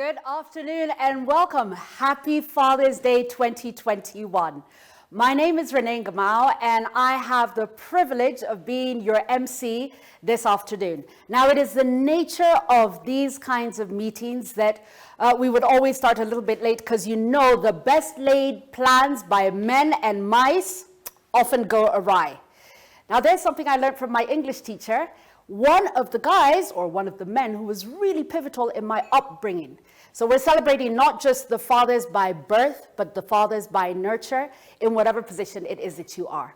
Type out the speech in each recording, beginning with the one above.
Good afternoon and welcome. Happy Father's Day 2021. My name is Renee Gamau and I have the privilege of being your MC this afternoon. Now, it is the nature of these kinds of meetings that we would always start a little bit late because you know the best laid plans by men and mice often go awry. Now, there's something I learned from my English teacher. One of the guys, or one of the men, who was really pivotal in my upbringing. So we're celebrating not just the fathers by birth, but the fathers by nurture in whatever position it is that you are.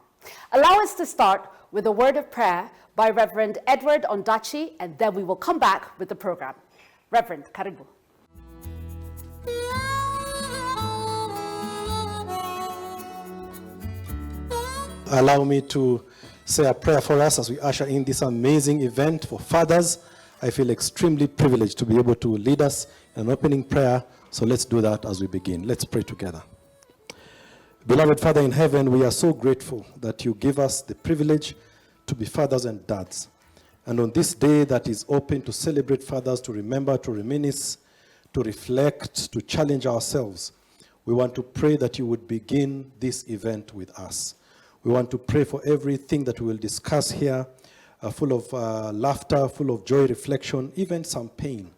Allow us to start with a word of prayer by Reverend Edward Ondachi, and then we will come back with the program. Reverend, karibu. Allow me to say a prayer for us as we usher in this amazing event for fathers. I feel extremely privileged to be able to lead us in an opening prayer. So let's do that as we begin. Let's pray together. Beloved Father in heaven, we are so grateful that you give us the privilege to be fathers and dads. And on this day that is open to celebrate fathers, to remember, to reminisce, to reflect, to challenge ourselves, we want to pray that you would begin this event with us. We want to pray for everything that we will discuss here, full of laughter, full of joy, reflection, even some pain,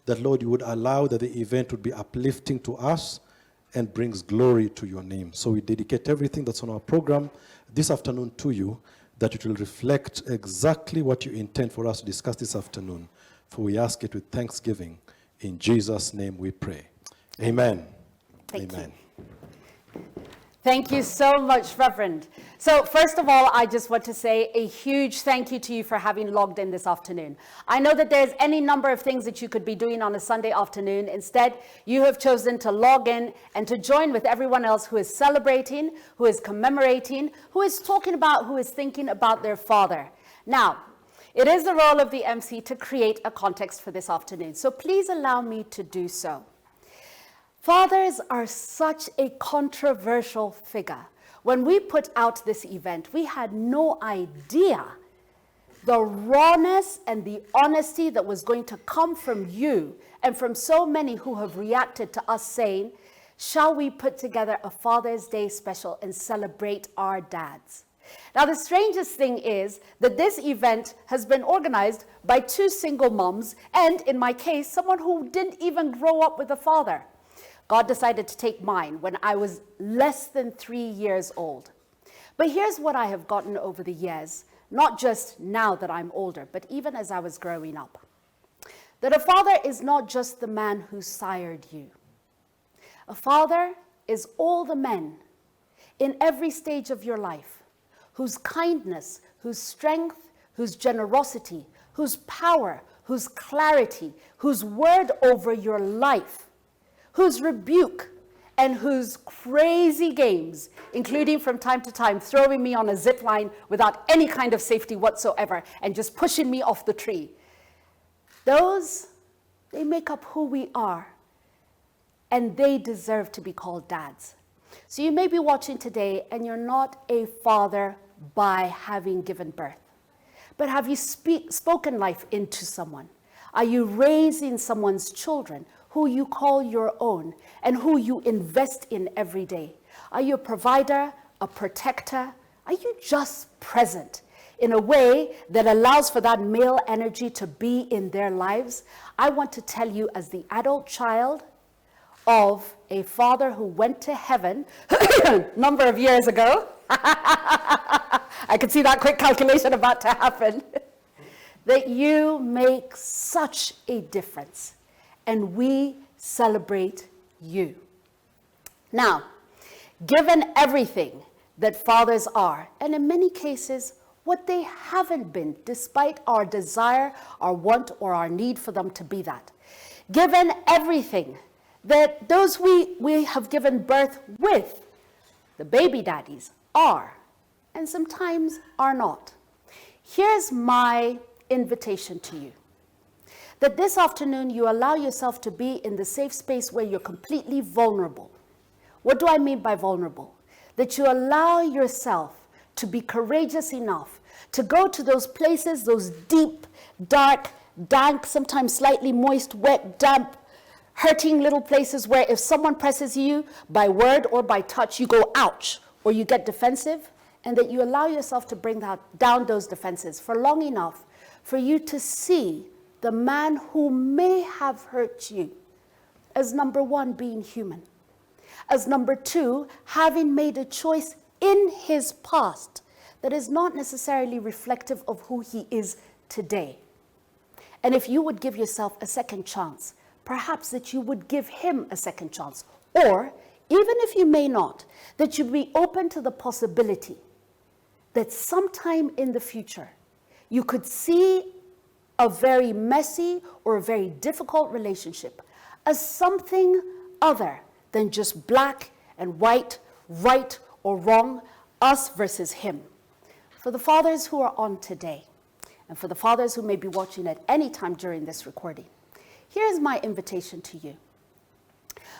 that, Lord, you would allow that the event would be uplifting to us and brings glory to your name. So we dedicate everything that's on our program this afternoon to you, that it will reflect exactly what you intend for us to discuss this afternoon. For we ask it with thanksgiving. In Jesus' name we pray. Amen. Amen. Thank you so much, Reverend. So first of all, I just want to say a huge thank you to you for having logged in this afternoon. I know that there's any number of things that you could be doing on a Sunday afternoon. Instead, you have chosen to log in and to join with everyone else who is celebrating, who is commemorating, who is talking about, who is thinking about their father. Now, it is the role of the MC to create a context for this afternoon. So please allow me to do so. Fathers are such a controversial figure. When we put out this event, we had no idea the rawness and the honesty that was going to come from you and from so many who have reacted to us saying, shall we put together a Father's Day special and celebrate our dads? Now, the strangest thing is that this event has been organized by two single moms and, in my case, someone who didn't even grow up with a father. God decided to take mine when I was less than 3 years old. But here's what I have gotten over the years, not just now that I'm older, but even as I was growing up. That a father is not just the man who sired you. A father is all the men in every stage of your life, whose kindness, whose strength, whose generosity, whose power, whose clarity, whose word over your life, whose rebuke and whose crazy games, including from time to time throwing me on a zip line without any kind of safety whatsoever and just pushing me off the tree. Those, they make up who we are, and they deserve to be called dads. So you may be watching today and you're not a father by having given birth, but have you spoken life into someone? Are you raising someone's children who you call your own and who you invest in every day? Are you a provider, a protector? Are you just present in a way that allows for that male energy to be in their lives? I want to tell you, as the adult child of a father who went to heaven a number of years ago, I could see that quick calculation about to happen, that you make such a difference. And we celebrate you. Now, given everything that fathers are, and in many cases, what they haven't been, despite our desire, our want, or our need for them to be that, given everything that those we have given birth with, the baby daddies, are, and sometimes are not, here's my invitation to you. That this afternoon you allow yourself to be in the safe space where you're completely vulnerable. What do I mean by vulnerable? That you allow yourself to be courageous enough to go to those places, those deep, dark, dank, sometimes slightly moist, wet, damp, hurting little places where if someone presses you by word or by touch, you go ouch, or you get defensive, and that you allow yourself to bring down those defenses for long enough for you to see the man who may have hurt you as number one, being human, as number two, having made a choice in his past that is not necessarily reflective of who he is today. And if you would give yourself a second chance, perhaps that you would give him a second chance. Or, even if you may not, that you'd be open to the possibility that sometime in the future, you could see a very messy or a very difficult relationship as something other than just black and white, right or wrong, us versus him. For the fathers who are on today, and for the fathers who may be watching at any time during this recording, here's my invitation to you.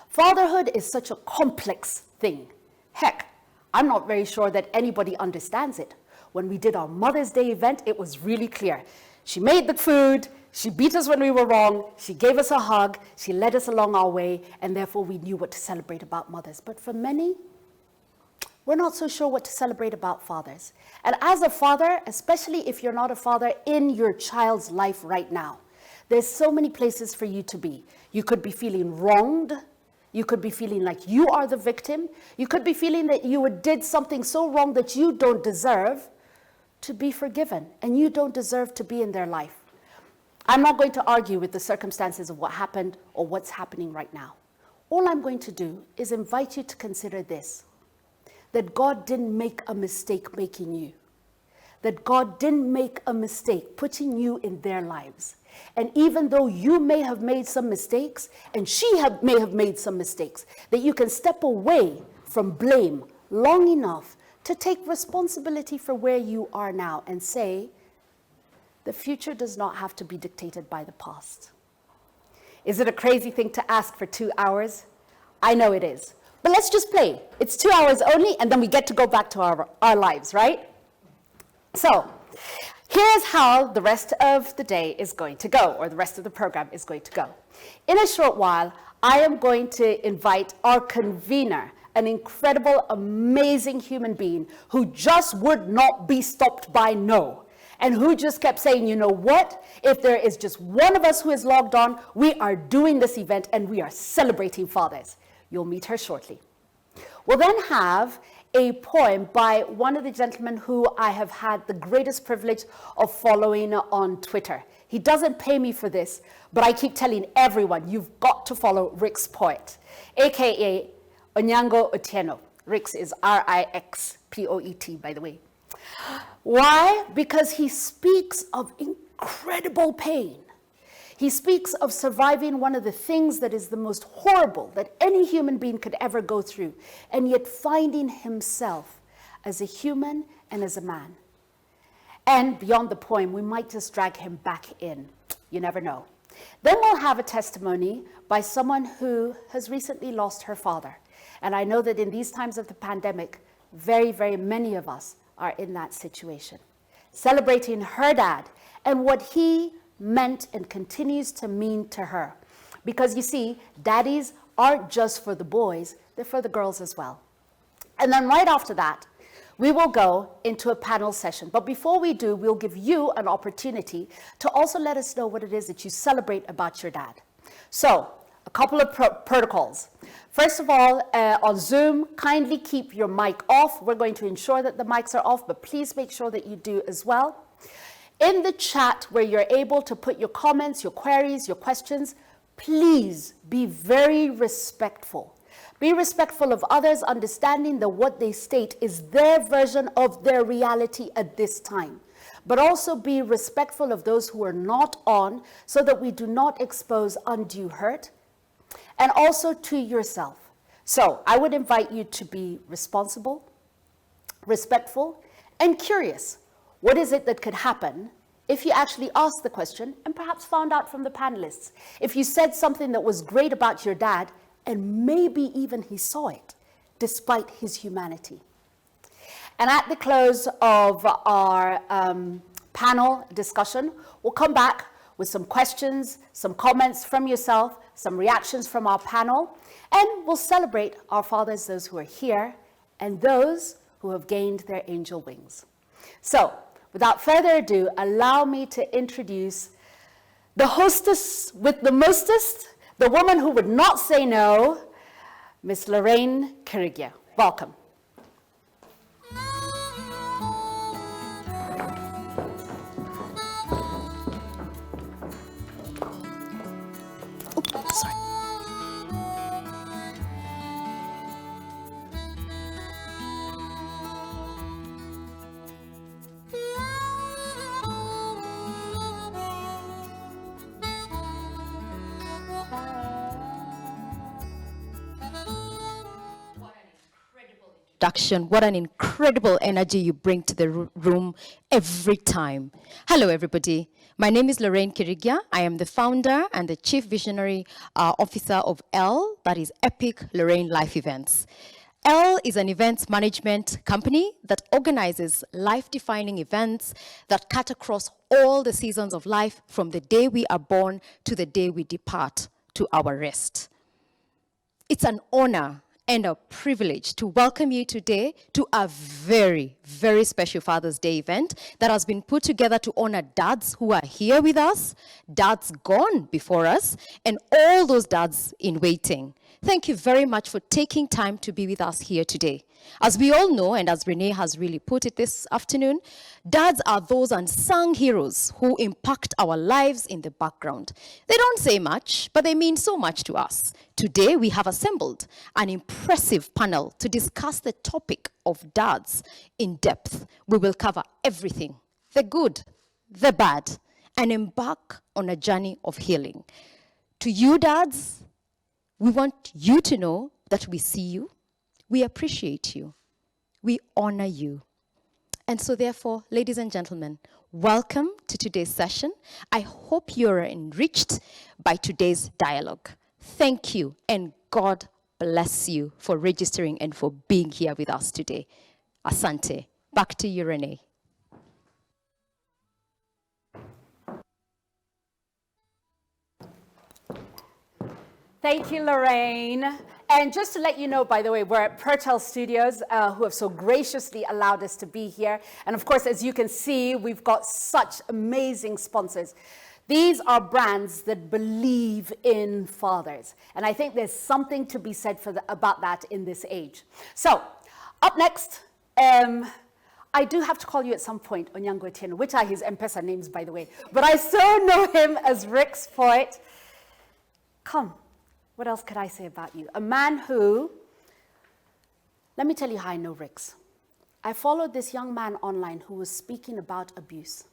Fatherhood is such a complex thing. Heck, I'm not very sure that anybody understands it. When we did our Mother's Day event, it was really clear. She made the food, she beat us when we were wrong, she gave us a hug, she led us along our way, and therefore we knew what to celebrate about mothers. But for many, we're not so sure what to celebrate about fathers. And as a father, especially if you're not a father in your child's life right now, there's so many places for you to be. You could be feeling wronged. You could be feeling like you are the victim. You could be feeling that you did something so wrong that you don't deserve to be forgiven, and you don't deserve to be in their life. I'm not going to argue with the circumstances of what happened or what's happening right now. All I'm going to do is invite you to consider this, that God didn't make a mistake making you, that God didn't make a mistake putting you in their lives. And even though you may have made some mistakes, and may have made some mistakes, that you can step away from blame long enough to take responsibility for where you are now and say, the future does not have to be dictated by the past. Is it a crazy thing to ask for 2 hours? I know it is. But let's just play. It's 2 hours only, and then we get to go back to our lives, right? So, here's how the rest of the day is going to go, or the rest of the program is going to go. In a short while, I am going to invite our convener, an incredible, amazing human being who just would not be stopped by no, and who just kept saying, you know what? If there is just one of us who is logged on, we are doing this event and we are celebrating fathers. You'll meet her shortly. We'll then have a poem by one of the gentlemen who I have had the greatest privilege of following on Twitter. He doesn't pay me for this, but I keep telling everyone, you've got to follow Rick's Poet, aka Onyango Otieno. Rix is R-I-X-P-O-E-T, by the way. Why? Because he speaks of incredible pain. He speaks of surviving one of the things that is the most horrible that any human being could ever go through, and yet finding himself as a human and as a man. And beyond the poem, we might just drag him back in. You never know. Then we'll have a testimony by someone who has recently lost her father. And I know that in these times of the pandemic, very, very many of us are in that situation. Celebrating her dad and what he meant and continues to mean to her. Because you see, daddies aren't just for the boys, they're for the girls as well. And then right after that, we will go into a panel session. But before we do, we'll give you an opportunity to also let us know what it is that you celebrate about your dad. So, a couple of protocols. First of all, on Zoom, kindly keep your mic off. We're going to ensure that the mics are off, but please make sure that you do as well. In the chat where you're able to put your comments, your queries, your questions, please be very respectful. Be respectful of others, understanding that what they state is their version of their reality at this time. But also be respectful of those who are not on so that we do not expose undue hurt. And also to yourself. So I would invite you to be responsible, respectful, and curious. What is it that could happen if you actually asked the question and perhaps found out from the panelists? If you said something that was great about your dad and maybe even he saw it, despite his humanity. And at the close of our panel discussion, we'll come back with some questions, some comments from yourself, some reactions from our panel, and we'll celebrate our fathers, those who are here, and those who have gained their angel wings. So, without further ado, allow me to introduce the hostess with the mostest, the woman who would not say no, Miss Lorraine Kirigia. Welcome. Sorry. What an incredible energy you bring to the room every time. Hello, everybody. My name is Lorraine Kirigia. I am the founder and the chief visionary officer of L, that is Epic Lorraine Life Events. L is an events management company that organizes life-defining events that cut across all the seasons of life, from the day we are born to the day we depart to our rest. It's an honor and a privilege to welcome you today to a very, very special Father's Day event that has been put together to honor dads who are here with us, dads gone before us, and all those dads in waiting. Thank you very much for taking time to be with us here today. As we all know, and as Renee has really put it this afternoon, dads are those unsung heroes who impact our lives in the background. They don't say much, but they mean so much to us. Today, we have assembled an impressive panel to discuss the topic of dads in depth. We will cover everything, the good, the bad, and embark on a journey of healing. To you, dads, we want you to know that we see you, we appreciate you, we honor you. And so therefore, ladies and gentlemen, welcome to today's session. I hope you're enriched by today's dialogue. Thank you, and God bless you for registering and for being here with us today. Asante. Back to you, Renee. Thank you, Lorraine. And just to let you know, by the way, we're at Pertel Studios, who have so graciously allowed us to be here. And of course, as you can see, we've got such amazing sponsors. These are brands that believe in fathers. And I think there's something to be said about that in this age. So, up next, I do have to call you at some point Onyango Etienne, which are his M-Pesa names, by the way. But I so know him as Rick's poet. Come. What else could I say about you? A man who, let me tell you how I know Rix. I followed this young man online who was speaking about abuse.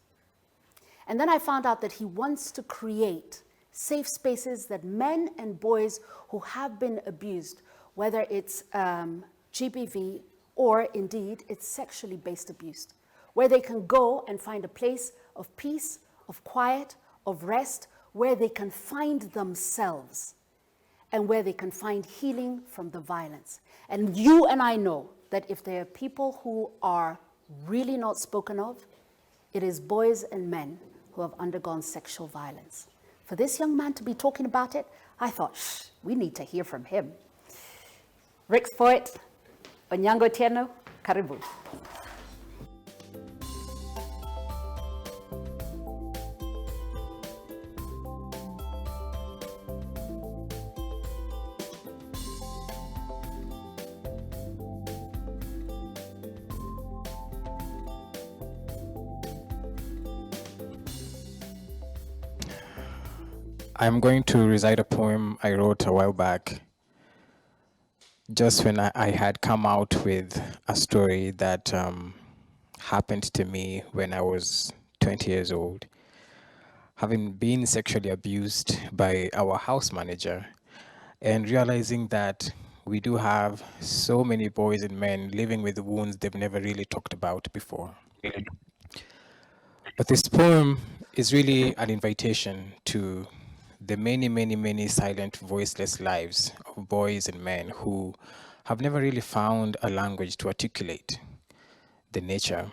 And then I found out that he wants to create safe spaces that men and boys who have been abused, whether it's GBV or indeed it's sexually based abuse, where they can go and find a place of peace, of quiet, of rest, where they can find themselves, and where they can find healing from the violence. And you and I know that if there are people who are really not spoken of, it is boys and men who have undergone sexual violence. For this young man to be talking about it, I thought, we need to hear from him. Rick's poet, Onyango Etienne, karibu. I'm going to recite a poem I wrote a while back, just when I had come out with a story that happened to me when I was 20 years old, having been sexually abused by our house manager, and realizing that we do have so many boys and men living with wounds they've never really talked about before. But this poem is really an invitation to the many, many, many silent, voiceless lives of boys and men who have never really found a language to articulate the nature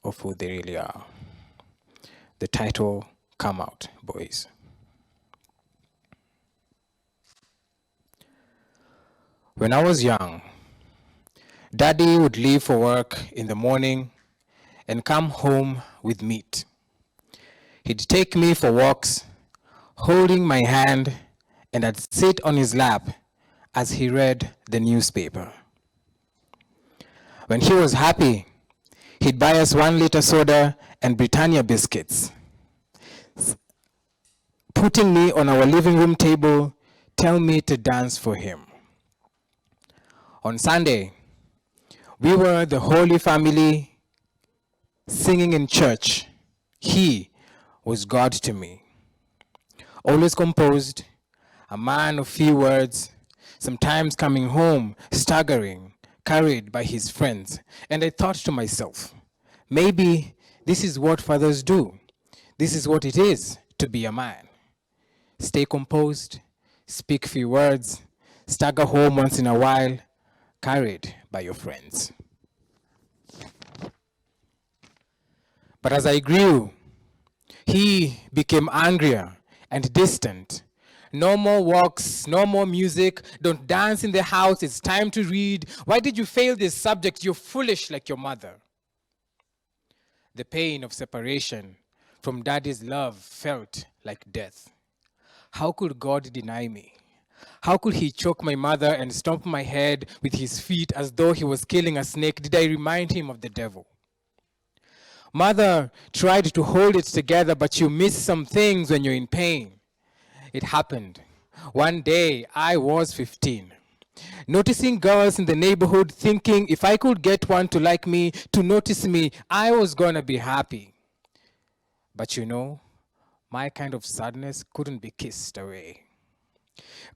of who they really are. The title Come out, boys. When I was young, Daddy would leave for work in the morning and come home with meat. He'd take me for walks, holding my hand, and I'd sit on his lap as he read the newspaper. When he was happy, he'd buy us 1-liter soda and Britannia biscuits. Putting me on our living room table, tell me to dance for him. On Sunday, we were the Holy Family singing in church. He was God to me. Always composed, a man of few words, sometimes coming home staggering, carried by his friends. And I thought to myself, maybe this is what fathers do. This is what it is to be a man. Stay composed, speak few words, stagger home once in a while, carried by your friends. But as I grew, he became angrier and distant. No more walks, no more music, don't dance in the house, it's time to read. Why did you fail this subject? You're foolish like your mother. The pain of separation from Daddy's love felt like death. How could God deny me? How could he choke my mother and stomp my head with his feet as though he was killing a snake? Did I remind him of the devil? Mother tried to hold it together, but you miss some things when you're in pain. It happened. One day, I was 15. Noticing girls in the neighborhood, thinking if I could get one to like me, to notice me, I was gonna be happy. But you know, my kind of sadness couldn't be kissed away.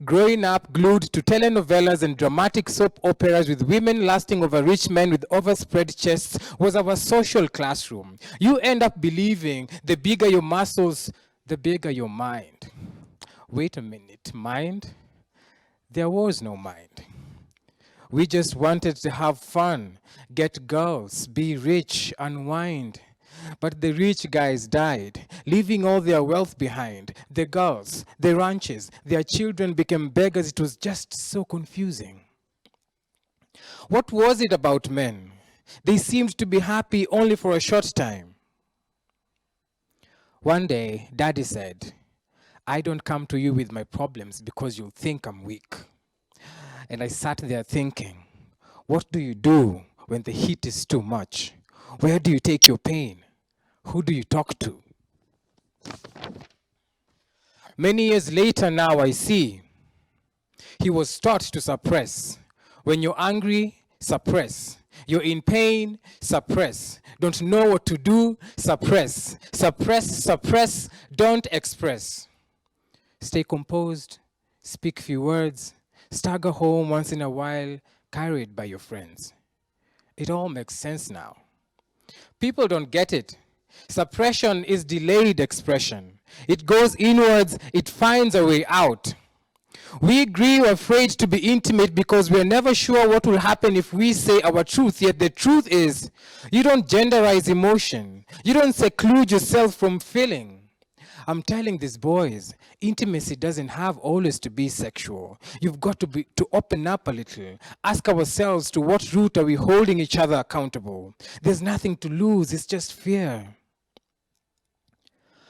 Growing up glued to telenovelas and dramatic soap operas with women lusting over rich men with overspread chests was our social classroom. You end up believing the bigger your muscles, the bigger your mind. Wait a minute, mind? There was no mind. We just wanted to have fun, get girls, be rich, unwind. But the rich guys died, leaving all their wealth behind. The girls, the ranches, their children became beggars. It was just so confusing. What was it about men? They seemed to be happy only for a short time. One day, Daddy said, I don't come to you with my problems because you'll think I'm weak. And I sat there thinking, what do you do when the heat is too much? Where do you take your pain? Who do you talk to? Many years later now I see he was taught to suppress. When you're angry, suppress. You're in pain, suppress. Don't know what to do, suppress. Suppress, suppress, don't express. Stay composed, speak few words, stagger home once in a while, carried by your friends. It all makes sense now. People don't get it. Suppression is delayed expression. It goes inwards, it finds a way out. We grew afraid to be intimate because we're never sure what will happen if we say our truth. Yet the truth is, you don't genderize emotion. You don't seclude yourself from feeling. I'm telling these boys, intimacy doesn't have always to be sexual. You've got to open up a little. Ask ourselves, to what root are we holding each other accountable? There's nothing to lose, it's just fear.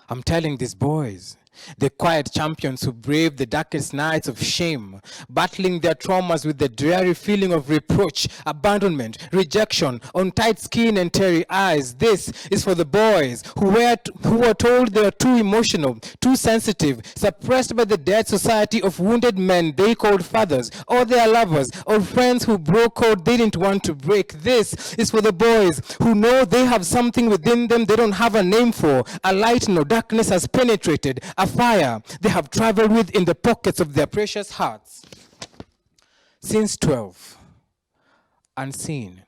I'm telling these boys, the quiet champions who brave the darkest nights of shame, battling their traumas with the dreary feeling of reproach, abandonment, rejection, on tight skin and teary eyes. This is for the boys who were told they are too emotional, too sensitive, suppressed by the dead society of wounded men they called fathers, or their lovers, or friends who broke code they didn't want to break. This is for the boys who know they have something within them they don't have a name for, a light no darkness has penetrated, a fire they have traveled with in the pockets of their precious hearts. Since 12, unseen,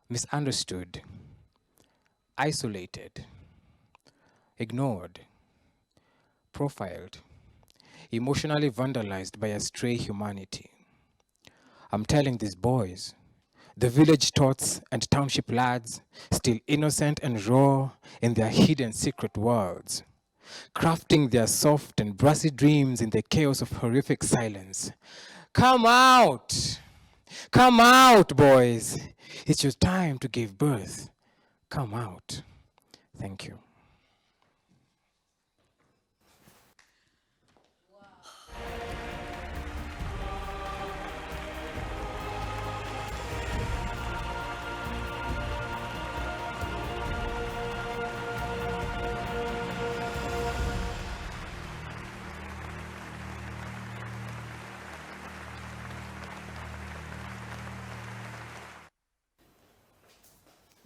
misunderstood, isolated, ignored, profiled, emotionally vandalized by a stray humanity. I'm telling these boys, the village tots and township lads, still innocent and raw in their hidden secret worlds. crafting their soft and brassy dreams in the chaos of horrific silence. Come out! Come out, boys! It's your time to give birth. Come out. Thank you.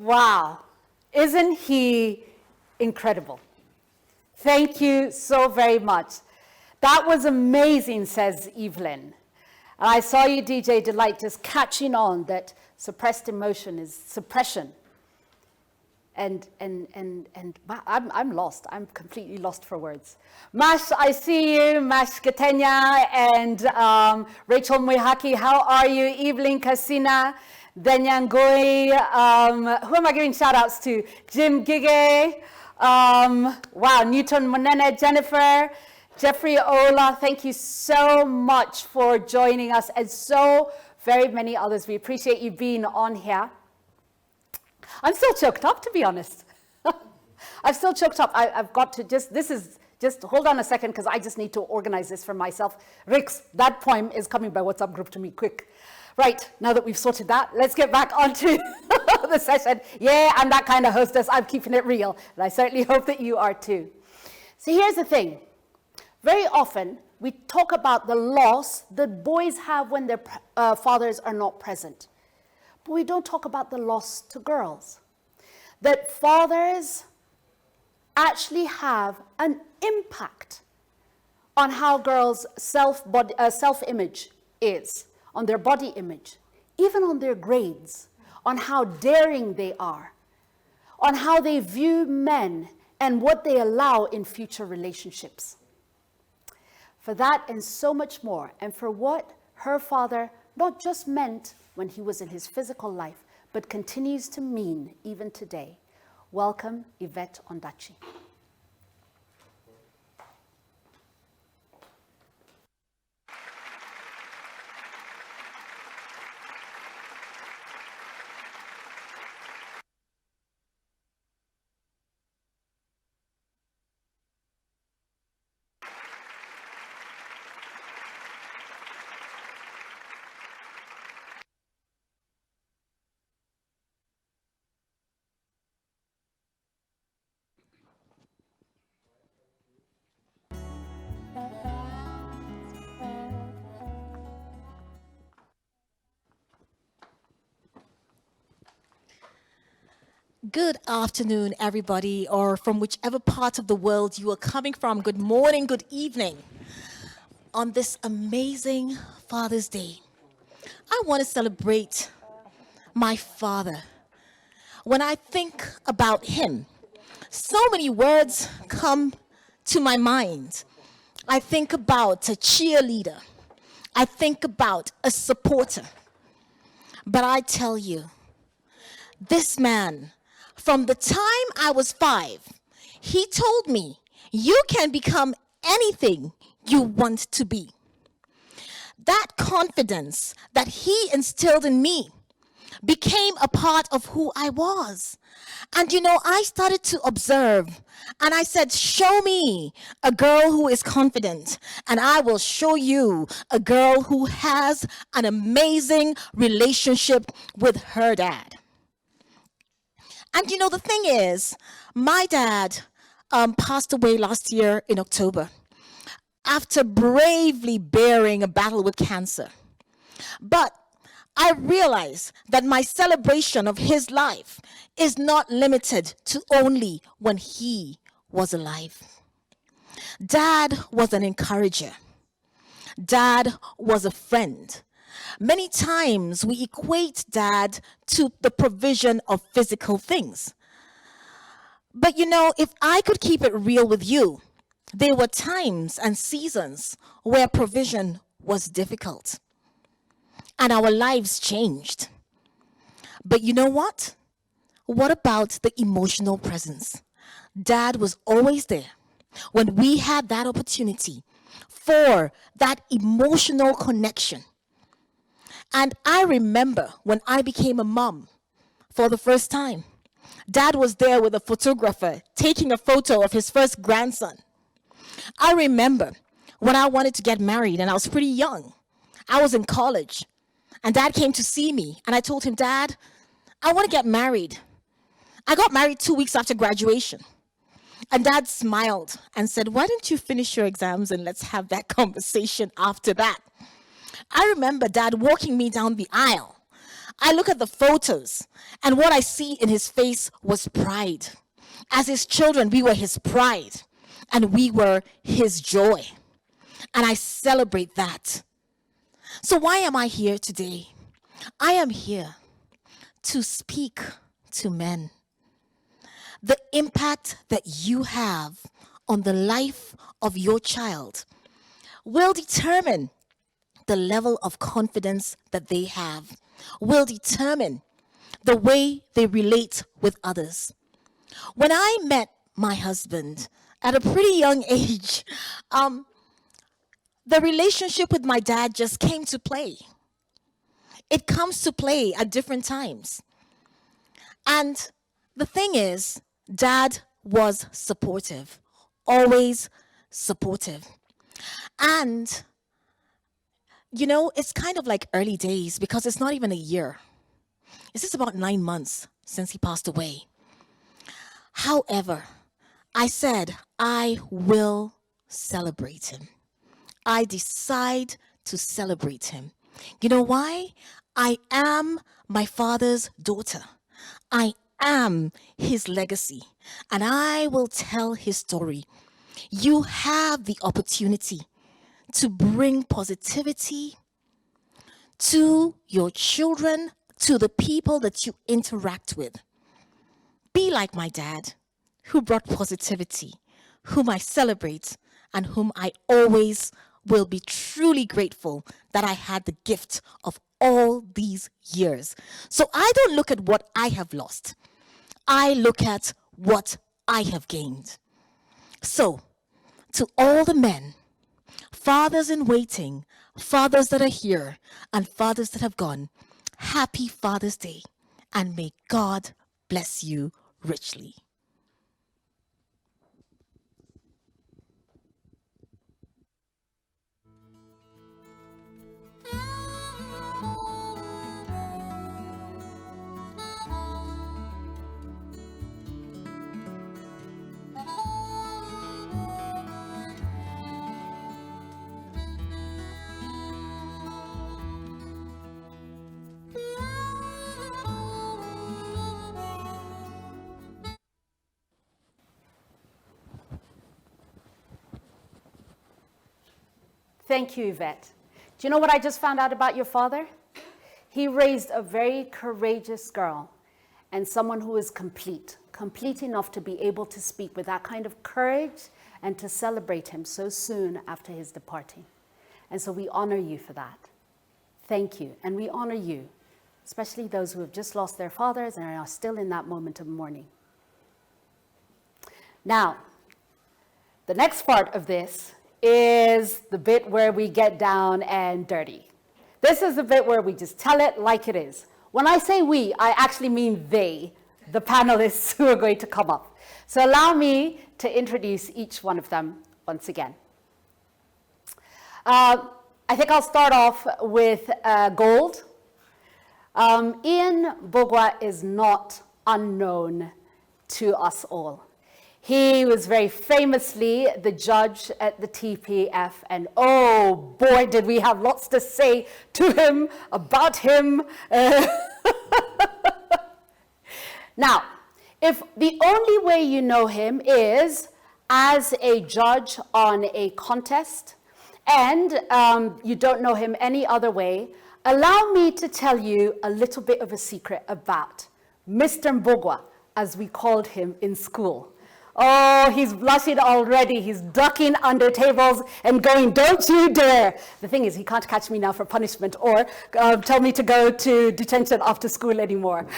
Wow, isn't he incredible? Thank you so very much. That was amazing, says Evelyn. And I saw you, DJ Delight, just catching on that suppressed emotion is suppression. And wow, I'm lost. I'm completely lost for words. Mash, I see you. Mash Katenya and Rachel Muihaki, how are you? Evelyn Kasina. Denyangoi, who am I giving shout outs to? Jim Gige, wow, Newton Monene, Jennifer, Jeffrey Ola, thank you so much for joining us, and so very many others. We appreciate you being on here. I'm still choked up, to be honest. I'm still choked up. I've got to just hold on a second, because I just need to organize this for myself. Rix, that poem is coming by WhatsApp group to me, quick. Right, now that we've sorted that, let's get back onto the session. Yeah, I'm that kind of hostess. I'm keeping it real, and I certainly hope that you are too. So here's the thing. Very often, we talk about the loss that boys have when their fathers are not present. But we don't talk about the loss to girls. That fathers actually have an impact on how girls' self-image is, on their body image, even on their grades, on how daring they are, on how they view men and what they allow in future relationships. For that and so much more, and for what her father not just meant when he was in his physical life, but continues to mean even today. Welcome, Yvette Ondachi. Good afternoon, everybody, or from whichever part of the world you are coming from. Good morning, good evening. On this amazing Father's Day, I want to celebrate my father. When I think about him, so many words come to my mind. I think about a cheerleader. I think about a supporter. But I tell you, this man, from the time I was 5, he told me, you can become anything you want to be. That confidence that he instilled in me became a part of who I was. And you know, I started to observe, and I said, show me a girl who is confident, and I will show you a girl who has an amazing relationship with her dad. And you know, the thing is, my dad passed away last year in October after bravely bearing a battle with cancer. But I realized that my celebration of his life is not limited to only when he was alive. Dad was an encourager. Dad was a friend. Many times we equate dad to the provision of physical things. But you know, if I could keep it real with you, there were times and seasons where provision was difficult and our lives changed. But you know what? What about the emotional presence? Dad was always there. when we had that opportunity for that emotional connection. And I remember when I became a mom for the first time, Dad was there with a photographer taking a photo of his first grandson. I remember when I wanted to get married and I was pretty young. I was in college and Dad came to see me and I told him, Dad, I want to get married. I got married 2 weeks after graduation. And Dad smiled and said, why don't you finish your exams and let's have that conversation after that? I remember Dad walking me down the aisle. I look at the photos and what I see in his face was pride. As his children, we were his pride and we were his joy. And I celebrate that. So why am I here today? I am here to speak to men. The impact that you have on the life of your child will determine the level of confidence that they have, will determine the way they relate with others. When I met my husband at a pretty young age, the relationship with my dad just came to play. It comes to play at different times. And the thing is, Dad was supportive, always supportive. And, you know, it's kind of like early days because it's not even a year. It's just about 9 months since he passed away. However, I said, I will celebrate him. I decide to celebrate him. You know why? I am my father's daughter. I am his legacy, and I will tell his story. You have the opportunity to bring positivity to your children, to the people that you interact with. Be like my dad, who brought positivity, whom I celebrate, and whom I always will be truly grateful that I had the gift of all these years. So I don't look at what I have lost. I look at what I have gained. So, to all the men, fathers in waiting, fathers that are here, and fathers that have gone, happy Father's Day, and may God bless you richly. Thank you, Yvette. Do you know what I just found out about your father? He raised a very courageous girl and someone who is complete enough to be able to speak with that kind of courage and to celebrate him so soon after his departing. And so we honor you for that. Thank you. And we honor you, especially those who have just lost their fathers and are still in that moment of mourning. Now, the next part of this is the bit where we get down and dirty. This is the bit where we just tell it like it is. When I say we, I actually mean they, the panelists who are going to come up. So allow me to introduce each one of them once again. I think I'll start off with Gold. Ian Bogwa is not unknown to us all. He was very famously the judge at the TPF, and oh boy, did we have lots to say to him, about him. Now, if the only way you know him is as a judge on a contest, and you don't know him any other way, allow me to tell you a little bit of a secret about Mr. Mbogwa, as we called him in school. Oh, he's blushing already. He's ducking under tables and going, don't you dare. The thing is, he can't catch me now for punishment or tell me to go to detention after school anymore.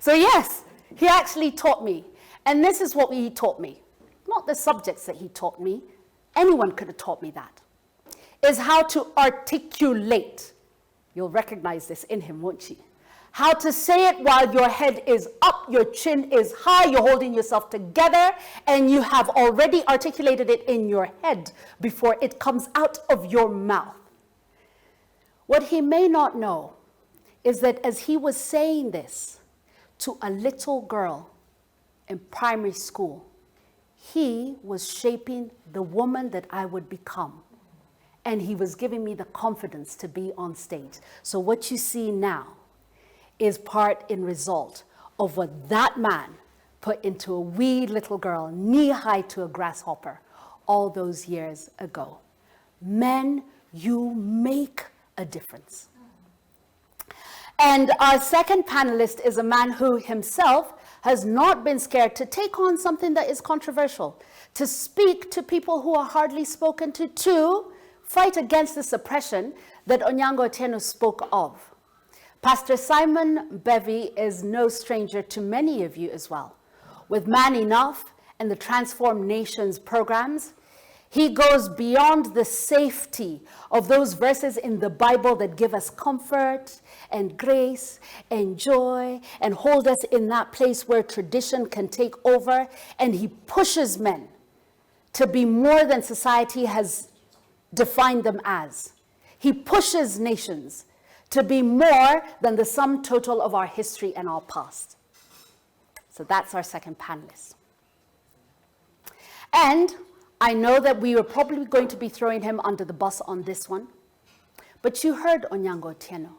So yes, he actually taught me. And this is what he taught me. not the subjects that he taught me, anyone could have taught me that, is how to articulate. You'll recognize this in him, won't you? How to say it while your head is up, your chin is high, you're holding yourself together, and you have already articulated it in your head before it comes out of your mouth. What he may not know is that as he was saying this to a little girl in primary school, he was shaping the woman that I would become. And he was giving me the confidence to be on stage. So what you see now is part and result of what that man put into a wee little girl, knee-high to a grasshopper, all those years ago. Men, you make a difference. And our second panelist is a man who himself has not been scared to take on something that is controversial, to speak to people who are hardly spoken to fight against the suppression that Onyango Otieno spoke of. Pastor Simon Bevy is no stranger to many of you as well. With Man Enough and the Transform Nations programs, he goes beyond the safety of those verses in the Bible that give us comfort and grace and joy and hold us in that place where tradition can take over, and he pushes men to be more than society has defined them as. He pushes nations to be more than the sum total of our history and our past. So that's our second panelist. And I know that we were probably going to be throwing him under the bus on this one, but you heard Onyango Otieno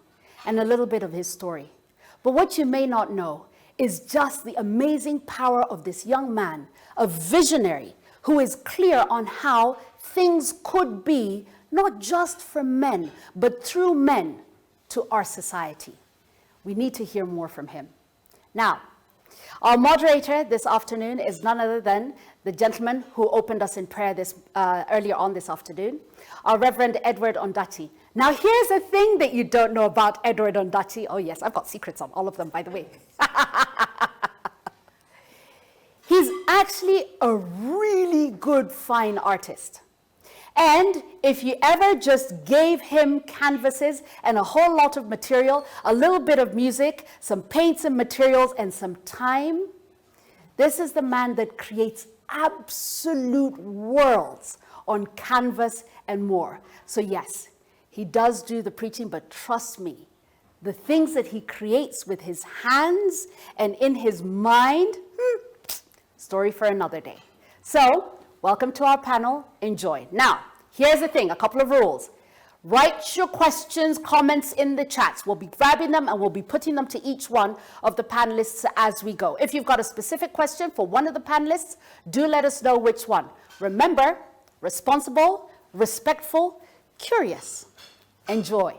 and a little bit of his story. But what you may not know is just the amazing power of this young man, a visionary who is clear on how things could be, not just for men, but through men to our society. We need to hear more from him. Now, our moderator this afternoon is none other than the gentleman who opened us in prayer earlier on this afternoon, our Reverend Edward Ondachi. Now, here's a thing that you don't know about Edward Ondachi. Oh yes, I've got secrets on all of them, by the way. He's actually a really good fine artist. And if you ever just gave him canvases and a whole lot of material, a little bit of music, some paints and materials, and some time, this is the man that creates absolute worlds on canvas and more. So yes, he does do the preaching, but trust me, the things that he creates with his hands and in his mind, story for another day. So, welcome to our panel. Enjoy. Now, here's the thing, a couple of rules. Write your questions, comments in the chats. We'll be grabbing them and we'll be putting them to each one of the panelists as we go. If you've got a specific question for one of the panelists, do let us know which one. Remember, responsible, respectful, curious. Enjoy.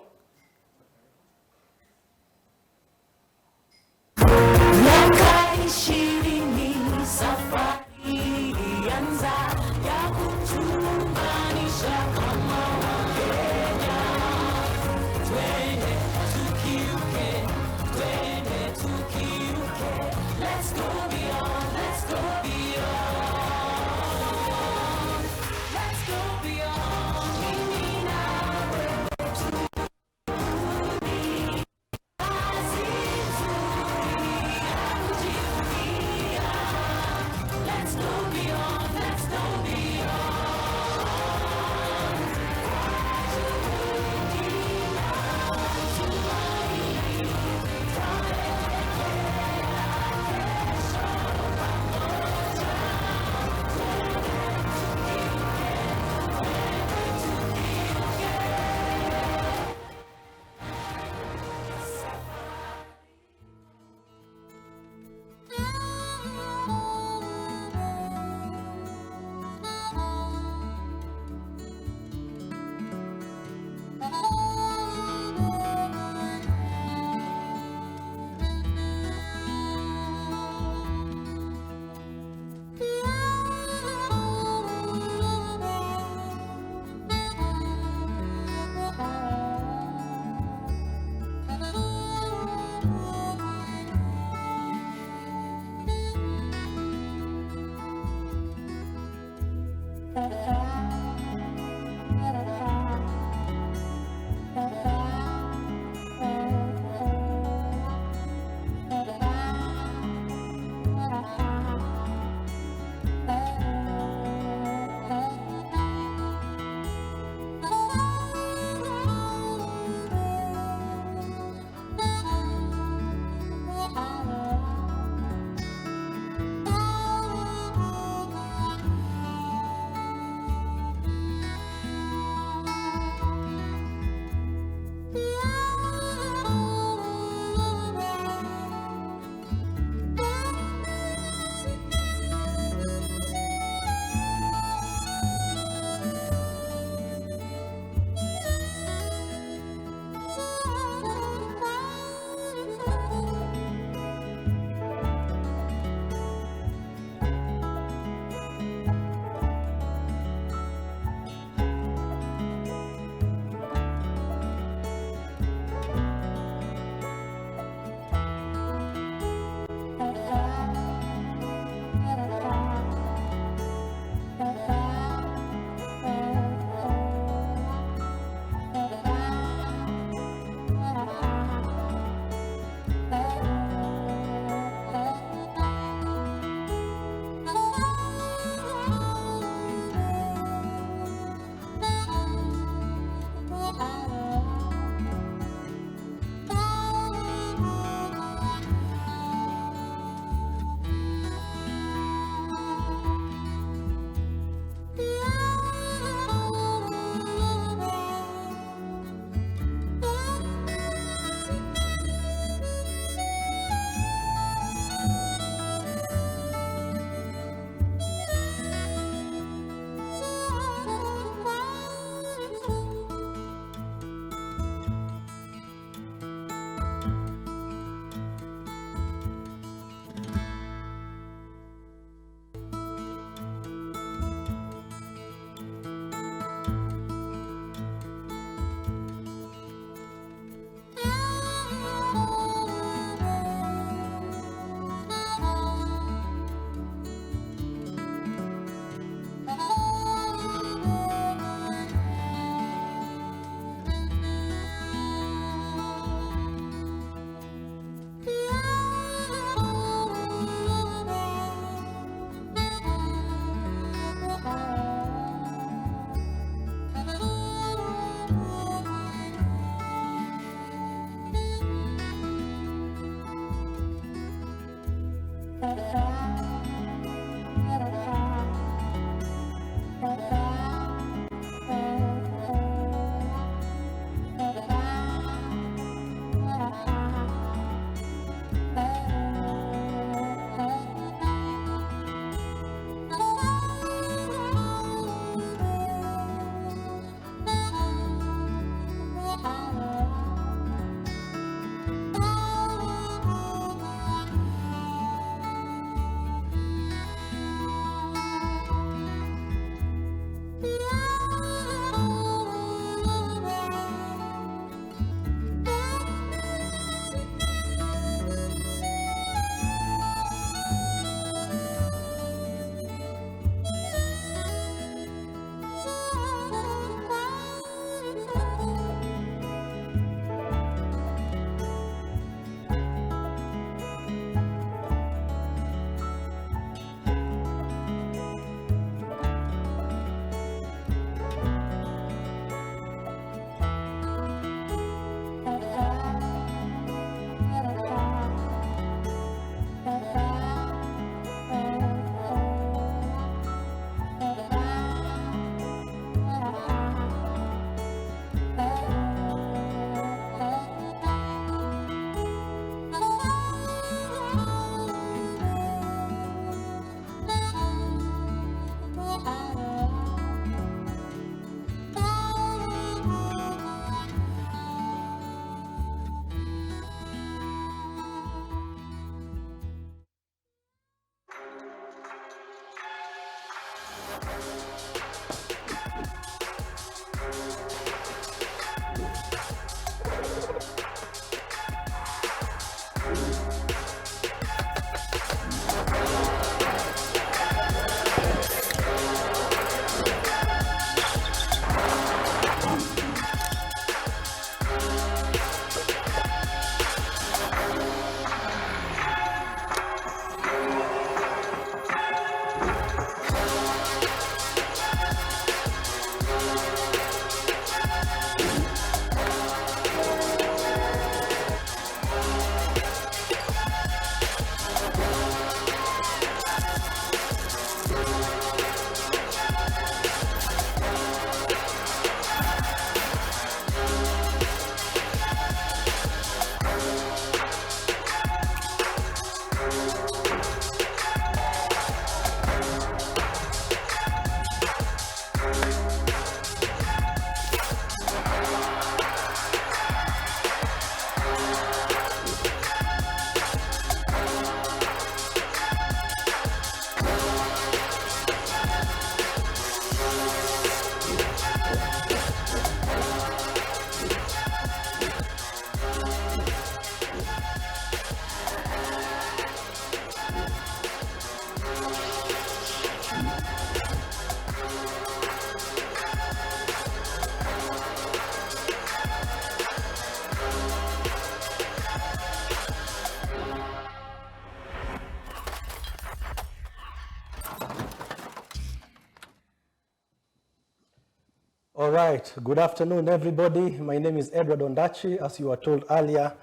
All right. Good afternoon, everybody. My name is Edward Ondachi. As you were told earlier,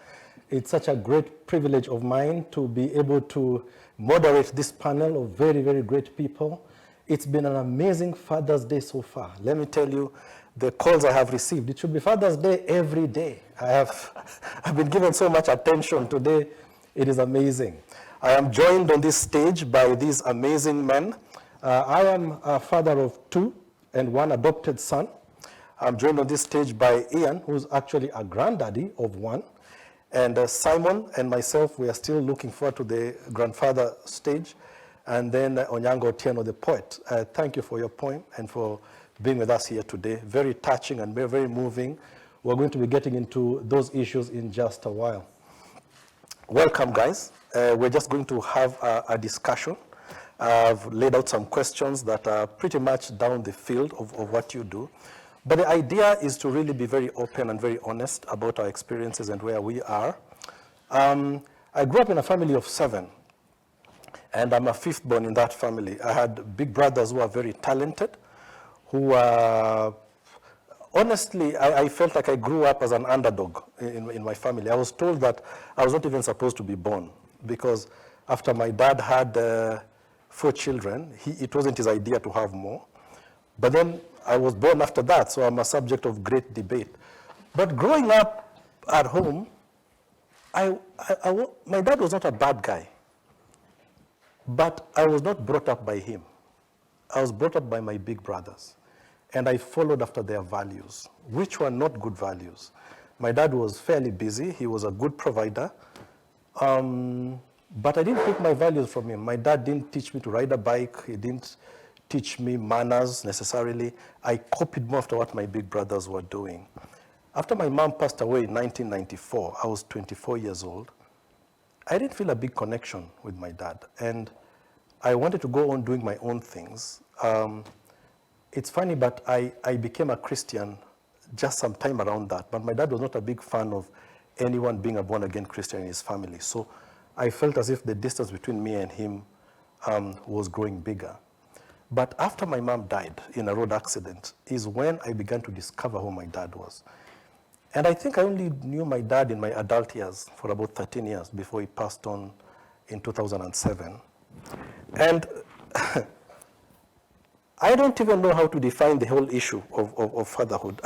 it's such a great privilege of mine to be able to moderate this panel of very, very great people. It's been an amazing Father's Day so far. Let me tell you the calls I have received. It should be Father's Day every day. I've been given so much attention today. It is amazing. I am joined on this stage by these amazing men. I am a father of 2 and 1 adopted son. I'm joined on this stage by Ian, who's actually a granddaddy of 1. And Simon and myself, we are still looking forward to the grandfather stage. And then Onyango Otieno, the poet. Thank you for your poem and for being with us here today. Very touching and very, very moving. We're going to be getting into those issues in just a while. Welcome, guys. We're just going to have a discussion. I've laid out some questions that are pretty much down the field of what you do. But the idea is to really be very open and very honest about our experiences and where we are. I grew up in a family of 7, and I'm a 5th born in that family. I had big brothers who are very talented, who honestly, I felt like I grew up as an underdog in my family. I was told that I was not even supposed to be born, because after my dad had 4 children, it wasn't his idea to have more. But then I was born after that, so I'm a subject of great debate. But growing up at home, my dad was not a bad guy, but I was not brought up by him. I was brought up by my big brothers, and I followed after their values, which were not good values. My dad was fairly busy. He was a good provider, but I didn't pick my values from him. My dad didn't teach me to ride a bike. He didn't teach me manners necessarily. I copied more after what my big brothers were doing. After my mom passed away in 1994, I was 24 years old. I didn't feel a big connection with my dad, and I wanted to go on doing my own things. It's funny, but I became a Christian just some time around that, but my dad was not a big fan of anyone being a born-again Christian in his family, so I felt as if the distance between me and him was growing bigger. But after my mom died in a road accident is when I began to discover who my dad was. And I think I only knew my dad in my adult years for about 13 years before he passed on in 2007. And I don't even know how to define the whole issue of fatherhood.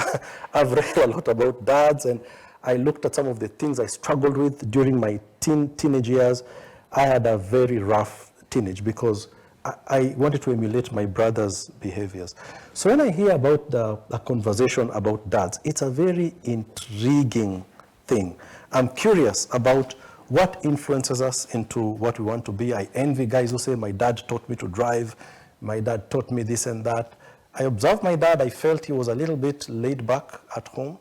I've read a lot about dads, and I looked at some of the things I struggled with during my teenage years. I had a very rough teenage because I wanted to emulate my brother's behaviors. So when I hear about a conversation about dads, it's a very intriguing thing. I'm curious about what influences us into what we want to be. I envy guys who say, my dad taught me to drive, my dad taught me this and that. I observed my dad. I felt he was a little bit laid back at home.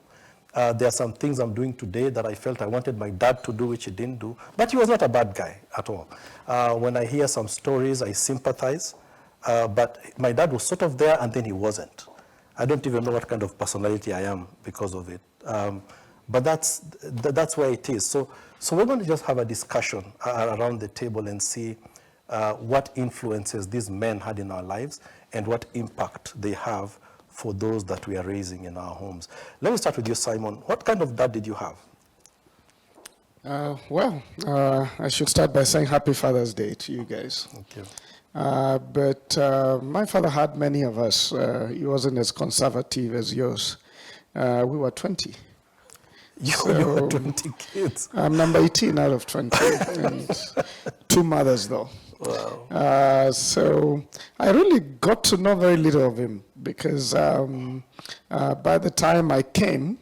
There are some things I'm doing today that I felt I wanted my dad to do, which he didn't do. But he was not a bad guy at all. When I hear some stories, I sympathize. But my dad was sort of there, and then he wasn't. I don't even know what kind of personality I am because of it. But that's where it is. So we're going to just have a discussion around the table and see what influences these men had in our lives and what impact they have for those that we are raising in our homes. Let me start with you, Simon. What kind of dad did you have? I should start by saying Happy Father's Day to you guys. Thank you. But my father had many of us. He wasn't as conservative as yours. We were 20. You were 20 kids. I'm number 18 out of 20. And 2 mothers, though. Wow. So I really got to know very little of him because by the time I came,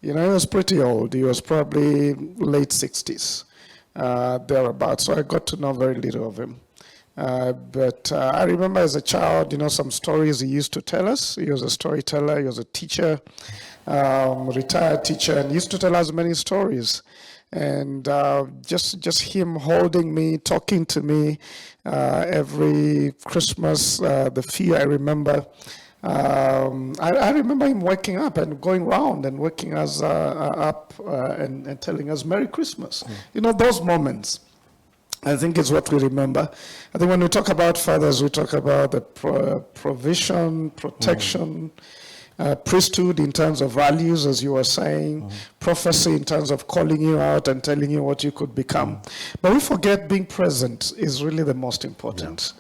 he was pretty old. He was probably late 60s, thereabouts. So I got to know very little of him. But I remember as a child, some stories he used to tell us. He was a storyteller. He was a teacher, retired teacher, and he used to tell us many stories. And just him holding me, talking to me every Christmas, the few I remember. I remember him waking up and going around and waking us up and telling us Merry Christmas. Those moments, I think is what we remember. I think when we talk about fathers, we talk about the provision, protection, priesthood in terms of values, as you were saying, prophecy in terms of calling you out and telling you what you could become. But we forget being present is really the most important.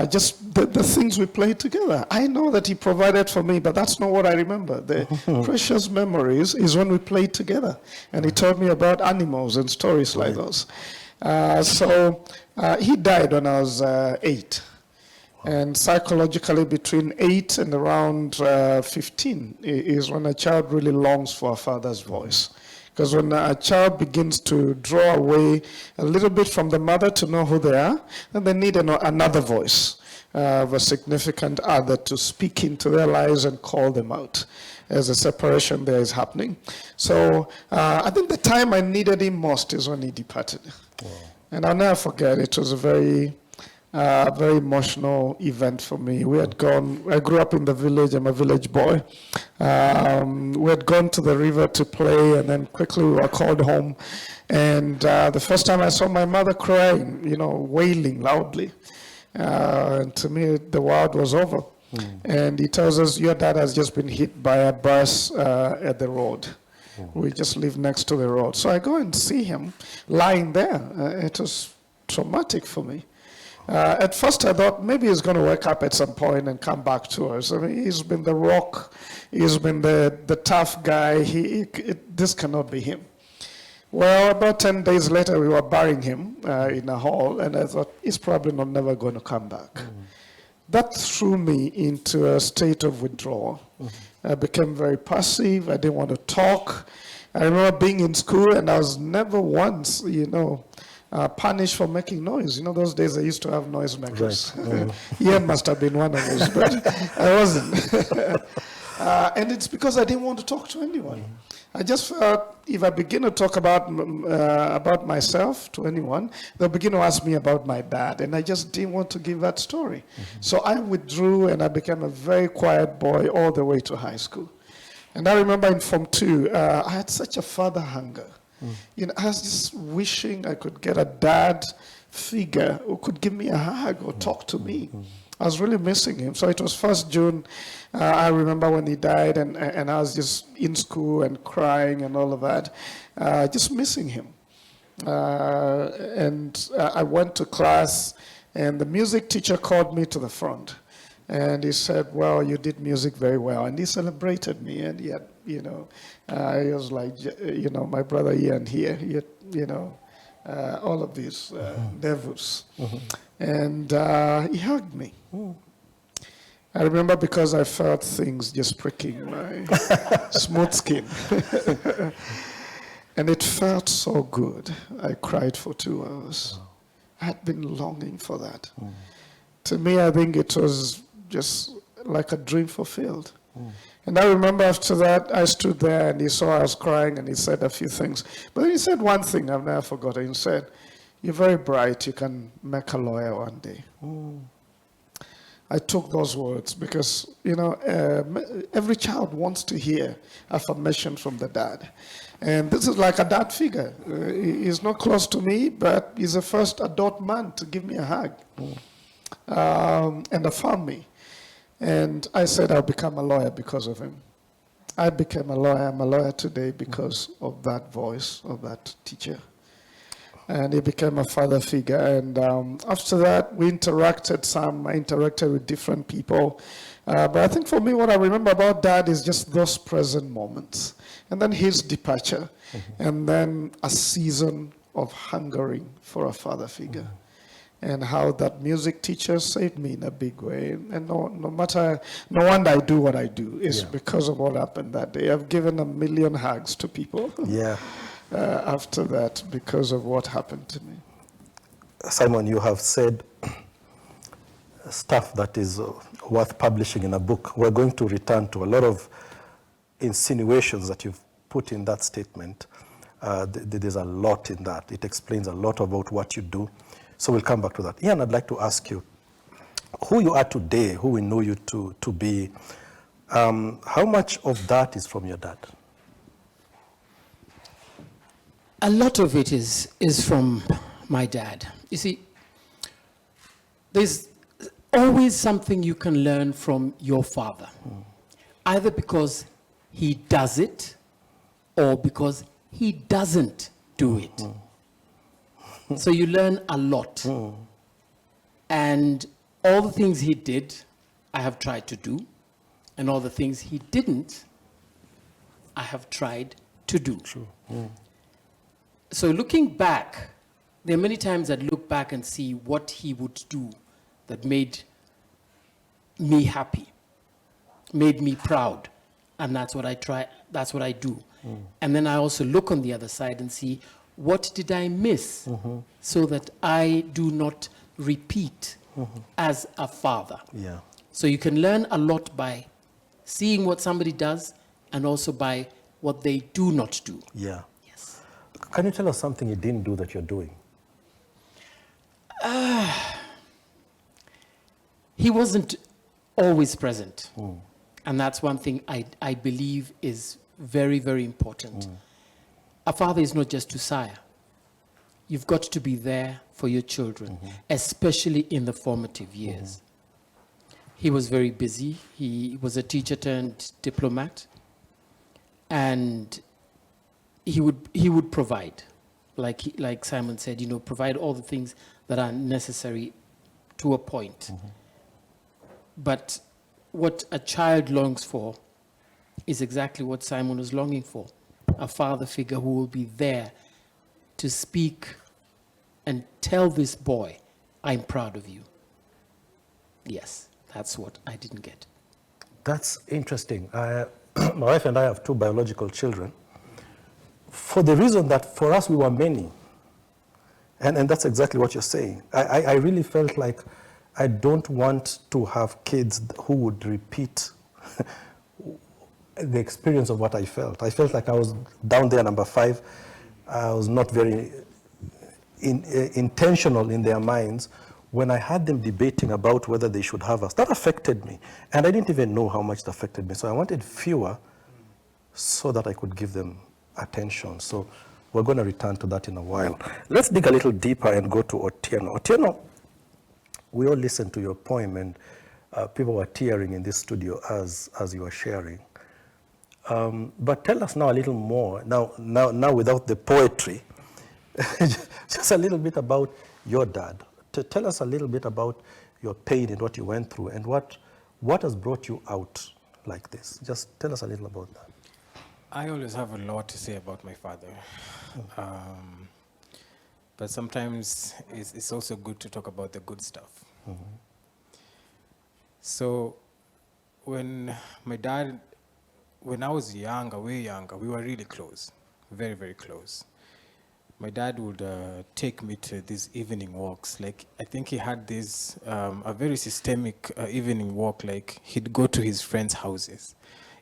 Just the things we played together. I know that he provided for me, but that's not what I remember. The precious memories is when we played together. And he told me about animals and stories like those. So he died when I was 8. And psychologically, between 8 and around 15 is when a child really longs for a father's voice. Because when a child begins to draw away a little bit from the mother to know who they are, then they need another voice of a significant other to speak into their lives and call them out as a separation there is happening. So I think the time I needed him most is when he departed. Wow. And I'll never forget, it was a very emotional event for me. We had gone, I grew up in the village, I'm a village boy. We had gone to the river to play, and then quickly we were called home. And the first time I saw my mother crying, wailing loudly. And to me, the world was over. And he tells us, your dad has just been hit by a bus at the road. We just live next to the road. So I go and see him lying there. It was traumatic for me. At first I thought maybe he's going to wake up at some point and come back to us. I mean, he's been the rock, he's been the tough guy, this cannot be him. Well, about 10 days later we were burying him in a hall, and I thought he's probably never going to come back. That threw me into a state of withdrawal. I became very passive, I didn't want to talk. I remember being in school and I was never once, punished for making noise. Those days they used to have noisemakers. Right. Ian must have been one of those, but I wasn't. And it's because I didn't want to talk to anyone. I just felt if I begin to talk about myself to anyone, they'll begin to ask me about my dad, and I just didn't want to give that story. So I withdrew, and I became a very quiet boy all the way to high school. And I remember in Form 2, I had such a father hunger. I was just wishing I could get a dad figure who could give me a hug or talk to me. I was really missing him. So it was 1st June. I remember when he died, and I was just in school and crying and all of that, just missing him. And I went to class, and the music teacher called me to the front. And he said, well, you did music very well. And he celebrated me. And yet, he was like, my brother Ian here, all of these devils. And he hugged me. I remember because I felt things just pricking my smooth skin. And it felt so good. I cried for 2 hours. I had been longing for that. To me, I think it was just like a dream fulfilled. And I remember after that, I stood there and he saw I was crying and he said a few things. But then he said one thing I've never forgotten. He said, you're very bright, you can make a lawyer one day. I took those words because, every child wants to hear affirmation from the dad. And this is like a dad figure. He's not close to me, but he's the first adult man to give me a hug and affirm me. And I said I'll become a lawyer because of him. I became a lawyer. I'm a lawyer today because of that voice, of that teacher. And he became a father figure. And after that, we interacted some. I interacted with different people. But I think for me, what I remember about Dad is just those present moments. And then his departure. And then a season of hungering for a father figure. And how that music teacher saved me in a big way. And no wonder I do what I do. It's because of what happened that day. I've given 1 million hugs to people after that because of what happened to me. Simon, you have said stuff that is worth publishing in a book. We're going to return to a lot of insinuations that you've put in that statement. There's a lot in that. It explains a lot about what you do. So we'll come back to that. Ian, I'd like to ask you, who you are today, who we know you to be, how much of that is from your dad? A lot of it is from my dad. You see, there's always something you can learn from your father. either because he does it or because he doesn't do it. So you learn a lot. And all the things he did, I have tried to do. And all the things he didn't, I have tried to do. So looking back, there are many times I'd look back and see what he would do that made me happy, made me proud. And that's what I try, that's what I do. And then I also look on the other side and see, what did I miss so that I do not repeat as a father? Yeah. So you can learn a lot by seeing what somebody does and also by what they do not do. Yeah. Yes. Can you tell us something you didn't do that you're doing? He wasn't always present. And that's one thing I believe is very, very important. A father is not just to sire. You've got to be there for your children, especially in the formative years. He was very busy. He was a teacher turned diplomat. And he would provide, like Simon said, provide all the things that are necessary to a point. But what a child longs for is exactly what Simon was longing for. A father figure who will be there to speak and tell this boy, I'm proud of you. Yes, that's what I didn't get. That's interesting. My wife and I have 2 biological children. For the reason that for us we were many. And that's exactly what you're saying. I really felt like I don't want to have kids who would repeat the experience of what I felt. I felt like I was down there, number 5. I was not very intentional in their minds. When I had them debating about whether they should have us, that affected me. And I didn't even know how much it affected me. So I wanted fewer so that I could give them attention. So we're going to return to that in a while. Let's dig a little deeper and go to Otieno. Otieno, we all listened to your poem, and people were tearing in this studio as you were sharing. But tell us now a little more, now without the poetry, just a little bit about your dad. Tell us a little bit about your pain and what you went through, and what has brought you out like this. Just tell us a little about that. I always have a lot to say about my father. But sometimes it's also good to talk about the good stuff. So when I was younger, way younger, we were really close, very, very close. My dad would take me to these evening walks. Like, I think he had this, a very systemic evening walk. Like, he'd go to his friends' houses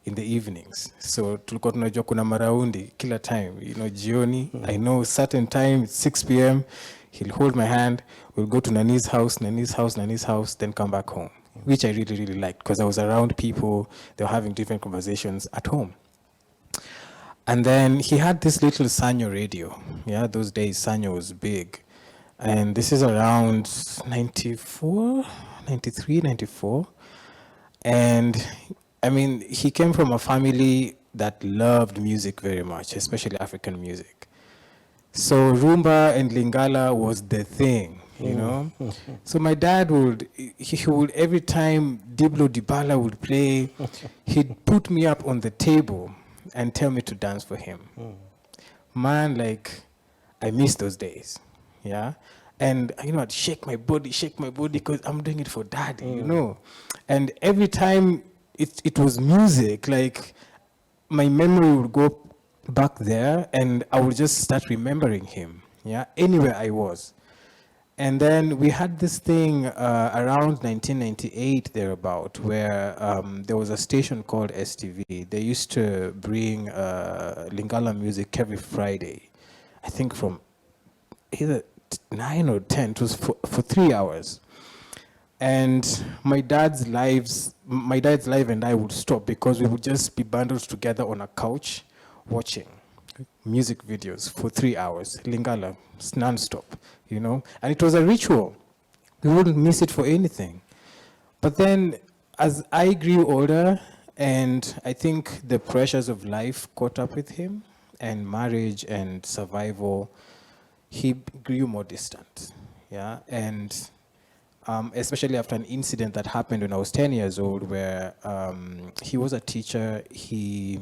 in the evenings. So tulikuwa tunajua kuna maraundi kila time, jioni. I know certain time, it's 6 p.m. He'll hold my hand. We'll go to Nani's house, then come back home, which I really, really liked because I was around people. They were having different conversations at home. And then he had this little Sanyo radio. Yeah, those days Sanyo was big. And this is around 94, 93, 94. And I mean, he came from a family that loved music very much, especially African music. So Rumba and Lingala was the thing, So my dad would every time Diblo Dibala would play, he'd put me up on the table and tell me to dance for him. Man, like, I miss those days, yeah? And, I'd shake my body because I'm doing it for daddy, And every time it was music, like, my memory would go back there and I would just start remembering him, yeah? Anywhere I was. And then we had this thing around 1998 thereabout, where there was a station called STV. They used to bring Lingala music every Friday, I think from either 9 or 10. It was for 3 hours. And my dad's live and I would stop because we would just be bundled together on a couch watching music videos for 3 hours, Lingala, non-stop, And it was a ritual. We wouldn't miss it for anything. But then, as I grew older, And I think the pressures of life caught up with him, and marriage and survival. He grew more distant, yeah, and especially after an incident that happened when I was 10 years old, where he was a teacher. He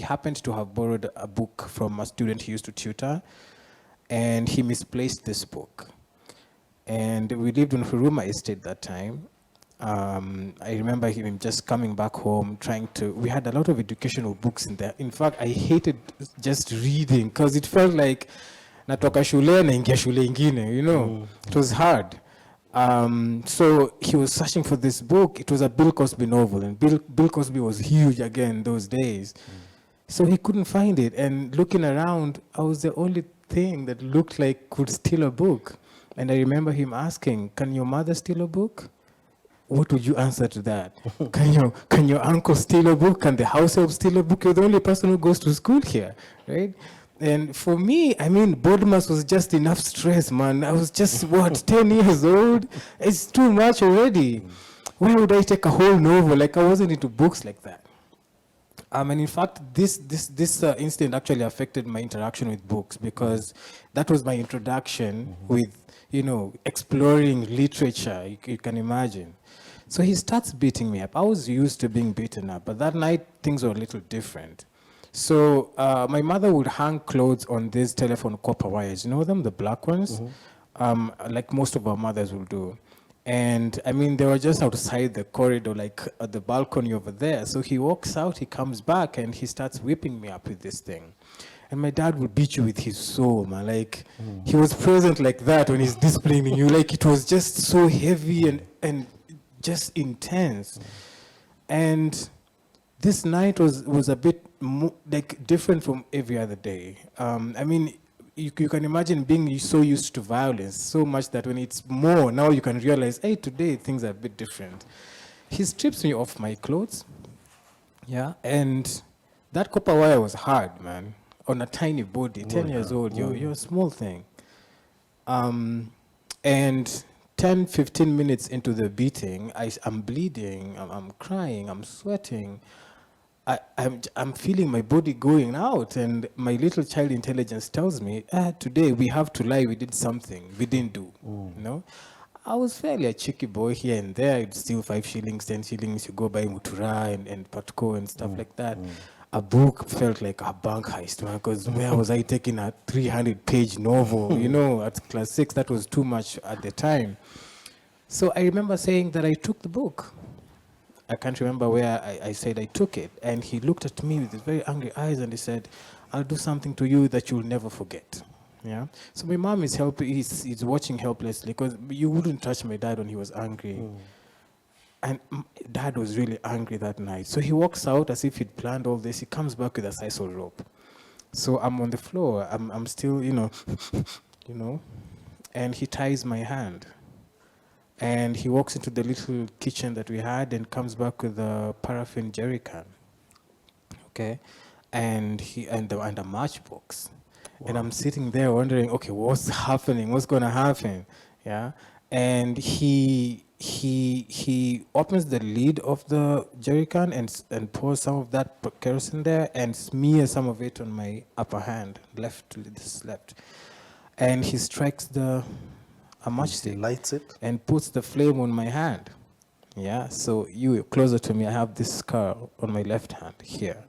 happened to have borrowed a book from a student he used to tutor, and he misplaced this book. And we lived on Huruma Estate that time. I remember him just coming back home, we had a lot of educational books in there. In fact, I hated just reading because it felt like natoka shule naingia shule ingine, you know. It was hard. So he was searching for this book. It was a Bill Cosby novel, and Bill Cosby was huge again those days. So he couldn't find it, and looking around, I was the only thing that looked like could steal a book. And I remember him asking, "Can your mother steal a book?" What would you answer to that? Can your uncle steal a book? Can the house help steal a book? You're the only person who goes to school here, right? And for me, I mean, Boardmas was just enough stress, man. I was just, 10 years old? It's too much already. Why would I take a whole novel? Like, I wasn't into books like that. And in fact, this incident actually affected my interaction with books, because that was my introduction with, exploring literature, you can imagine. So he starts beating me up. I was used to being beaten up, but that night, things were a little different. So my mother would hang clothes on these telephone copper wires. You know them, the black ones? Like most of our mothers will do. And I mean, they were just outside the corridor, like at the balcony over there. So he walks out, he comes back, and he starts whipping me up with this thing. And my dad would beat you with his soul, man. Like, he was present like that when he's disciplining you. Like, it was just so heavy and just intense. And this night was a bit different from every other day. I mean, you can imagine being so used to violence, so much that when it's more, now you can realize, hey, today things are a bit different. He strips me off my clothes, yeah, and that copper wire was hard, man, on a tiny body, 10 years old, you're a small thing. And 10, 15 minutes into the beating, I'm bleeding, I'm crying, I'm sweating. I'm feeling my body going out, and my little child intelligence tells me, today we have to lie, we did something we didn't do, you know? I was fairly a cheeky boy here and there. I'd steal 5 shillings, 10 shillings, you go buy mutura and patco and stuff like that. A book felt like a bank heist, man, because where was I taking a 300-page novel, you know, at class 6, that was too much at the time. So I remember saying that I took the book. I can't remember where I said I took it. And he looked at me with his very angry eyes and he said, I'll do something to you that you'll never forget. Yeah. So my mom is he's watching helplessly, because you wouldn't touch my dad when he was angry. And dad was really angry that night. So he walks out as if he'd planned all this. He comes back with a sisal rope. So I'm on the floor. I'm still, you know, and he ties my hand. And he walks into the little kitchen that we had and comes back with a paraffin jerry can. Okay, and a matchbox. Wow. And I'm sitting there wondering, okay, what's happening? What's going to happen? Yeah, and he opens the lid of the jerry can and pours some of that kerosene there and smears some of it on my upper hand, left, and he strikes a matchstick, lights it, and puts the flame on my hand. Yeah, so you closer to me, I have this scar on my left hand here.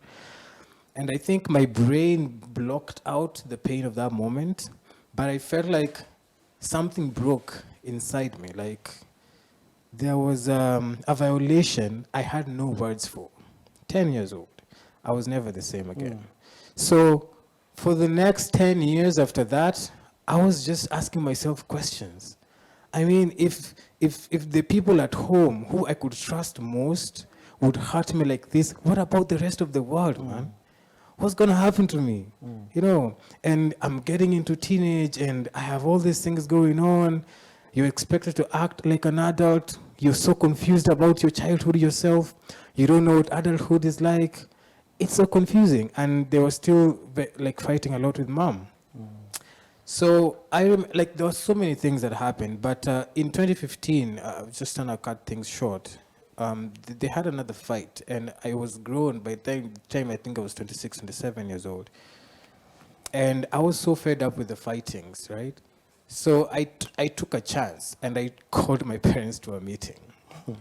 And I think my brain blocked out the pain of that moment, but I felt like something broke inside me, like there was a violation I had no words for. 10 years old, I was never the same again. So for the next 10 years after that, I was just asking myself questions. I mean, if the people at home who I could trust most would hurt me like this, what about the rest of the world, man? What's going to happen to me? You know, and I'm getting into teenage and I have all these things going on. You're expected to act like an adult. You're so confused about your childhood yourself. You don't know what adulthood is like. It's so confusing. And they were still like fighting a lot with mom. So like there were so many things that happened, but in 2015, just trying to cut things short, they had another fight, and I was grown by the time I think I was 26, 27 years old. And I was so fed up with the fightings, right? So I took a chance, and I called my parents to a meeting,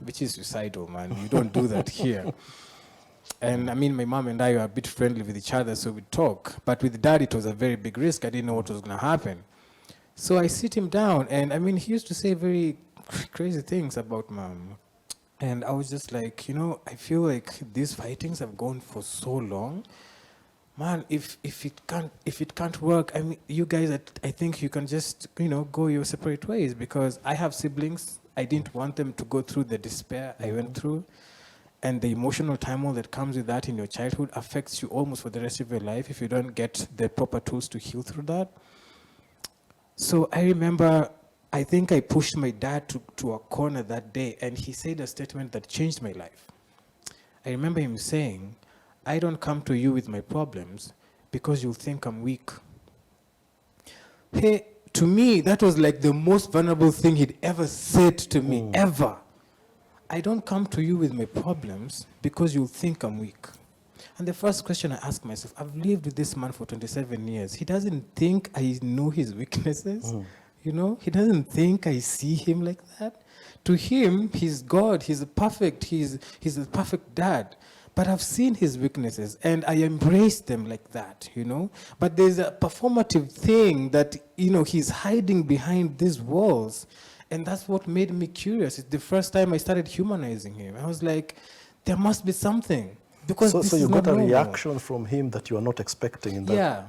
which is suicidal, man. You don't do that here. And I mean, my mom and I were a bit friendly with each other, so we talk. But with dad, it was a very big risk. I didn't know what was going to happen. So I sit him down, and I mean, he used to say very crazy things about mom. And I was just like, I feel like these fightings have gone for so long. Man, if it can't work, I mean, you guys, I think you can just, go your separate ways, because I have siblings. I didn't want them to go through the despair I went through. And the emotional turmoil that comes with that in your childhood affects you almost for the rest of your life if you don't get the proper tools to heal through that. So I remember, I think I pushed my dad to a corner that day, and he said a statement that changed my life. I remember him saying, I don't come to you with my problems because you'll think I'm weak. Hey, to me, that was like the most vulnerable thing he'd ever said to me, ever. I don't come to you with my problems because you'll think I'm weak. And the first question I ask myself, I've lived with this man for 27 years. He doesn't think I know his weaknesses. He doesn't think I see him like that. To him, he's God, he's a perfect dad. But I've seen his weaknesses, and I embrace them like that, But there's a performative thing that, he's hiding behind these walls. And that's what made me curious. It's the first time I started humanizing him. I was like, there must be something. Because so you got a reaction from him that you are not expecting in that. Yeah.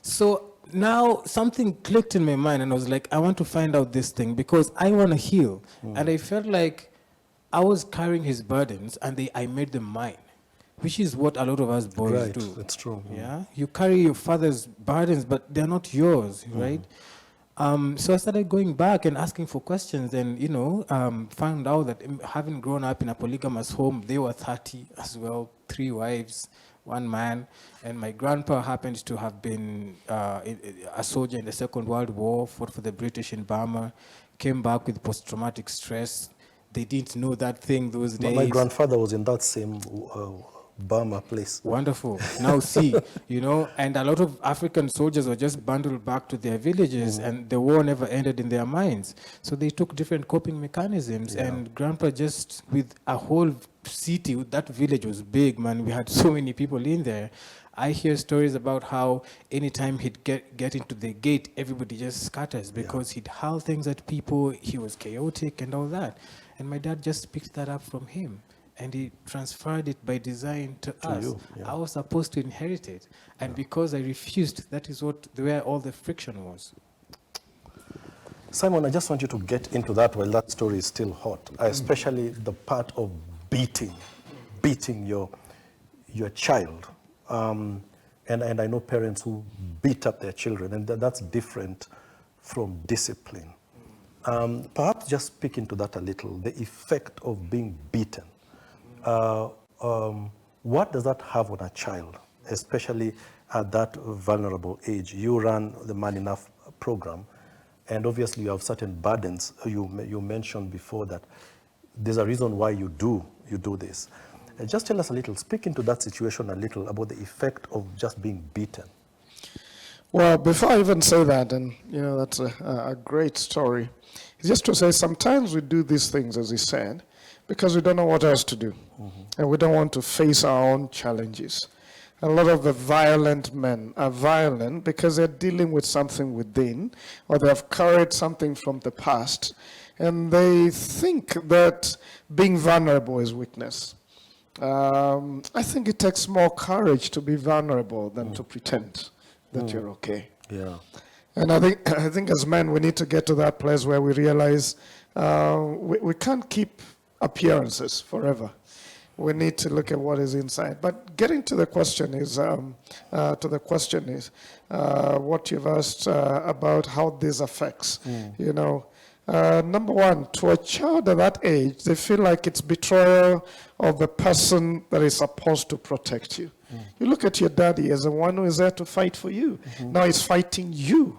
So now something clicked in my mind, and I was like, I want to find out this thing because I want to heal. And I felt like I was carrying his burdens, and I made them mine, which is what a lot of us boys do. Right, that's true. Yeah, you carry your father's burdens, but they're not yours, right? So I started going back and asking for questions, and found out that having grown up in a polygamous home, they were 30 as well, 3 wives, 1 man, and my grandpa happened to have been a soldier in the Second World War, fought for the British in Burma, came back with post-traumatic stress. They didn't know that thing those days. My grandfather was in that same Burma place. Wonderful. Now see, and a lot of African soldiers were just bundled back to their villages, and the war never ended in their minds. So they took different coping mechanisms, and Grandpa just, with a whole city, that village was big, man. We had so many people in there. I hear stories about how anytime he'd get into the gate, everybody just scatters because he'd hurl things at people. He was chaotic and all that. And my dad just picked that up from him. And he transferred it by design to us. You, yeah. I was supposed to inherit it. And because I refused, that is where all the friction was. Simon, I just want you to get into that while that story is still hot, especially the part of beating your child. And I know parents who beat up their children, and that's different from discipline. Perhaps just speak into that a little, the effect of being beaten. What does that have on a child, especially at that vulnerable age? You run the Man Enough program, and obviously you have certain burdens. You mentioned before that there's a reason why you do this. Just tell us a little, speak into that situation a little about the effect of just being beaten. Well, before I even say that, and that's a great story, it's just to say sometimes we do these things, as he said, because we don't know what else to do. And we don't want to face our own challenges. A lot of the violent men are violent because they're dealing with something within, or they have carried something from the past, and they think that being vulnerable is weakness. I think it takes more courage to be vulnerable than to pretend that you're okay. Yeah. And I think as men, we need to get to that place where we realize we can't keep appearances forever. We need to look at what is inside. But getting to the question is, what you've asked about how this affects. Number one, to a child at that age, they feel like it's betrayal of the person that is supposed to protect you. You look at your daddy as the one who is there to fight for you. Now he's fighting you.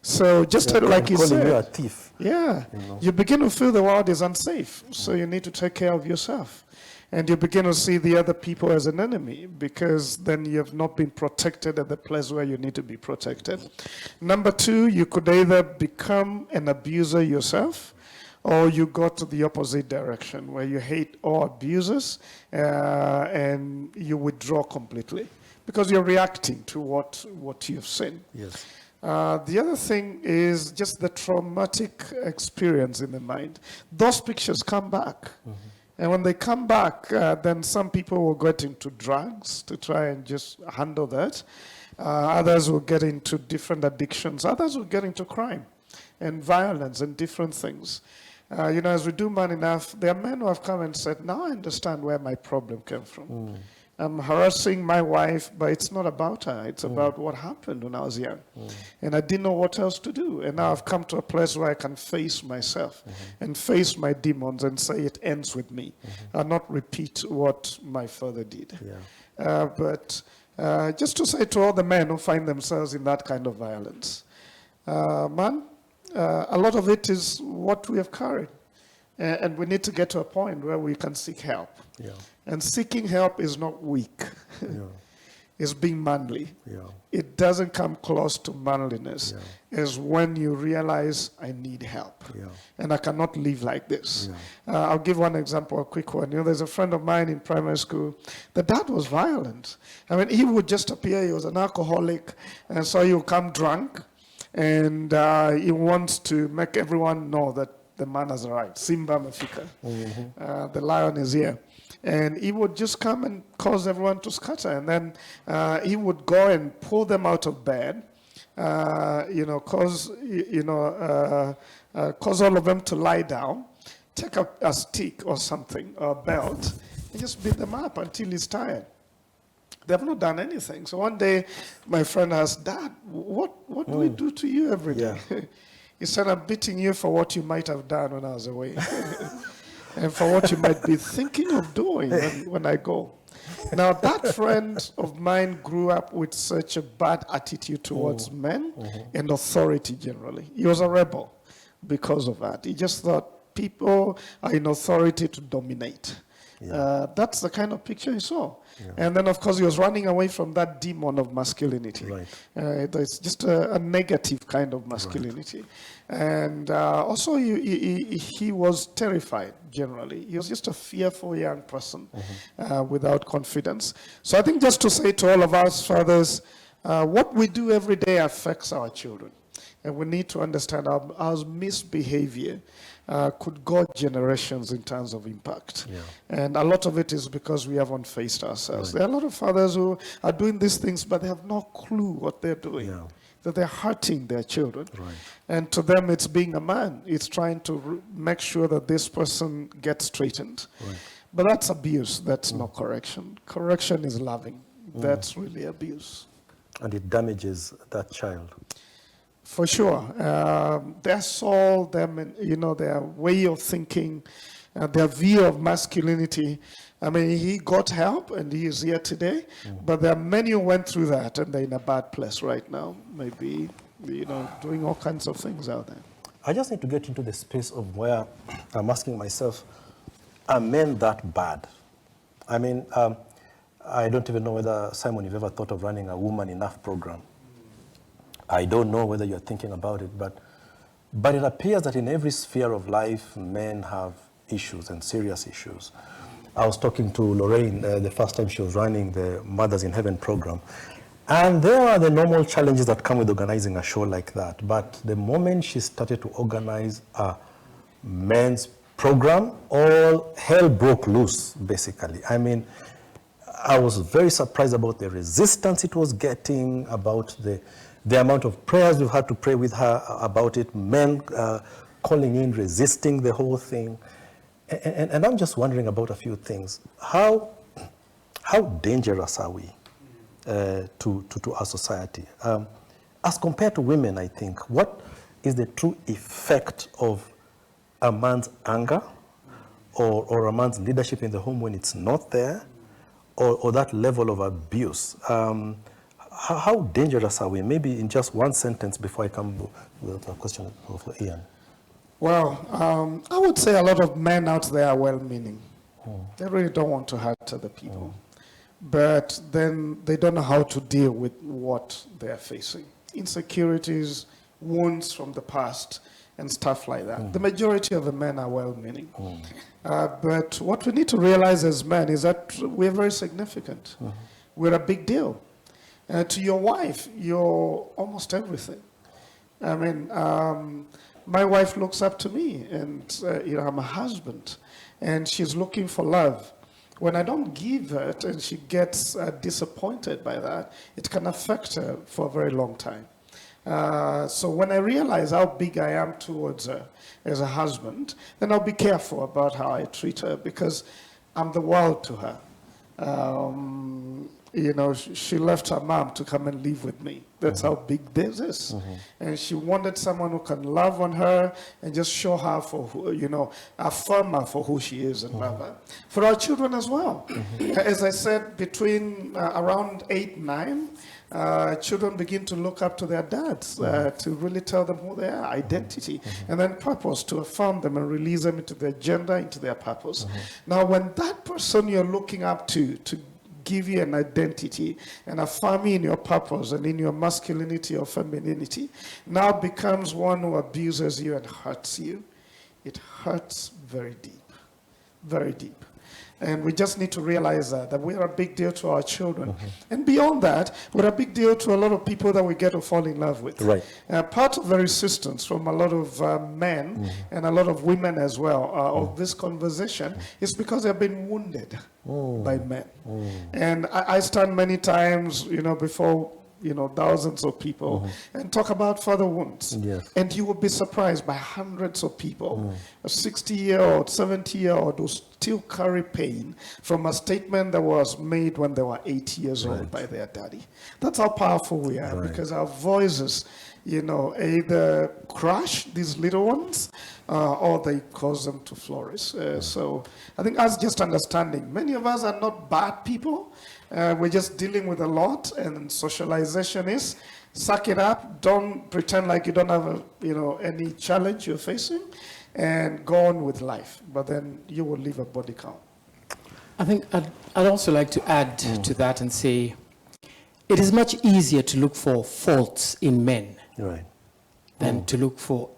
So just Yeah, like you calling said, you a thief. yeah, you begin to feel the world is unsafe, so you need to take care of yourself. And you begin to see the other people as an enemy because then you have not been protected at the place where you need to be protected. Number two, you could either become an abuser yourself or you go to the opposite direction where you hate all abusers and you withdraw completely because you're reacting to what you've seen. Yes. The other thing is just the traumatic experience in the mind. Those pictures come back. And when they come back, then some people will get into drugs to try and just handle that. Others will get into different addictions. Others will get into crime and violence and different things. As we do Man Enough, there are men who have come and said, now I understand where my problem came from. I'm harassing my wife, but it's not about her. It's about what happened when I was young. And I didn't know what else to do. And now I've come to a place where I can face myself and face my demons and say it ends with me and not repeat what my father did. Yeah. But just to say to all the men who find themselves in that kind of violence, a lot of it is what we have carried. And we need to get to a point where we can seek help. Yeah. And seeking help is not weak. Yeah. It's being manly. Yeah. It doesn't come close to manliness. It's when you realize I need help. Yeah. And I cannot live like this. I'll give one example, a quick one. There's a friend of mine in primary school. The dad was violent. I mean, he would just appear. He was an alcoholic. And so he would come drunk. And he wants to make everyone know that the man has arrived. Simba Mafika. The lion is here. And he would just come and cause everyone to scatter. And then he would go and pull them out of bed, cause all of them to lie down, take up a stick or something, or a belt, and just beat them up until he's tired. They have not done anything. So one day, my friend asked, Dad, what do we do to you every day? He said, I'm beating you for what you might have done when I was away. And for what you might be thinking of doing when I go. Now, that friend of mine grew up with such a bad attitude towards men and authority generally. He was a rebel because of that. He just thought people are in authority to dominate. That's the kind of picture he saw. And then, of course, he was running away from that demon of masculinity. It's just a negative kind of masculinity. And also, he was terrified, generally. He was just a fearful young person without confidence. So I think just to say to all of us fathers, what we do every day affects our children. And we need to understand our misbehavior could go generations in terms of impact. And a lot of it is because we haven't faced ourselves. There are a lot of fathers who are doing these things, but they have no clue what they're doing. That they're hurting their children. And to them, it's being a man. It's trying to make sure that this person gets straightened. But that's abuse. That's not correction. Correction is loving. That's really abuse. And it damages that child. For sure. Their soul, their way of thinking, their view of masculinity. I mean, he got help and he is here today, but there are many who went through that and they're in a bad place right now, maybe, doing all kinds of things out there. I just need to get into the space of where I'm asking myself, are men that bad? I mean, I don't even know whether, Simon, you've ever thought of running a Woman Enough program. I don't know whether you're thinking about it, but it appears that in every sphere of life, men have issues and serious issues. I was talking to Lorraine the first time she was running the Mothers in Heaven program, and there are the normal challenges that come with organizing a show like that. But the moment she started to organize a men's program, all hell broke loose, basically. I mean, I was very surprised about the resistance it was getting, about the amount of prayers we've had to pray with her about it, men calling in, resisting the whole thing. And I'm just wondering about a few things. How dangerous are we to our society? As compared to women, I think, what is the true effect of a man's anger or a man's leadership in the home when it's not there, or that level of abuse? how dangerous are we? Maybe in just one sentence before I come with a question for Ian. Well, I would say a lot of men out there are well-meaning. They really don't want to hurt other people. But then they don't know how to deal with what they're facing. Insecurities, wounds from the past, and stuff like that. The majority of the men are well-meaning. But what we need to realize as men is that we're very significant. We're a big deal. To your wife, you're almost everything. I mean, my wife looks up to me, and I'm a husband, and she's looking for love. When I don't give it and she gets disappointed by that, it can affect her for a very long time. So when I realize how big I am towards her as a husband, then I'll be careful about how I treat her, because I'm the world to her. She left her mom to come and live with me. That's how big this is. And she wanted someone who can love on her and just show her for who, affirm her for who she is and love her. For our children as well. As I said, between around 8, 9, children begin to look up to their dads to really tell them who they are, identity, and then purpose, to affirm them and release them into their gender, into their purpose. Now, when that person you're looking up to give you an identity and affirm you in your purpose and in your masculinity or femininity, now becomes one who abuses you and hurts you, it hurts very deep, very deep. And we just need to realize that we're a big deal to our children. And beyond that, we're a big deal to a lot of people that we get to fall in love with. Right. Part of the resistance from a lot of men and a lot of women as well of this conversation is because they've been wounded by men. And I stand many times, before thousands of people and talk about father wounds. Yes. And you will be surprised by hundreds of people, a 60-year-old, 70-year-old who still carry pain from a statement that was made when they were 8 years old by their daddy. That's how powerful we are, because our voices, either crush these little ones or they cause them to flourish. So I think us just understanding, many of us are not bad people. We're just dealing with a lot, and socialization is suck it up. Don't pretend like you don't have any challenge you're facing, and go on with life. But then you will leave a body count. I think I'd also like to add to that and say, it is much easier to look for faults in men than to look for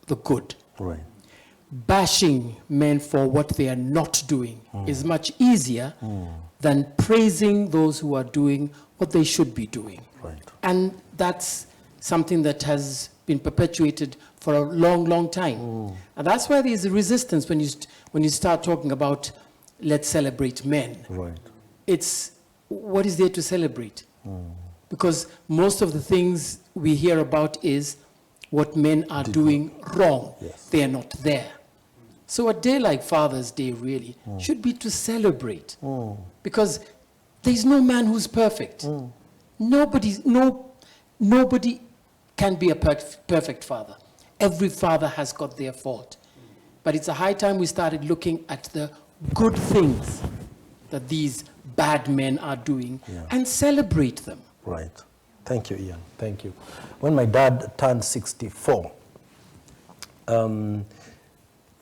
the good. Right. Bashing men for what they are not doing is much easier than praising those who are doing what they should be doing. Right. And that's something that has been perpetuated for a long, long time. And that's why there's a resistance when you start talking about let's celebrate men. Right. It's what is there to celebrate? Because most of the things we hear about is what men are doing wrong. Yes. They are not there. So a day like Father's Day really should be to celebrate. Because there's no man who's perfect. Nobody can be a perfect father. Every father has got their fault. But it's a high time we started looking at the good things that these bad men are doing and celebrate them. Right. Thank you, Ian. Thank you. When my dad turned 64,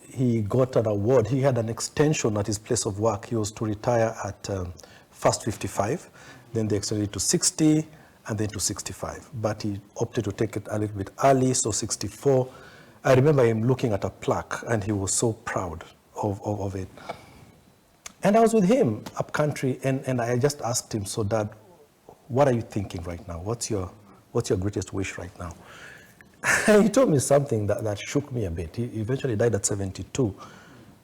he got an award. He had an extension at his place of work. He was to retire at first 55, then they extended it to 60, and then to 65. But he opted to take it a little bit early, so 64. I remember him looking at a plaque, and he was so proud of it. And I was with him up country, and I just asked him, so Dad, what are you thinking right now? What's your greatest wish right now? And he told me something that shook me a bit. He eventually died at 72.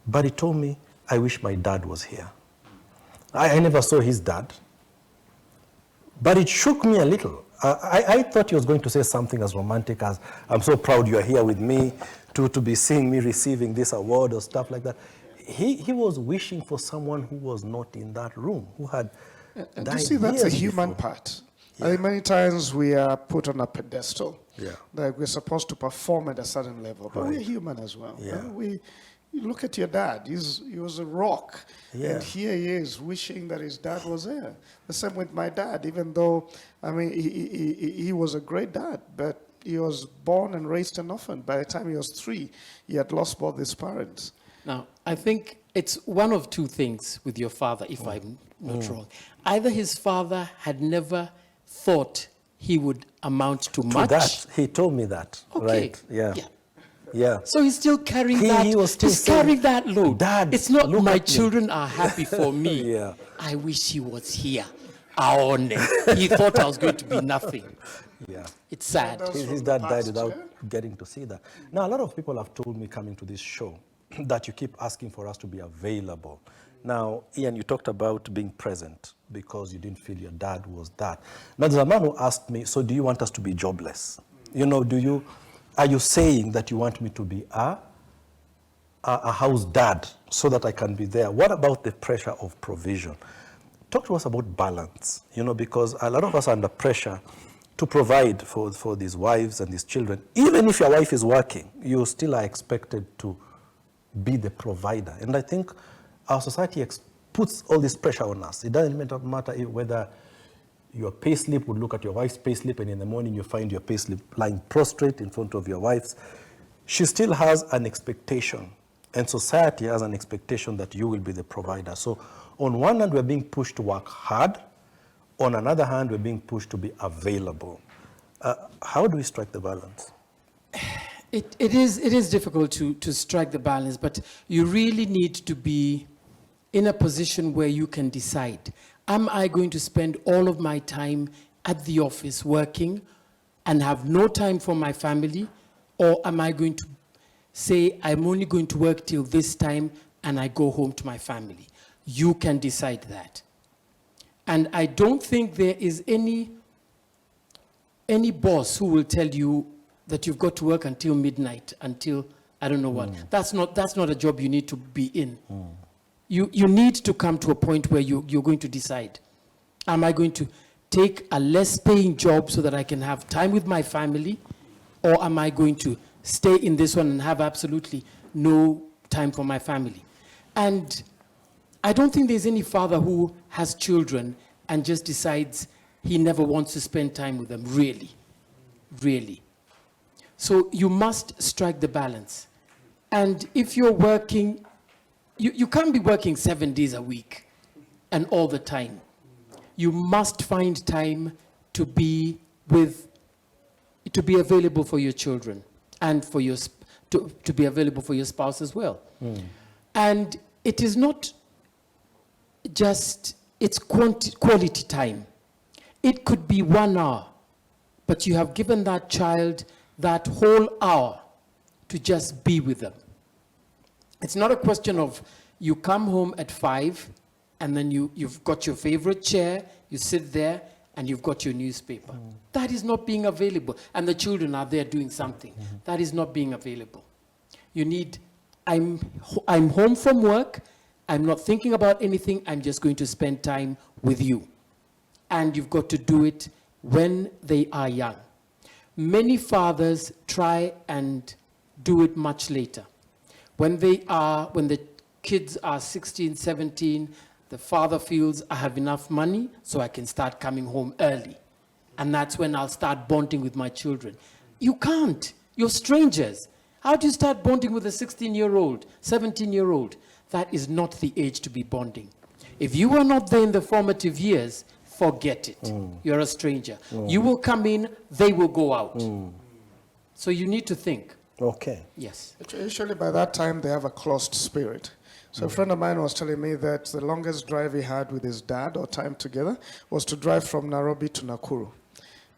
But he told me, I wish my dad was here. I never saw his dad. But it shook me a little. I thought he was going to say something as romantic as, I'm so proud you're here with me, to be seeing me receiving this award or stuff like that. He was wishing for someone who was not in that room, who had And died you see, that's a years human before. part. I think many times we are put on a pedestal. Yeah. Like we're supposed to perform at a certain level, but we're human as well. Yeah. You look at your dad. He was a rock. Yeah. And here he is wishing that his dad was there. The same with my dad, even though, I mean, he was a great dad, but he was born and raised an orphan. By the time he was 3, he had lost both his parents. Now, I think it's one of two things with your father, if I'm not wrong. Either his father had never thought he would amount to much. That, he told me that. Okay. Right. Yeah. Yeah. Yeah. So he's still carrying He was still he's saying, carrying that load. "Dad, it's not look my at me." children are happy for me. Yeah. I wish he was here. Aone. He thought I was going to be nothing. Yeah. It's sad. His dad died without getting to see that. Now, a lot of people have told me coming to this show that you keep asking for us to be available. Now, Ian, you talked about being present because you didn't feel your dad was that. Now, there's a man who asked me, so do you want us to be jobless? You know, are you saying that you want me to be a house dad so that I can be there? What about the pressure of provision? Talk to us about balance, you know, because a lot of us are under pressure to provide for these wives and these children. Even if your wife is working, you still are expected to be the provider. And I think our society puts all this pressure on us. It doesn't matter whether your payslip would look at your wife's payslip and in the morning you find your payslip lying prostrate in front of your wife's. She still has an expectation, and society has an expectation that you will be the provider. So on one hand, we're being pushed to work hard. On another hand, we're being pushed to be available. How do we strike the balance? It is difficult to strike the balance, but you really need to be in a position where you can decide, am I going to spend all of my time at the office working and have no time for my family, or am I going to say, I'm only going to work till this time and I go home to my family? You can decide that. And I don't think there is any boss who will tell you that you've got to work until midnight, until I don't know what. That's not a job you need to be in. You need to come to a point where you're going to decide, am I going to take a less paying job so that I can have time with my family, or am I going to stay in this one and have absolutely no time for my family? And I don't think there's any father who has children and just decides he never wants to spend time with them, really, really. So you must strike the balance. And if you're working, you can't be working 7 days a week and all the time. You must find time to be available for your children and for to be available for your spouse as well. And it is not just, it's quality time. It could be 1 hour, but you have given that child that whole hour to just be with them. It's not a question of you come home at 5 and then you've got your favorite chair, you sit there and you've got your newspaper. That is not being available. And the children are there doing something. That is not being available. You need, I'm home from work, I'm not thinking about anything, I'm just going to spend time with you. And you've got to do it when they are young. Many fathers try and do it much later. When the kids are 16, 17, the father feels I have enough money so I can start coming home early. And that's when I'll start bonding with my children. You can't. You're strangers. How do you start bonding with a 16-year-old, 17-year-old? That is not the age to be bonding. If you are not there in the formative years, forget it. You're a stranger. You will come in, they will go out. So you need to think. Okay. Yes. Usually by that time, they have a closed spirit. So a friend of mine was telling me that the longest drive he had with his dad or time together was to drive from Nairobi to Nakuru,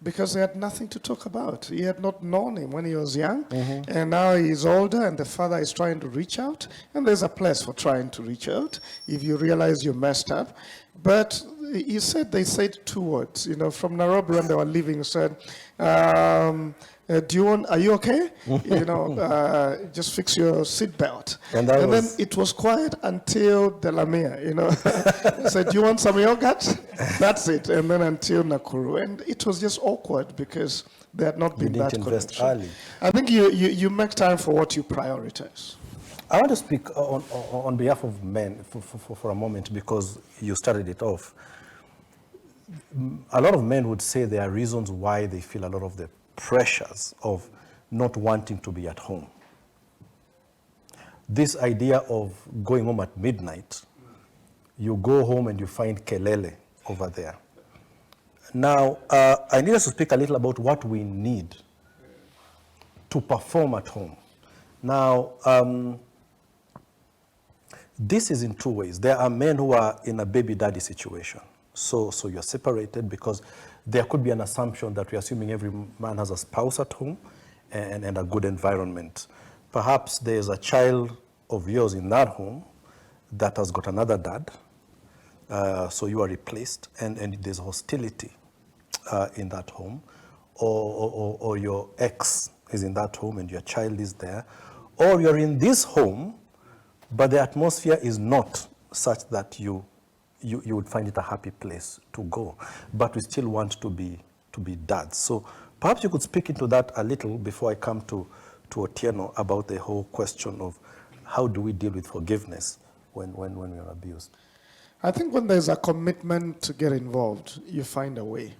because they had nothing to talk about. He had not known him when he was young, and now he's older and the father is trying to reach out, and there's a place for trying to reach out if you realize you messed up. But he said, they said 2 words, you know, from Nairobi when they were leaving, said, are you okay? You know, just fix your seatbelt. And then it was quiet until Delamere, you know. Said, do you want some yogurt? That's it. And then until Nakuru. And it was just awkward because there had not been that connection. Early. I think you make time for what you prioritize. I want to speak on behalf of men for a moment because you started it off. A lot of men would say there are reasons why they feel a lot of the pressures of not wanting to be at home. This idea of going home at midnight, you go home and you find kelele over there. Now, I need us to speak a little about what we need to perform at home. Now, this is in two ways. There are men who are in a baby daddy situation. So you're separated because there could be an assumption that we're assuming every man has a spouse at home and a good environment. Perhaps there's a child of yours in that home that has got another dad, so you are replaced, and there's hostility in that home, or your ex is in that home and your child is there, or you're in this home, but the atmosphere is not such that you would find it a happy place to go, but we still want to be dads. So perhaps you could speak into that a little before I come to Otieno about the whole question of how do we deal with forgiveness when we are abused. I think when there's a commitment to get involved, you find a way,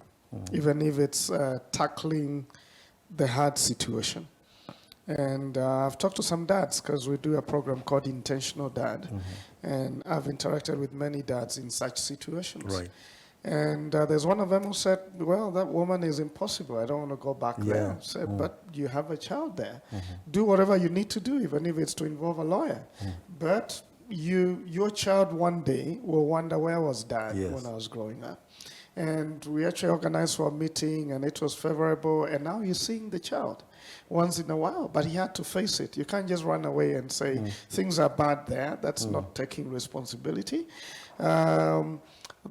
even if it's tackling the hard situation. And I've talked to some dads because we do a program called Intentional Dad. And I've interacted with many dads in such situations. Right. And there's one of them who said, well, that woman is impossible. I don't want to go back there. I said, but you have a child there. Do whatever you need to do, even if it's to involve a lawyer. But your child one day will wonder, where was dad when I was growing up? And we actually organized for a meeting, and it was favorable. And now you're seeing the child once in a while, but he had to face it. You can't just run away and say things are bad there. That's not taking responsibility.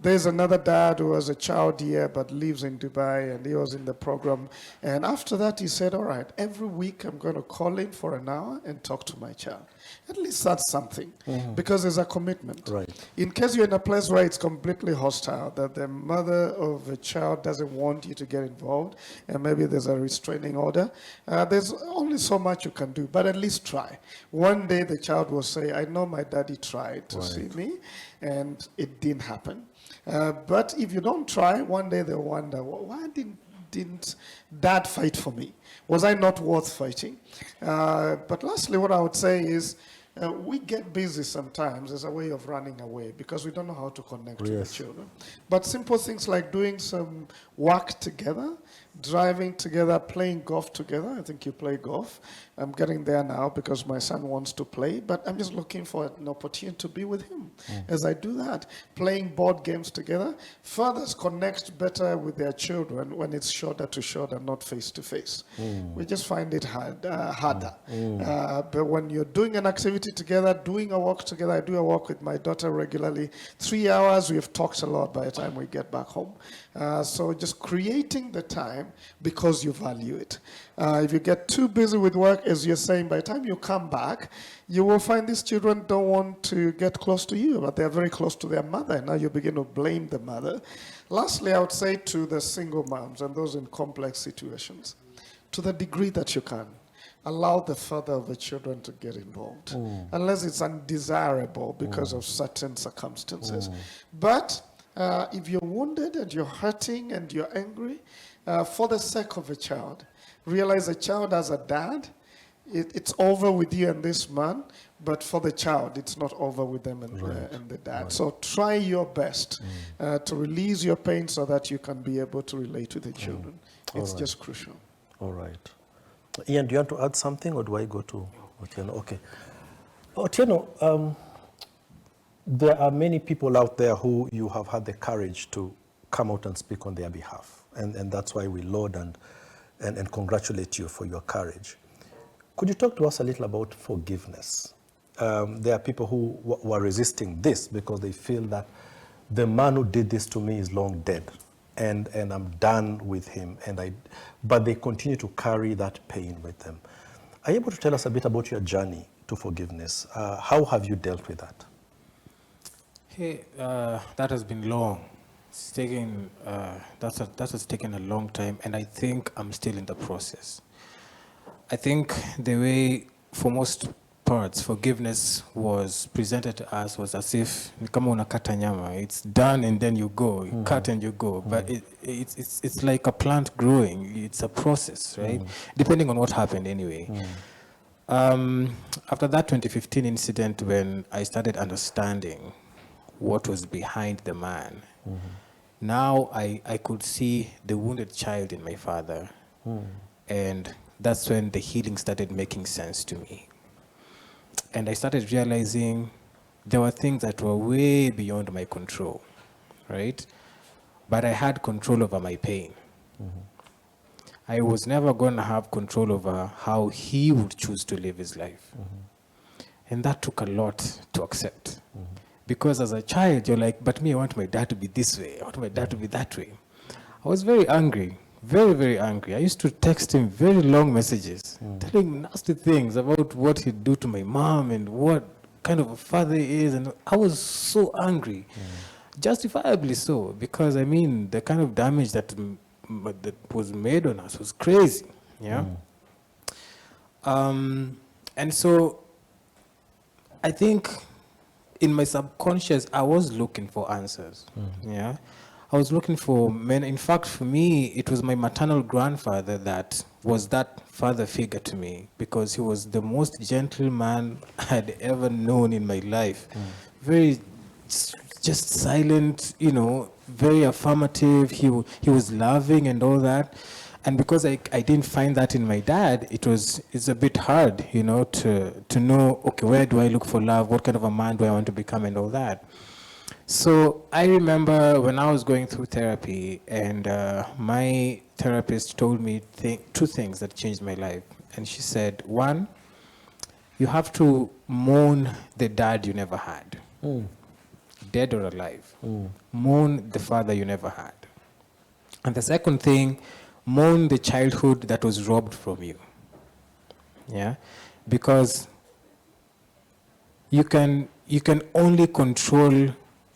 There's another dad who has a child here but lives in Dubai, and he was in the program. And after that, he said, all right, every week I'm going to call in for an hour and talk to my child. At least that's something, because there's a commitment. Right. In case you're in a place where it's completely hostile, that the mother of the child doesn't want you to get involved, and maybe there's a restraining order, there's only so much you can do, but at least try. One day the child will say, I know my daddy tried to see me, and it didn't happen. But if you don't try, one day they'll wonder, why didn't dad fight for me? Was I not worth fighting? But lastly, what I would say is, we get busy sometimes as a way of running away because we don't know how to connect with the children. But simple things like doing some work together, driving together, playing golf together. I think you play golf. I'm getting there now because my son wants to play, but I'm just looking for an opportunity to be with him as I do that. Playing board games together. Fathers connect better with their children when it's shoulder to shoulder, not face to face. We just find it harder. But when you're doing an activity together, doing a walk together, I do a walk with my daughter regularly. 3 hours, we've talked a lot by the time we get back home. So just creating the time because you value it. If you get too busy with work, as you're saying, by the time you come back, you will find these children don't want to get close to you, but they're very close to their mother. Now you begin to blame the mother. Lastly, I would say to the single moms and those in complex situations, to the degree that you can, allow the father of the children to get involved, unless it's undesirable because of certain circumstances. But if you're wounded and you're hurting and you're angry, for the sake of a child, realize a child has a dad. It's over with you and this man, but for the child, it's not over with them and the dad. So try your best to release your pain so that you can be able to relate with the children. It's just crucial. All right. Ian, do you want to add something, or do I go to Otieno? Okay. Otieno, there are many people out there who you have had the courage to come out and speak on their behalf. And that's why we laud and congratulate you for your courage. Could you talk to us a little about forgiveness? There are people who are resisting this because they feel that the man who did this to me is long dead, and I'm done with him. But they continue to carry that pain with them. Are you able to tell us a bit about your journey to forgiveness? How have you dealt with that? Hey, that has been long. It's taken, that has taken a long time, and I think I'm still in the process. I think the way, for most parts, forgiveness was presented to us was as if ni kama unakata nyama. It's done and then you go. You cut and you go. But it's like a plant growing. It's a process, right? Depending on what happened anyway. After that 2015 incident, when I started understanding what was behind the man, now I could see the wounded child in my father. And that's when the healing started making sense to me. And I started realizing there were things that were way beyond my control, right? But I had control over my pain. I was never going to have control over how he would choose to live his life. And that took a lot to accept. Because as a child, you're like, but me, I want my dad to be this way. I want my dad to be that way. I was very angry, very, very angry. I used to text him very long messages, telling him nasty things about what he'd do to my mom and what kind of a father he is. And I was so angry, justifiably so, because I mean, the kind of damage that was made on us was crazy, yeah? And so I think in my subconscious, I was looking for answers, yeah? I was looking for men. In fact, for me, it was my maternal grandfather that was that father figure to me, because he was the most gentle man I had ever known in my life. Very just silent, you know, very affirmative. He was loving and all that. And because I didn't find that in my dad, it's a bit hard, you know, to know, okay, where do I look for love? What kind of a man do I want to become and all that? So I remember when I was going through therapy, and my therapist told me two things that changed my life. And she said, one, you have to mourn the dad you never had, dead or alive. Mourn the father you never had. And the second thing, mourn the childhood that was robbed from you. Yeah? Because you can only control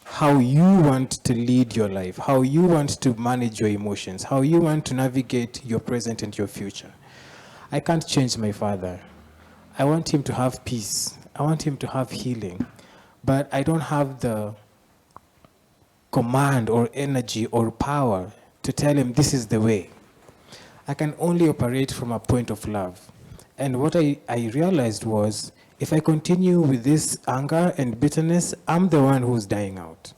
how you want to lead your life, how you want to manage your emotions, how you want to navigate your present and your future. I can't change my father. I want him to have peace. I want him to have healing. But I don't have the command or energy or power to tell him this is the way. I can only operate from a point of love. And what I realized was, if I continue with this anger and bitterness, I'm the one who's dying out.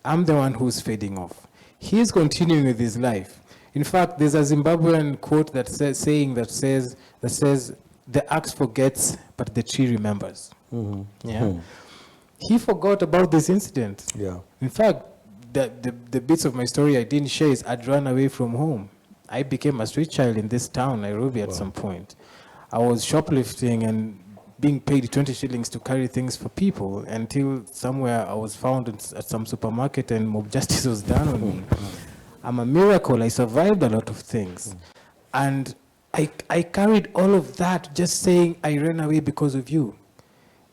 I'm the one who's fading off. He's continuing with his life. In fact, there's a Zimbabwean quote that says, the axe forgets, but the tree remembers. Yeah? He forgot about this incident. Yeah. In fact, the bits of my story I didn't share is I'd run away from home. I became a street child in this town, Nairobi, at some point. I was shoplifting and being paid 20 shillings to carry things for people, until somewhere I was found at some supermarket and mob justice was done on me. I'm a miracle. I survived a lot of things. And I carried all of that just saying, I ran away because of you.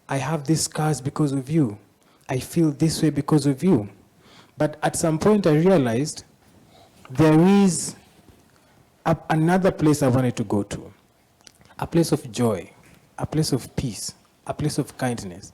I have these scars because of you. I feel this way because of you. But at some point I realized there is another place I wanted to go to. A place of joy, a place of peace, a place of kindness.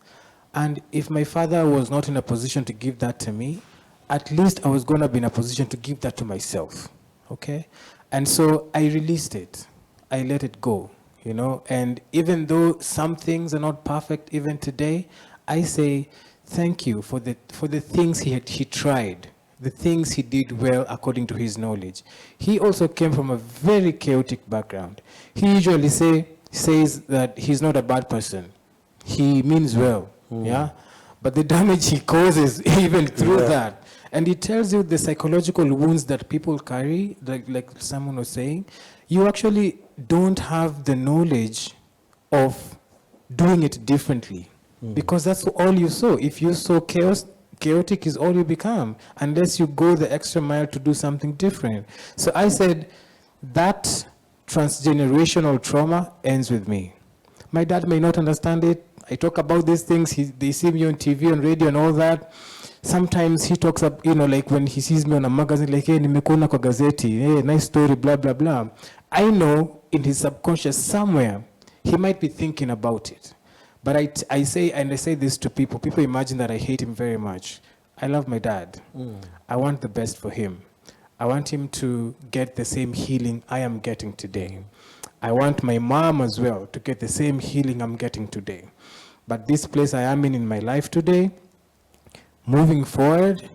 And if my father was not in a position to give that to me, at least I was going to be in a position to give that to myself, okay? And so I released it. I let it go, you know? And even though some things are not perfect even today, I say thank you for the things he tried, the things he did well according to his knowledge. He also came from a very chaotic background. He usually says that he's not a bad person. He means well, yeah? But the damage he causes even through that. And it tells you the psychological wounds that people carry, like someone was saying. You actually don't have the knowledge of doing it differently, because that's all you saw. If you saw chaotic is all you become, unless you go the extra mile to do something different. So I said, that transgenerational trauma ends with me. My dad may not understand it. I talk about these things. They see me on TV, on radio, and all that. Sometimes he talks up, you know, like when he sees me on a magazine, like, hey, nimekuona kwa gazeti, hey, nice story, blah, blah, blah. I know in his subconscious somewhere, he might be thinking about it. But I say this to people. People imagine that I hate him very much. I love my dad. I want the best for him. I want him to get the same healing I am getting today. I want my mom as well to get the same healing I'm getting today. But this place I am in my life today, moving forward,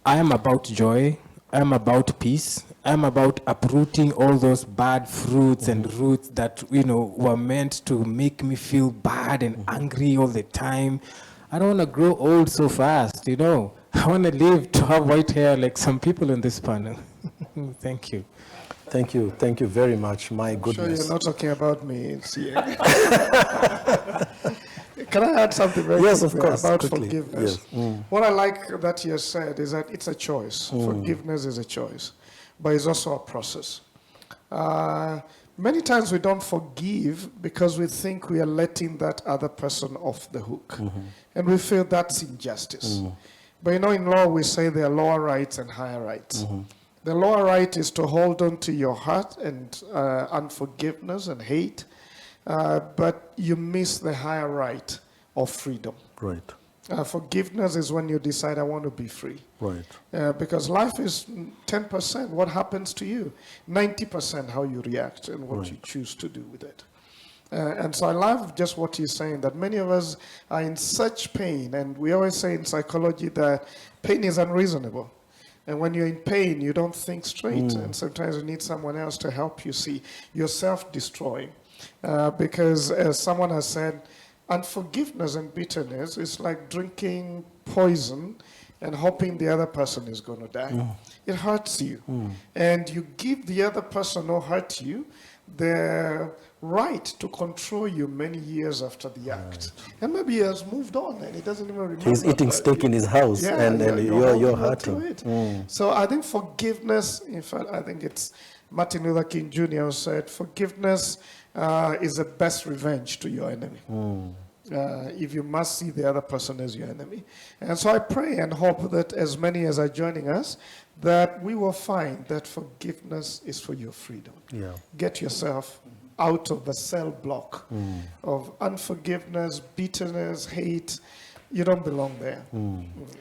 I am about joy. I am about peace. I am about uprooting all those bad fruits and roots that, were meant to make me feel bad and angry all the time. I don't want to grow old so fast, I want to live to have white hair like some people in this panel. Thank you. Thank you. Thank you very much. My goodness. Sure, you're not talking about me. It's here. Can I add something very Yes, of quickly course. about Quickly. forgiveness? Yes. What I like that you said is that it's a choice. Forgiveness is a choice, but it's also a process. Many times we don't forgive because we think we are letting that other person off the hook. And we feel that's injustice. But in law we say there are lower rights and higher rights. The lower right is to hold on to your heart and unforgiveness and hate, but you miss the higher right of freedom. Right. Forgiveness is when you decide, I want to be free. Right. Because life is 10% what happens to you, 90% how you react and what you choose to do with it. And so I love just what you're saying, that many of us are in such pain, and we always say in psychology that pain is unreasonable. And when you're in pain, you don't think straight, and sometimes you need someone else to help you see. You're self-destroying. Because as someone has said, unforgiveness and bitterness is like drinking poison and hoping the other person is going to die. It hurts you. And you give the other person who hurt you the right to control you many years after the act. And maybe he has moved on and he doesn't even remember. He's eating steak in his house, and you're hurting. So I think forgiveness, in fact, I think it's Martin Luther King Jr. who said, forgiveness is the best revenge to your enemy. If you must see the other person as your enemy. And so I pray and hope that as many as are joining us, that we will find that forgiveness is for your freedom. Yeah. Get yourself out of the cell block of unforgiveness, bitterness, hate. You don't belong there.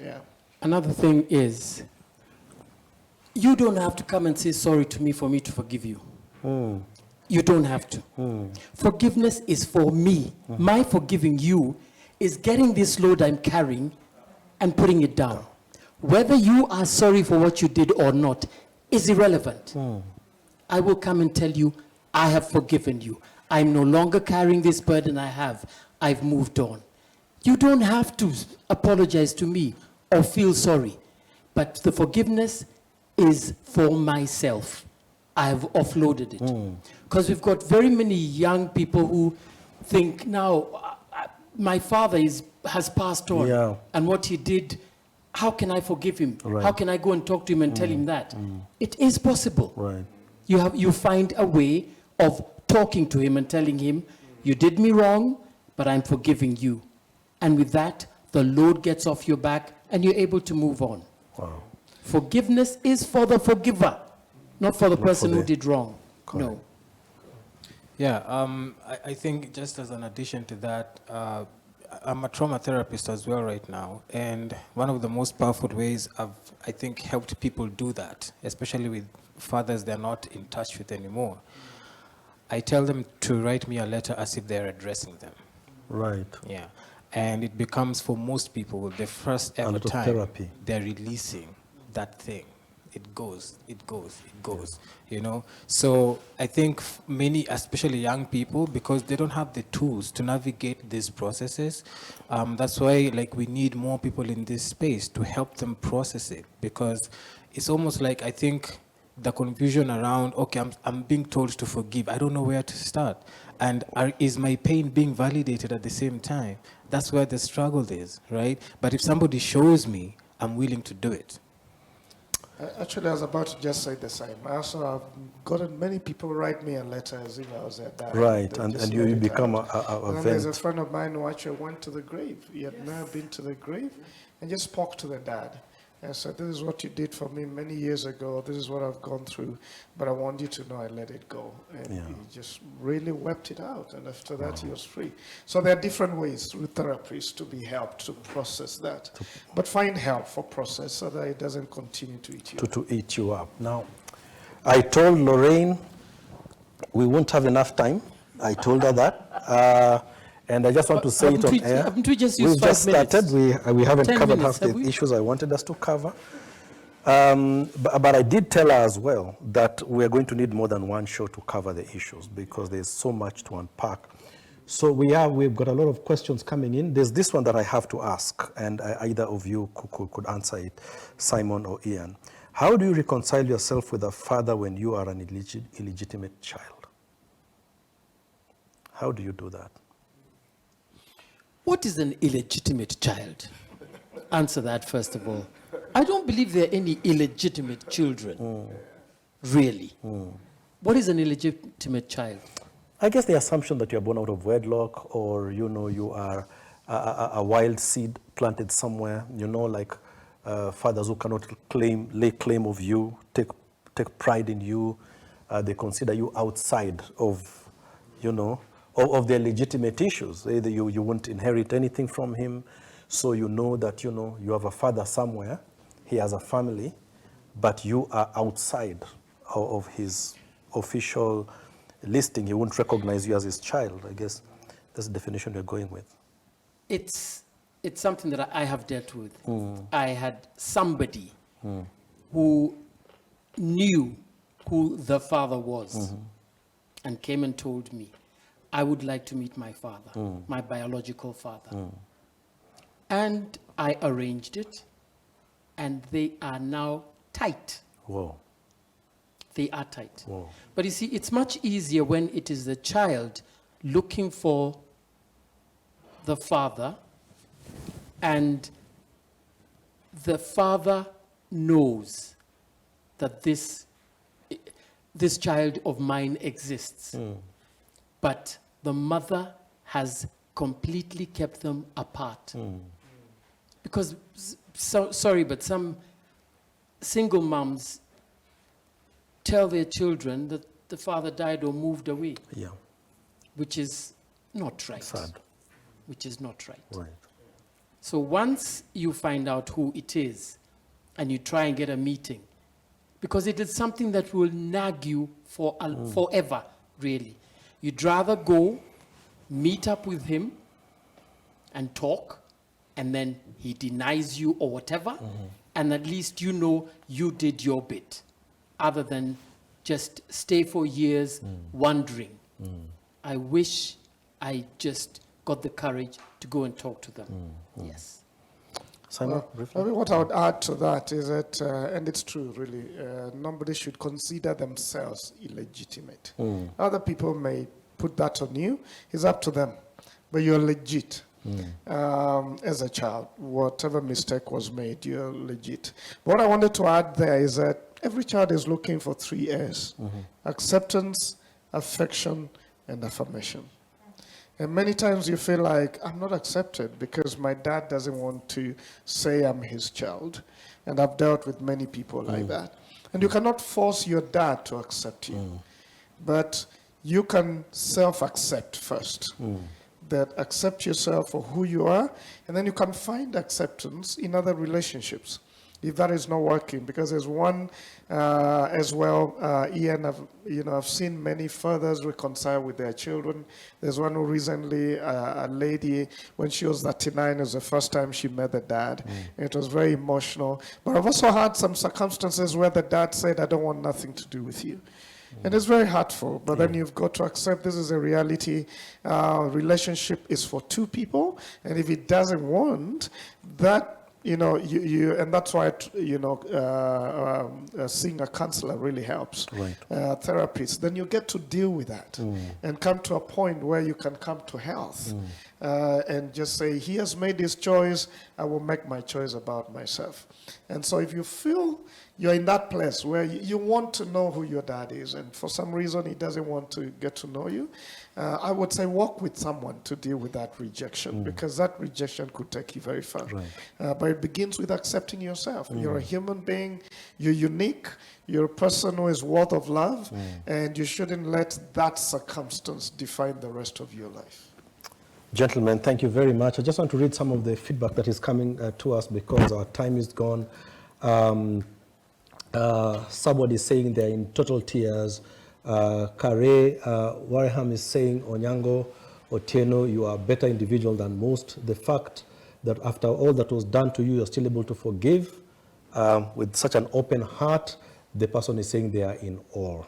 Yeah. Another thing is, you don't have to come and say sorry to me for me to forgive you. You don't have to. Forgiveness is for me. My forgiving you is getting this load I'm carrying and putting it down. Whether you are sorry for what you did or not is irrelevant. I will come and tell you, I have forgiven you. I'm no longer carrying this burden I have. I've moved on. You don't have to apologize to me or feel sorry. But the forgiveness is for myself. I've offloaded it. Because we've got very many young people who think, now, my father has passed on. Yeah. And what he did, how can I forgive him? Right. How can I go and talk to him and tell him that? It is possible. Right. You find a way of talking to him and telling him, you did me wrong, but I'm forgiving you. And with that, the load gets off your back and you're able to move on. Wow. Forgiveness is for the forgiver, not for the person who did wrong. Correct. No. Yeah, I think just as an addition to that, I'm a trauma therapist as well right now, and one of the most powerful ways I think helped people do that, especially with fathers they're not in touch with anymore. I tell them to write me a letter as if they're addressing them. Right. Yeah, and it becomes for most people the first ever lot of time therapy. they're releasing that thing. It goes, So I think many, especially young people, because they don't have the tools to navigate these processes, that's why we need more people in this space to help them process it, because it's almost like, I think, the confusion around, okay, I'm being told to forgive. I don't know where to start. And is my pain being validated at the same time? That's where the struggle is, right? But if somebody shows me, I'm willing to do it. Actually, I was about to just say the same. I also have gotten many people write me a letter as if I was at that. Right, and you become a And there's a vent. friend of mine who actually went to the grave. He had never been to the grave and just spoke to the dad. and said, this is what you did for me many years ago, this is what I've gone through, but I want you to know I let it go. And Yeah. he just really wept it out, and after that he was free. So there are different ways through therapies to be helped to process that. But find help for process so that it doesn't continue to eat you up. To eat you up. Now, I told Lorraine we won't have enough time. I told her that. And I just want to say it on air. Haven't we just We've used just 5 minutes? started. We haven't 10 covered minutes, half have the we? issues I wanted us to cover. But I did tell her as well that we're going to need more than one show to cover the issues because there's so much to unpack. So we've got a lot of questions coming in. There's this one that I have to ask, and either of you could answer it, Simon or Ian. How do you reconcile yourself with a father when you are an illegitimate child? How do you do that? What is an illegitimate child? Answer that first of all. I don't believe there are any illegitimate children, really. What is an illegitimate child? I guess the assumption that you're born out of wedlock, or you are a wild seed planted somewhere, like fathers who cannot lay claim of you, take pride in you. They consider you outside of, of their legitimate issues. Either you won't inherit anything from him, so you know that you have a father somewhere, he has a family, but you are outside of his official listing. He won't recognize you as his child. I guess that's the definition you're going with. It's something that I have dealt with. I had somebody who knew who the father was and came and told me, I would like to meet my father, my biological father. And I arranged it, and they are now tight. Whoa. They are tight. Whoa. But you see, it's much easier when it is the child looking for the father, and the father knows that this child of mine exists. But the mother has completely kept them apart. Because, sorry, but some single moms tell their children that the father died or moved away. Yeah. Which is not right. Sad. Which is not right. Right. So once you find out who it is and you try and get a meeting, because it is something that will nag you for forever, really. You'd rather go meet up with him and talk, and then he denies you or whatever, and at least you know you did your bit, other than just stay for years wondering. I wish I just got the courage to go and talk to them. Yes. Simon, briefly? What I would add to that is that, and it's true really, nobody should consider themselves illegitimate. Other people may put that on you. It's up to them. But you're legit. As a child, whatever mistake was made, you're legit. What I wanted to add there is that every child is looking for 3 A's: acceptance, affection, and affirmation. And many times you feel like, I'm not accepted because my dad doesn't want to say I'm his child. And I've dealt with many people like that. And you cannot force your dad to accept you. But you can self-accept first. That accept yourself for who you are, and then you can find acceptance in other relationships if that is not working. Because there's one as well, Ian, I've seen many fathers reconcile with their children. There's one who recently, a lady, when she was 39, it was the first time she met the dad. And it was very emotional. But I've also had some circumstances where the dad said, I don't want nothing to do with you. And it's very hurtful, but then you've got to accept this is a reality. Relationship is for 2 people, and if it doesn't want that, and that's why, seeing a counselor really helps. Right. Therapist. Then you get to deal with that and come to a point where you can come to health and just say, he has made his choice, I will make my choice about myself. And so if you feel you're in that place where you want to know who your dad is, and for some reason he doesn't want to get to know you, I would say walk with someone to deal with that rejection, because that rejection could take you very far. Right. But it begins with accepting yourself. You're a human being, you're unique, you're a person who is worth of love, and you shouldn't let that circumstance define the rest of your life. Gentlemen, thank you very much. I just want to read some of the feedback that is coming to us because our time is gone. Somebody is saying they're in total tears. Kare Wareham is saying, Onyango Otieno, you are a better individual than most. The fact that after all that was done to you, you're still able to forgive with such an open heart, the person is saying they are in awe.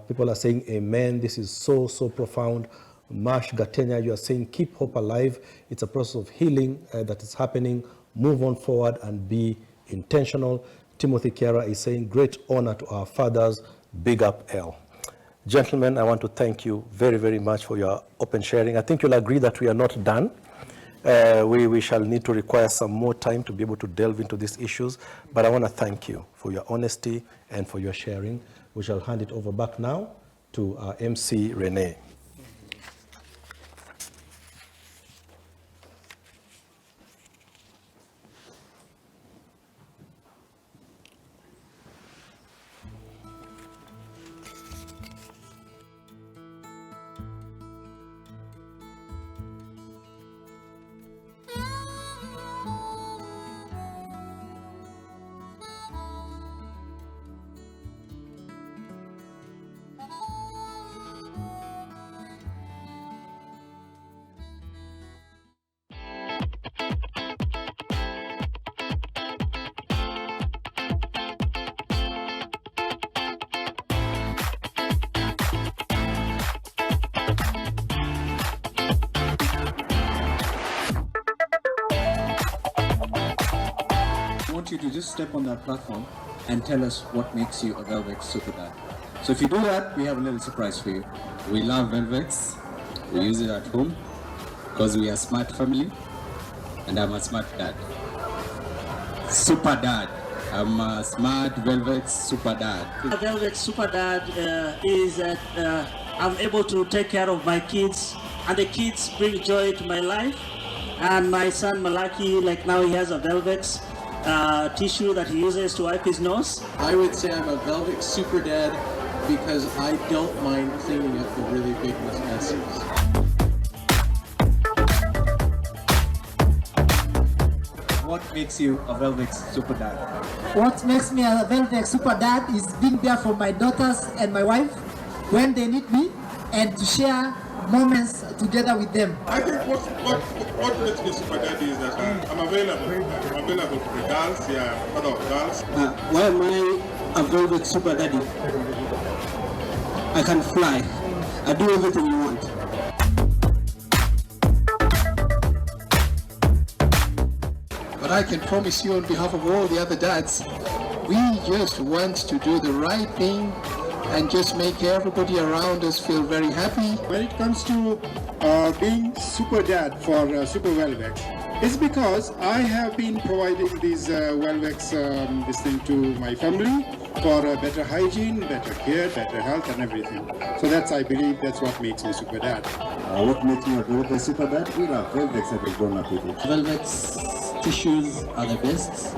People are saying, amen, this is so, so profound. Marsh Gatenya, you are saying, keep hope alive. It's a process of healing that is happening. Move on forward and be intentional. Timothy Kiara is saying, great honor to our fathers. Big up, L. Gentlemen, I want to thank you very, very much for your open sharing. I think you'll agree that we are not done. We shall need to require some more time to be able to delve into these issues. But I want to thank you for your honesty and for your sharing. We shall hand it over back now to our MC, Renee. I want you to just step on that platform and tell us what makes you a Velvex super dad. So if you do that, we have a little surprise for you. We love Velvex. We use it at home because we are a smart family and I'm a smart dad. Super dad. I'm a smart Velvex super dad. A Velvex super dad is that I'm able to take care of my kids, and the kids bring joy to my life. And my son Malaki, like now he has a Velvex tissue that he uses to wipe his nose. I would say I'm a Velvex super dad because I don't mind cleaning up the really big messes. What makes you a Velvex super dad? What makes me a Velvex super dad is being there for my daughters and my wife when they need me, and to share moments together with them. I think what makes me super daddy is that I'm available. I'm available to the girls, father of girls. Why am I a Velvex super daddy? I can fly. I do everything you want. But I can promise you on behalf of all the other dads, we just want to do the right thing and just make everybody around us feel very happy. When it comes to being super dad for Super Velvex, it's because I have been providing these Velvex this thing to my family for better hygiene, better care, better health and everything. So I believe that's what makes me super dad. What makes me a Velvex super dad? We love Velvex and we've grown up with it. Velvex tissues are the best,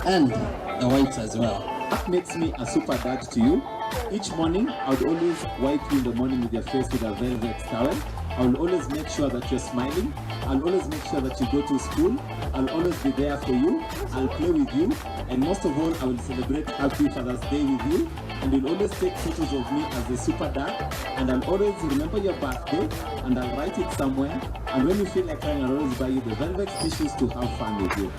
and the wipes as well. What makes me a super dad to you? Each morning, I would always wipe you in the morning with your face with a Velvex towel. I will always make sure that you're smiling. I'll always make sure that you go to school. I'll always be there for you. I'll play with you. And most of all, I will celebrate Happy Father's Day with you. And you'll always take photos of me as a super dad. And I'll always remember your birthday. And I'll write it somewhere. And when you feel like crying, I'll always buy you the Velvex tissues to have fun with you.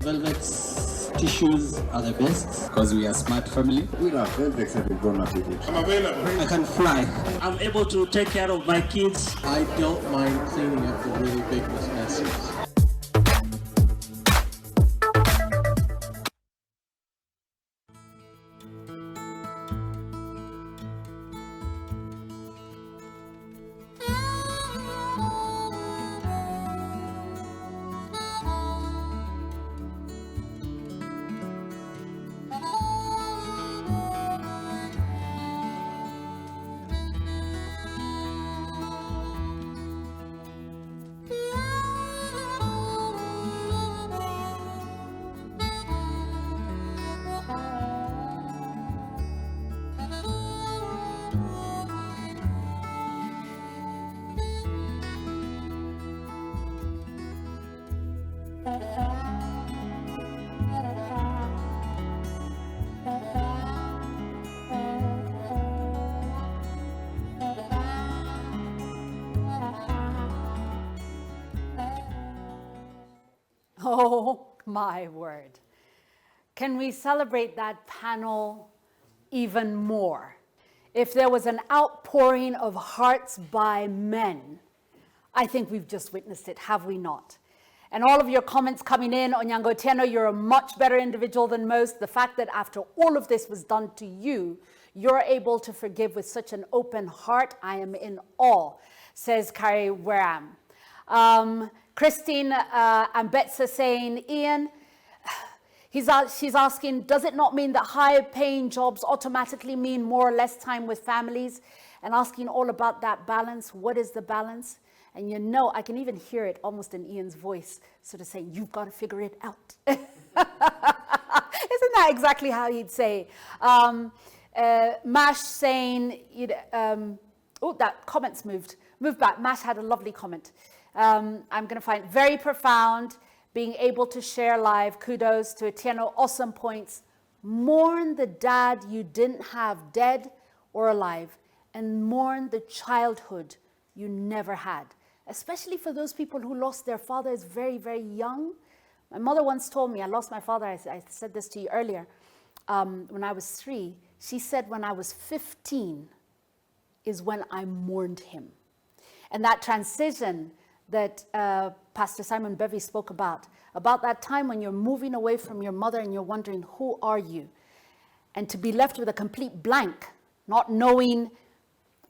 Velvex tissues are the best because we are a smart family. We love Velvex and we've grown up with it. I'm available. I can fly. I'm able to take care of my kids. I don't mind cleaning up the really big messes. My word. Can we celebrate that panel even more? If there was an outpouring of hearts by men, I think we've just witnessed it, have we not? And all of your comments coming in, Onyango Otieno, you're a much better individual than most. The fact that after all of this was done to you, you're able to forgive with such an open heart, I am in awe, says Carrie Wareham. Christine Ambetsa saying, Ian, she's asking, does it not mean that higher paying jobs automatically mean more or less time with families? And asking all about that balance. What is the balance? And you know, I can even hear it almost in Ian's voice, sort of saying, you've got to figure it out. Isn't that exactly how he'd say? Mash saying, oh, that comment's moved back. Mash had a lovely comment. I'm going to find very profound, being able to share live. Kudos to Otieno, awesome points. Mourn the dad you didn't have dead or alive, and mourn the childhood you never had, especially for those people who lost their fathers very, very young. My mother once told me, I lost my father, I said this to you earlier, when I was 3. She said when I was 15 is when I mourned him. And that transition that Pastor Simon Bevy spoke about that time when you're moving away from your mother and you're wondering, who are you? And to be left with a complete blank, not knowing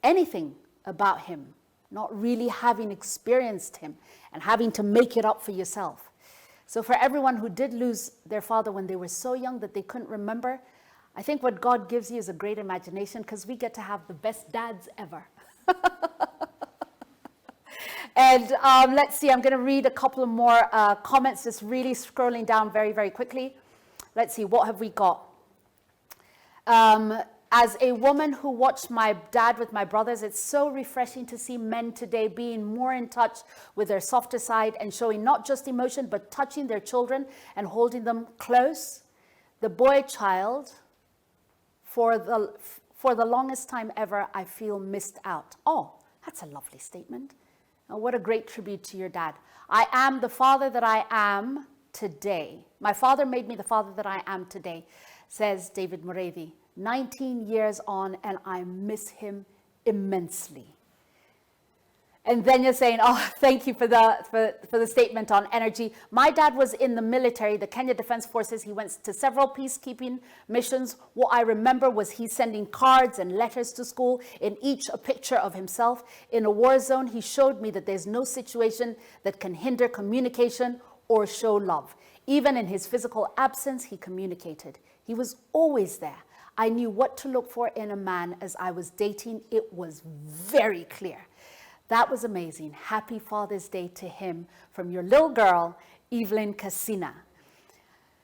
anything about him, not really having experienced him, and having to make it up for yourself. So for everyone who did lose their father when they were so young that they couldn't remember, I think what God gives you is a great imagination, because we get to have the best dads ever. And let's see, I'm going to read a couple of more comments, just really scrolling down very, very quickly. Let's see, what have we got? As a woman who watched my dad with my brothers, it's so refreshing to see men today being more in touch with their softer side and showing not just emotion, but touching their children and holding them close. The boy child, for the longest time ever, I feel missed out. Oh, that's a lovely statement. Oh, what a great tribute to your dad. I am the father that I am today. My father made me the father that I am today, says David Mureithi. 19 years on, and I miss him immensely. And then you're saying, oh, thank you for the statement on energy. My dad was in the military, the Kenya Defense Forces. He went to several peacekeeping missions. What I remember was he sending cards and letters to school, in each a picture of himself. In a war zone, he showed me that there's no situation that can hinder communication or show love. Even in his physical absence, he communicated. He was always there. I knew what to look for in a man as I was dating. It was very clear. That was amazing. Happy Father's Day to him from your little girl, Evelyn Casina.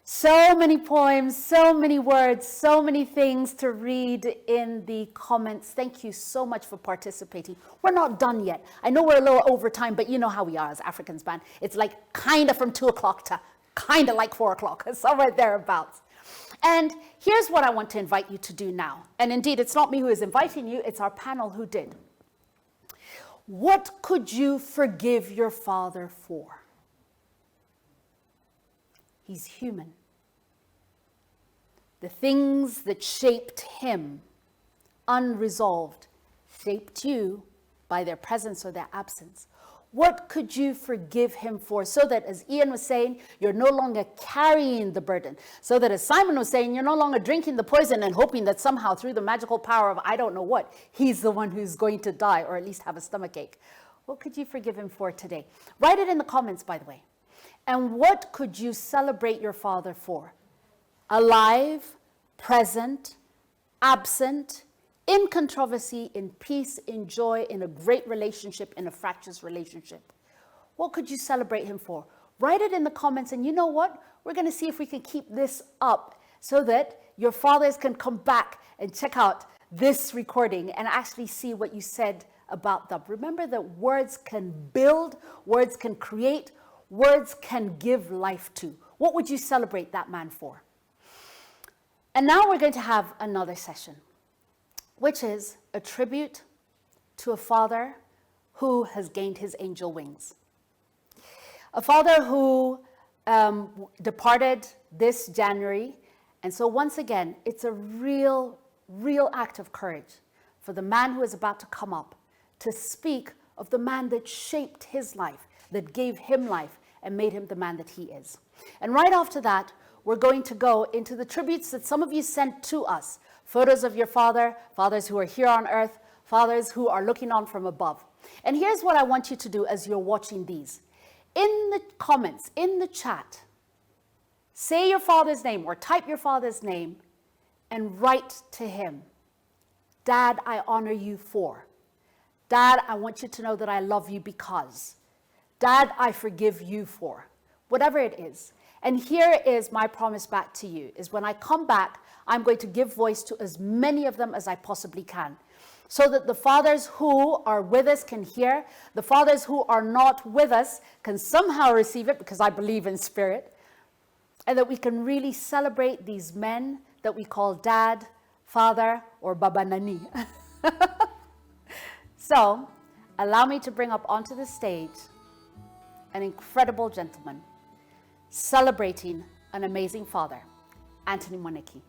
So many poems, so many words, so many things to read in the comments. Thank you so much for participating. We're not done yet. I know we're a little over time, but you know how we are as Africans, man. It's like kind of from 2 o'clock to kind of like 4 o'clock, somewhere thereabouts. And here's what I want to invite you to do now. And indeed, it's not me who is inviting you, it's our panel who did. What could you forgive your father for? He's human. The things that shaped him, unresolved, shaped you by their presence or their absence. What could you forgive him for, so that, as Ian was saying, you're no longer carrying the burden? So that, as Simon was saying, you're no longer drinking the poison and hoping that somehow through the magical power of I don't know what, he's the one who's going to die or at least have a stomachache. What could you forgive him for today? Write it in the comments, by the way. And what could you celebrate your father for? Alive, present, absent, in controversy, in peace, in joy, in a great relationship, in a fractious relationship. What could you celebrate him for? Write it in the comments, and you know what? We're going to see if we can keep this up so that your fathers can come back and check out this recording and actually see what you said about them. Remember that words can build, words can create, words can give life to. What would you celebrate that man for? And now we're going to have another session, which is a tribute to a father who has gained his angel wings. A father who departed this January. And so once again, it's a real act of courage for the man who is about to come up to speak of the man that shaped his life, that gave him life and made him the man that he is. And right after that, we're going to go into the tributes that some of you sent to us. Photos of your fathers who are here on earth, fathers who are looking on from above. And here's what I want you to do as you're watching these. In the comments, in the chat, say your father's name or type your father's name and write to him. Dad, I honor you for. Dad, I want you to know that I love you because. Dad, I forgive you for. Whatever it is. And here is my promise back to you, is when I come back, I'm going to give voice to as many of them as I possibly can, so that the fathers who are with us can hear, the fathers who are not with us can somehow receive it, because I believe in spirit, and that we can really celebrate these men that we call dad, father, or Baba Nani. So, allow me to bring up onto the stage an incredible gentleman celebrating an amazing father, Anthony Moneki.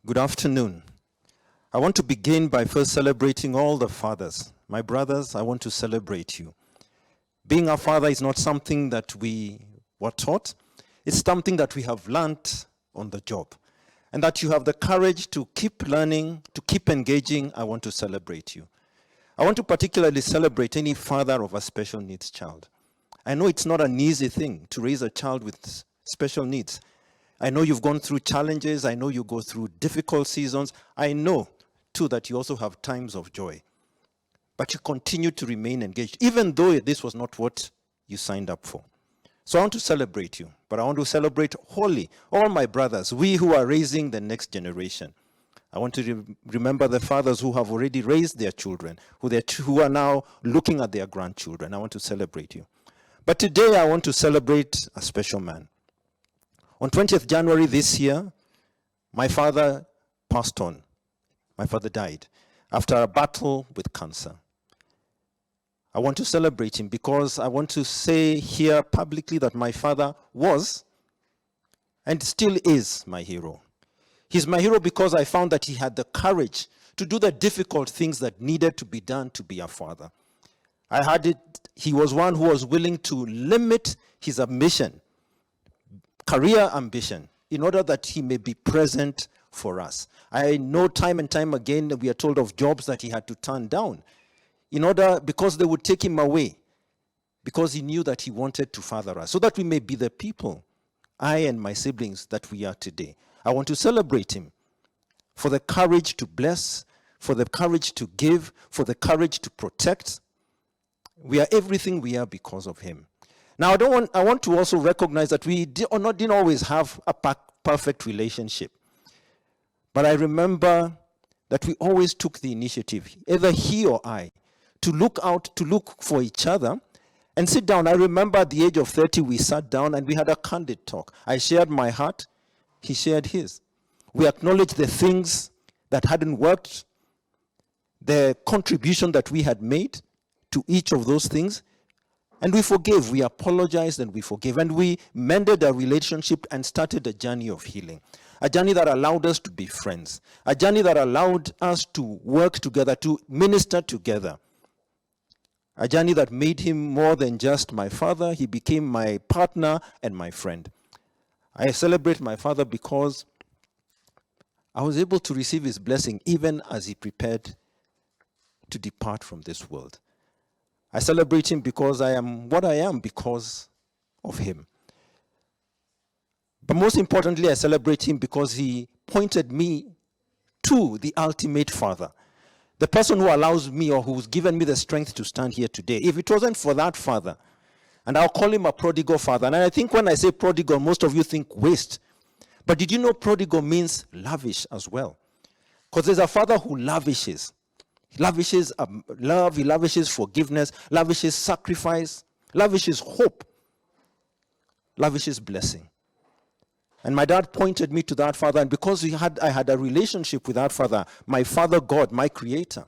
Good afternoon. I want to begin by first celebrating all the fathers. My brothers, I want to celebrate you. Being a father is not something that we were taught. It's something that we have learned on the job. And that you have the courage to keep learning, to keep engaging, I want to celebrate you. I want to particularly celebrate any father of a special needs child. I know it's not an easy thing to raise a child with special needs. I know you've gone through challenges. I know you go through difficult seasons. I know, too, that you also have times of joy. But you continue to remain engaged, even though this was not what you signed up for. So I want to celebrate you, but I want to celebrate wholly all my brothers, we who are raising the next generation. I want to remember the fathers who have already raised their children, who are now looking at their grandchildren. I want to celebrate you. But today I want to celebrate a special man. On 20th January this year, my father passed on. My father died after a battle with cancer. I want to celebrate him because I want to say here publicly that my father was and still is my hero. He's my hero because I found that he had the courage to do the difficult things that needed to be done to be a father. He was one who was willing to limit his ambition, career ambition, in order that he may be present for us. I know time and time again we are told of jobs that he had to turn down because they would take him away, because he knew that he wanted to father us, so that we may be the people, I and my siblings, that we are today. I want to celebrate him for the courage to bless, for the courage to give, for the courage to protect. We are everything we are because of him. Now, I want to also recognize that we didn't always have a perfect relationship. But I remember that we always took the initiative, either he or I, to look for each other and sit down. I remember at the age of 30, we sat down and we had a candid talk. I shared my heart, he shared his. We acknowledged the things that hadn't worked, the contribution that we had made to each of those things. And we forgave, we apologized and we forgave. And we mended our relationship and started a journey of healing. A journey that allowed us to be friends. A journey that allowed us to work together, to minister together. A journey that made him more than just my father. He became my partner and my friend. I celebrate my father because I was able to receive his blessing even as he prepared to depart from this world. I celebrate him because I am what I am because of him. But most importantly, I celebrate him because he pointed me to the ultimate father. The person who allows me or who's given me the strength to stand here today. If it wasn't for that father, And I'll call him a prodigal father. And I think when I say prodigal, most of you think waste. But did you know prodigal means lavish as well? Because there's a father who lavishes. He lavishes love, he lavishes forgiveness, lavishes sacrifice, lavishes hope, lavishes blessing. And my dad pointed me to that father, and because I had a relationship with that father, my father God, my creator,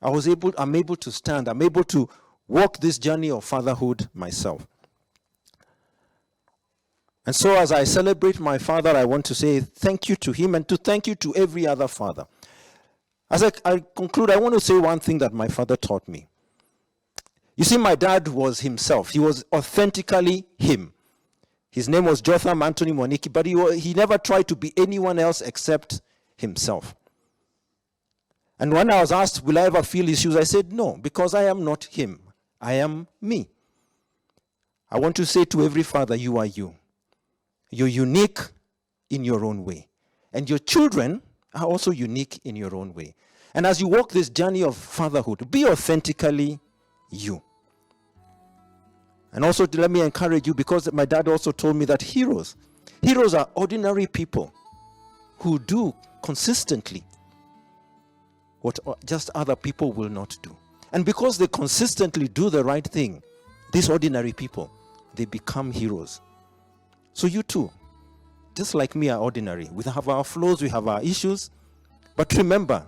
I'm able to stand, I'm able to walk this journey of fatherhood myself. And so as I celebrate my father, I want to say thank you to him and to thank you to every other father. As I conclude, I want to say one thing that my father taught me. You see, my dad was himself. He was authentically him. His name was Jotham Anthony Moniki, but he never tried to be anyone else except himself. And when I was asked, will I ever feel his shoes? I said, no, because I am not him. I am me. I want to say to every father, you are you. You're unique in your own way. And your children are also unique in your own way. And as you walk this journey of fatherhood, be authentically you. And also let me encourage you, because my dad also told me that heroes are ordinary people who do consistently what just other people will not do. And because they consistently do the right thing, these ordinary people, they become heroes. So you too, just like me, are ordinary. We have our flaws, we have our issues. But remember,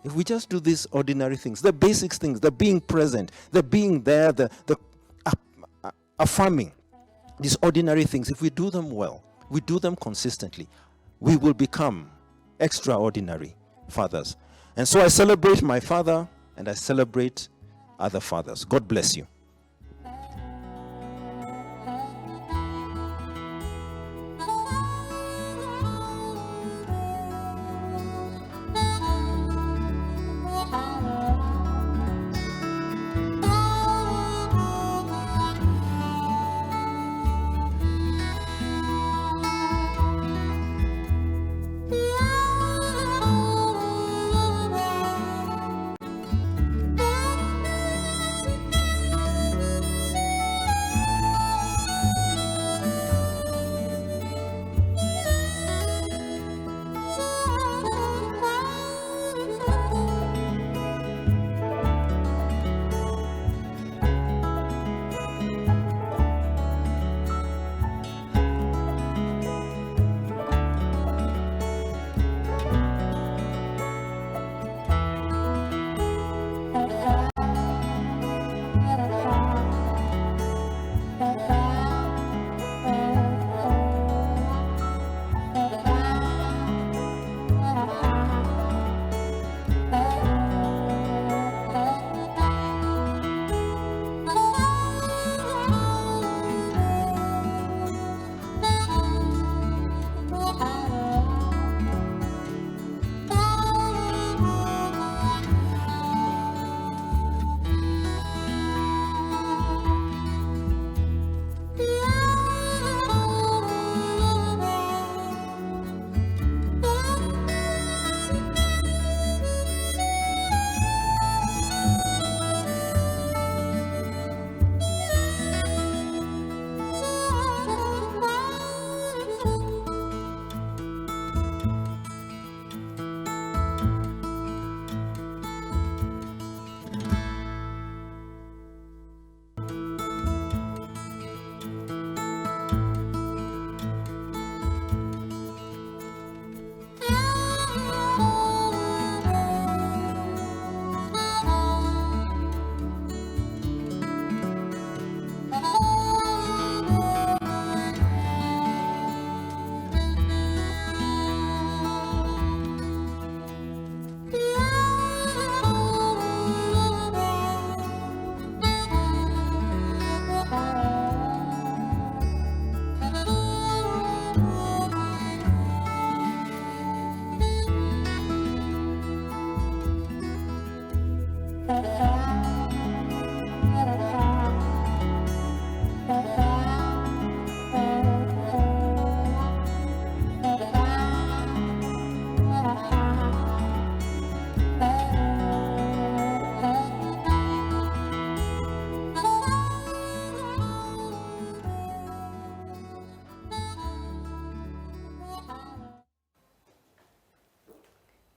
if we just do these ordinary things, the basic things, the being present, the being there, the affirming, these ordinary things, if we do them well, we do them consistently, we will become extraordinary fathers. And so I celebrate my father and I celebrate other fathers. God bless you.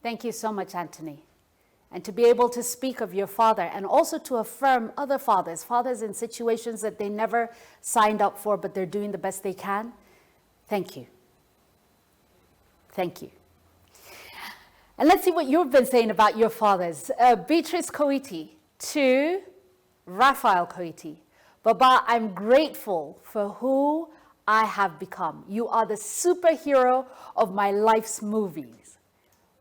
Thank you so much, Anthony. And to be able to speak of your father and also to affirm other fathers, fathers in situations that they never signed up for, but they're doing the best they can. Thank you. Thank you. And let's see what you've been saying about your fathers. Beatrice Koiti to Raphael Koiti. Baba, I'm grateful for who I have become. You are the superhero of my life's movies.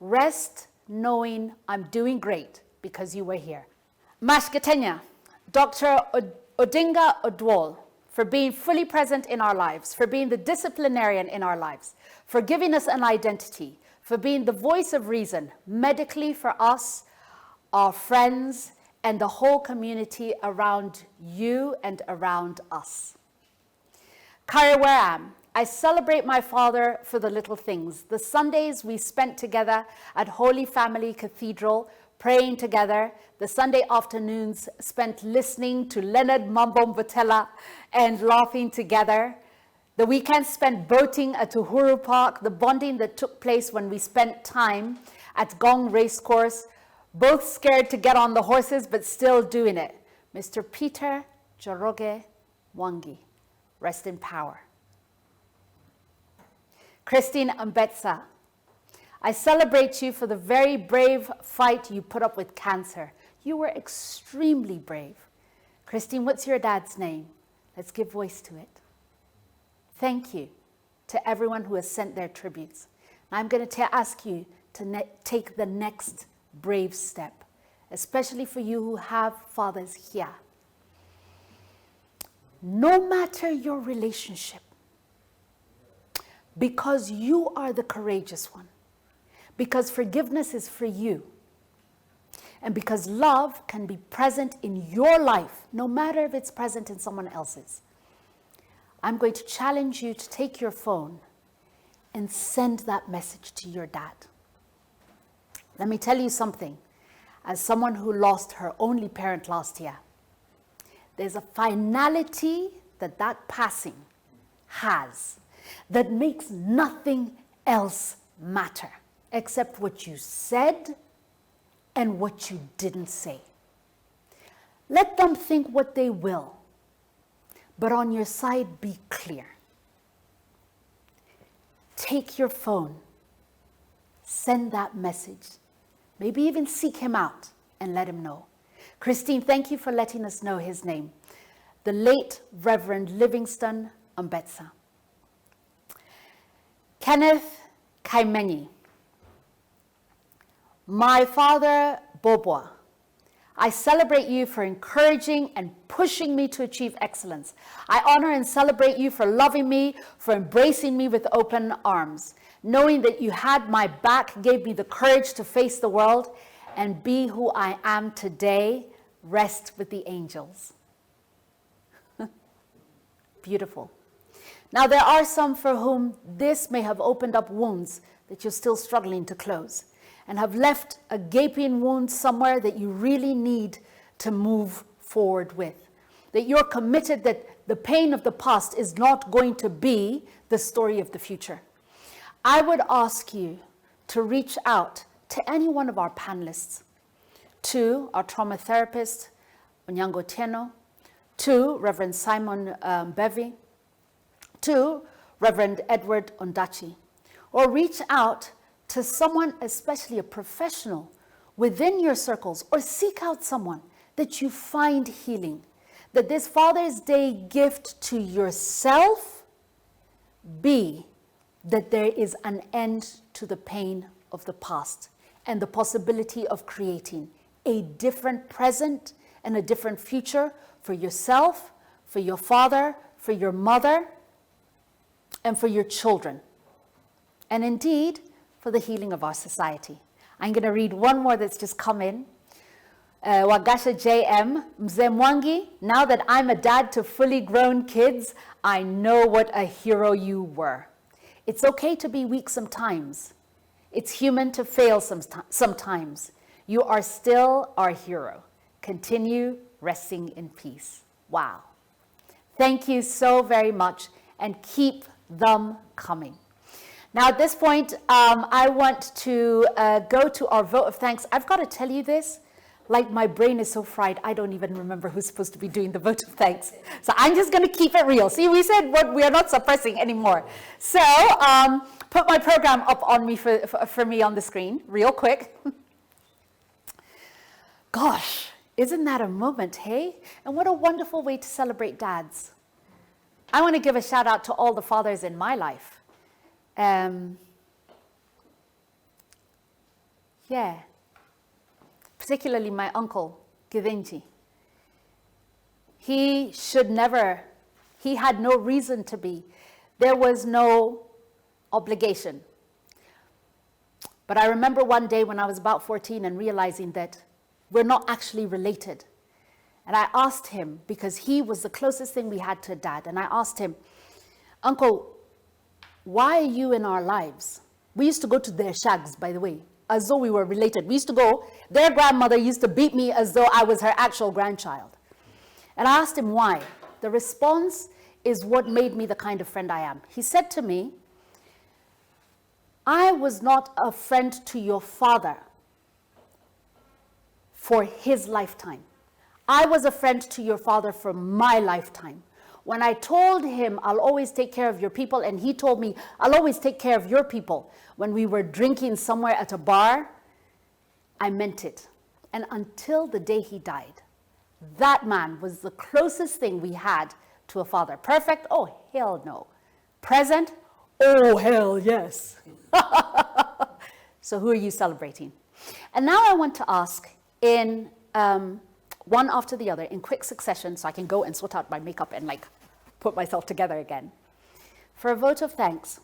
Rest knowing I'm doing great because you were here. Mashkatenya, Dr. Odinga Odwol, for being fully present in our lives, for being the disciplinarian in our lives, for giving us an identity, for being the voice of reason medically for us, our friends, and the whole community around you and around us. Kariwaram, I celebrate my father for the little things. The Sundays we spent together at Holy Family Cathedral, praying together. The Sunday afternoons spent listening to Leonard Mambom Botella and laughing together. The weekends spent boating at Uhuru Park, the bonding that took place when we spent time at Gong Racecourse, both scared to get on the horses, but still doing it. Mr. Peter Joroge Wangi, rest in power. Christine Ambetsa, I celebrate you for the very brave fight you put up with cancer. You were extremely brave. Christine, what's your dad's name? Let's give voice to it. Thank you to everyone who has sent their tributes. Now I'm going to ask you to take the next brave step, especially for you who have fathers here. No matter your relationship, because you are the courageous one, because forgiveness is for you, and because love can be present in your life, no matter if it's present in someone else's, I'm going to challenge you to take your phone and send that message to your dad. Let me tell you something. As someone who lost her only parent last year, there's a finality that that passing has that makes nothing else matter except what you said and what you didn't say. Let them think what they will, but on your side, be clear. Take your phone, send that message, maybe even seek him out and let him know. Christine, thank you for letting us know his name. The late Reverend Livingston Ambetsa. Kenneth Kaimenyi. My father, Bobwa, I celebrate you for encouraging and pushing me to achieve excellence. I honor and celebrate you for loving me, for embracing me with open arms. Knowing that you had my back gave me the courage to face the world and be who I am today. Rest with the angels. Beautiful. Now, there are some for whom this may have opened up wounds that you're still struggling to close and have left a gaping wound somewhere that you really need to move forward with. That you're committed that the pain of the past is not going to be the story of the future. I would ask you to reach out to any one of our panelists, to our trauma therapist, Onyango Tieno, to Reverend Simon Bevy, to Reverend Edward Ondachi, or reach out to someone, especially a professional within your circles, or seek out someone that you find healing. That this Father's Day gift to yourself be that there is an end to the pain of the past and the possibility of creating a different present and a different future for yourself, for your father, for your mother, and for your children. And indeed, for the healing of our society. I'm going to read one more that's just come in. Wagasha JM, Mzee Mwangi, now that I'm a dad to fully grown kids, I know what a hero you were. It's okay to be weak sometimes. It's human to fail sometimes. You are still our hero. Continue resting in peace. Wow. Thank you so very much, and keep them coming. Now, at this point, I want to go to our vote of thanks. I've got to tell you this, like my brain is so fried, I don't even remember who's supposed to be doing the vote of thanks. So I'm just going to keep it real. See, we said what we are not suppressing anymore. So put my program up on me for me on the screen real quick. Gosh, isn't that a moment, hey? And what a wonderful way to celebrate dads. I want to give a shout out to all the fathers in my life. Yeah, particularly my uncle, Givenji. He had no reason to be. There was no obligation. But I remember one day when I was about 14 and realizing that we're not actually related. And I asked him, because he was the closest thing we had to Dad, and I asked him, Uncle, why are you in our lives? We used to go to their shags, by the way, as though we were related. We used to go, their grandmother used to beat me as though I was her actual grandchild. And I asked him why. The response is what made me the kind of friend I am. He said to me, I was not a friend to your father for his lifetime. I was a friend to your father for my lifetime. When I told him, I'll always take care of your people, and he told me, I'll always take care of your people, when we were drinking somewhere at a bar, I meant it. And until the day he died, that man was the closest thing we had to a father. Perfect? Oh, hell no. Present? Oh, hell yes. So who are you celebrating? And now I want to ask in one after the other, in quick succession, so I can go and sort out my makeup and like put myself together again. For a vote of thanks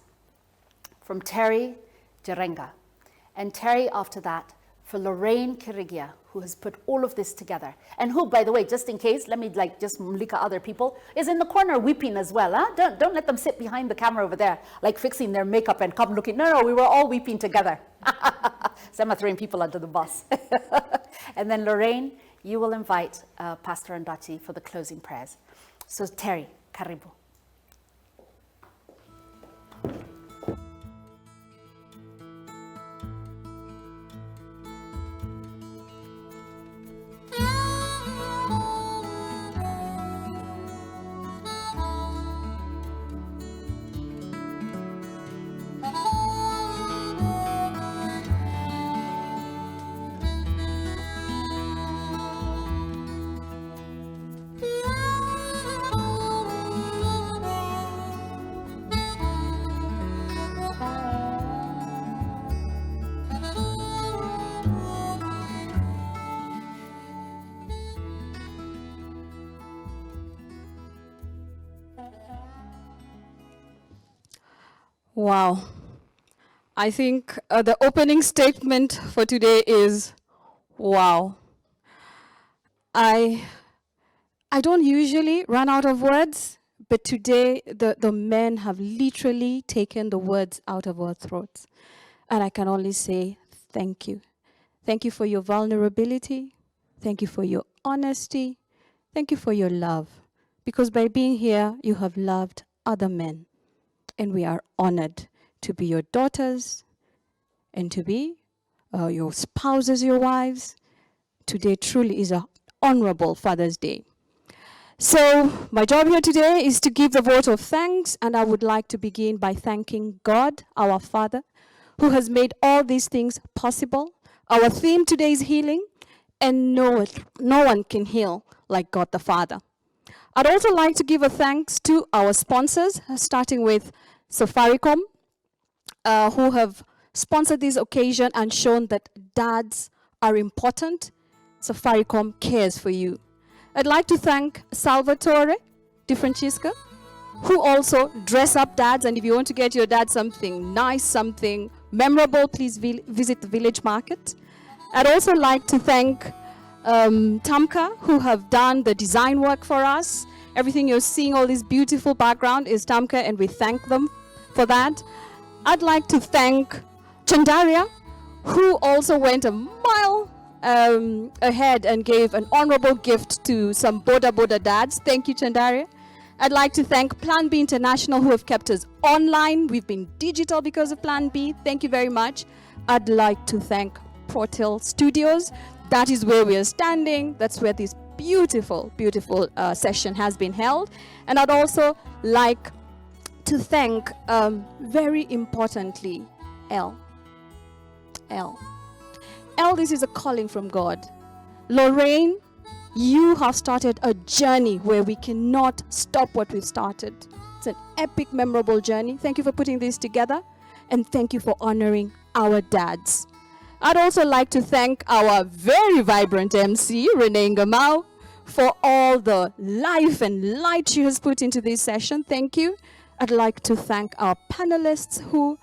from Terry Jerenga. And Terry, after that, for Lorraine Kirigia, who has put all of this together. And who, by the way, just in case, let me like just mulika other people, is in the corner weeping as well. Huh? Don't let them sit behind the camera over there, like fixing their makeup and come looking. No, we were all weeping together. So I'm throwing people under the bus. And then Lorraine, you will invite Pastor Andachi for the closing prayers. So Terry, karibu. Wow. I think the opening statement for today is, wow. I don't usually run out of words, but today the men have literally taken the words out of our throats. And I can only say thank you. Thank you for your vulnerability. Thank you for your honesty. Thank you for your love. Because by being here, you have loved other men. And we are honored to be your daughters and to be your spouses, your wives. Today truly is an honorable Father's Day. So my job here today is to give the vote of thanks, and I would like to begin by thanking God, our Father, who has made all these things possible. Our theme today is healing, and no one can heal like God the Father. I'd also like to give a thanks to our sponsors, starting with Safaricom, who have sponsored this occasion and shown that dads are important. Safaricom cares for you. I'd like to thank Salvatore Di Francesca, who also dress up dads, and if you want to get your dad something nice, something memorable, please visit the village market. I'd also like to thank Tamka, who have done the design work for us. Everything you're seeing, all this beautiful background, is Tamka, and we thank them for that. I'd like to thank Chandaria, who also went a mile ahead and gave an honorable gift to some Boda dads. Thank you, Chandaria. I'd like to thank Plan B International who have kept us online. We've been digital because of Plan B. Thank you very much. I'd like to thank Portal Studios. That is where we are standing. That's where this beautiful, beautiful session has been held. And I'd also like to thank, very importantly, L, this is a calling from God. Lorraine, you have started a journey where we cannot stop what we've started. It's an epic, memorable journey. Thank you for putting this together, and thank you for honoring our dads. I'd also like to thank our very vibrant MC, Renee Ngamau, for all the life and light she has put into this session. Thank you. I'd like to thank our panelists who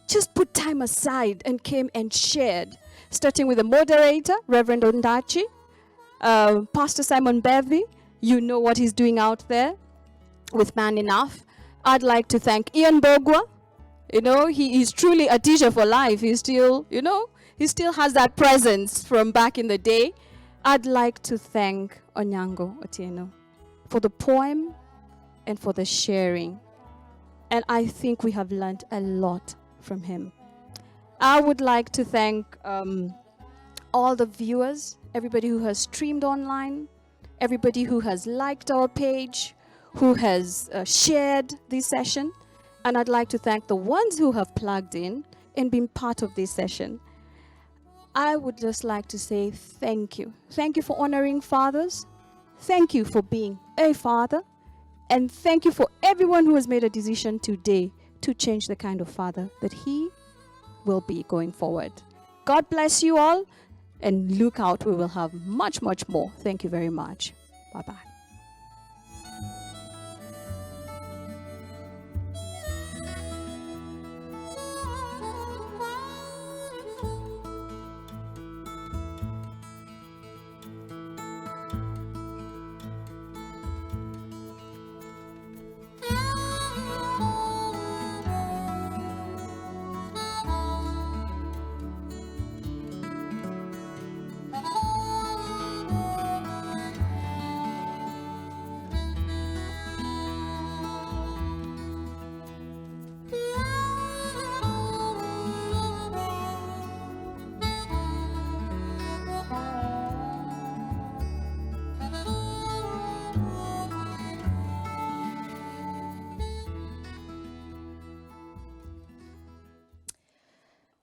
just put time aside and came and shared, starting with the moderator, Reverend Ondachi, Pastor Simon Bevy. You know what he's doing out there with Man Enough. I'd like to thank Ian Bogwa. You know, he is truly a teacher for life. He still, you know, he still has that presence from back in the day. I'd like to thank Onyango Otieno for the poem and for the sharing. And I think we have learned a lot from him. I would like to thank all the viewers, everybody who has streamed online, everybody who has liked our page, who has shared this session. And I'd like to thank the ones who have plugged in and been part of this session. I would just like to say thank you. Thank you for honoring fathers. Thank you for being a father. And thank you for everyone who has made a decision today to change the kind of father that he will be going forward. God bless you all, and look out, we will have much, much more. Thank you very much. Bye-bye.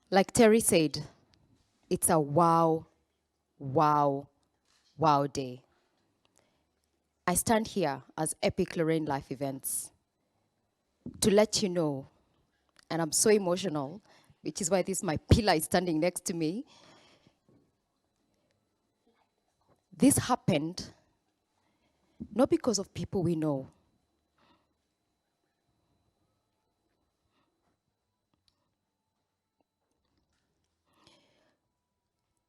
Like Terry said, it's a wow day. I stand here as Epic Lorraine Life Events to let you know, and I'm so emotional, which is why this my pillar is standing next to me. This happened not because of people we know.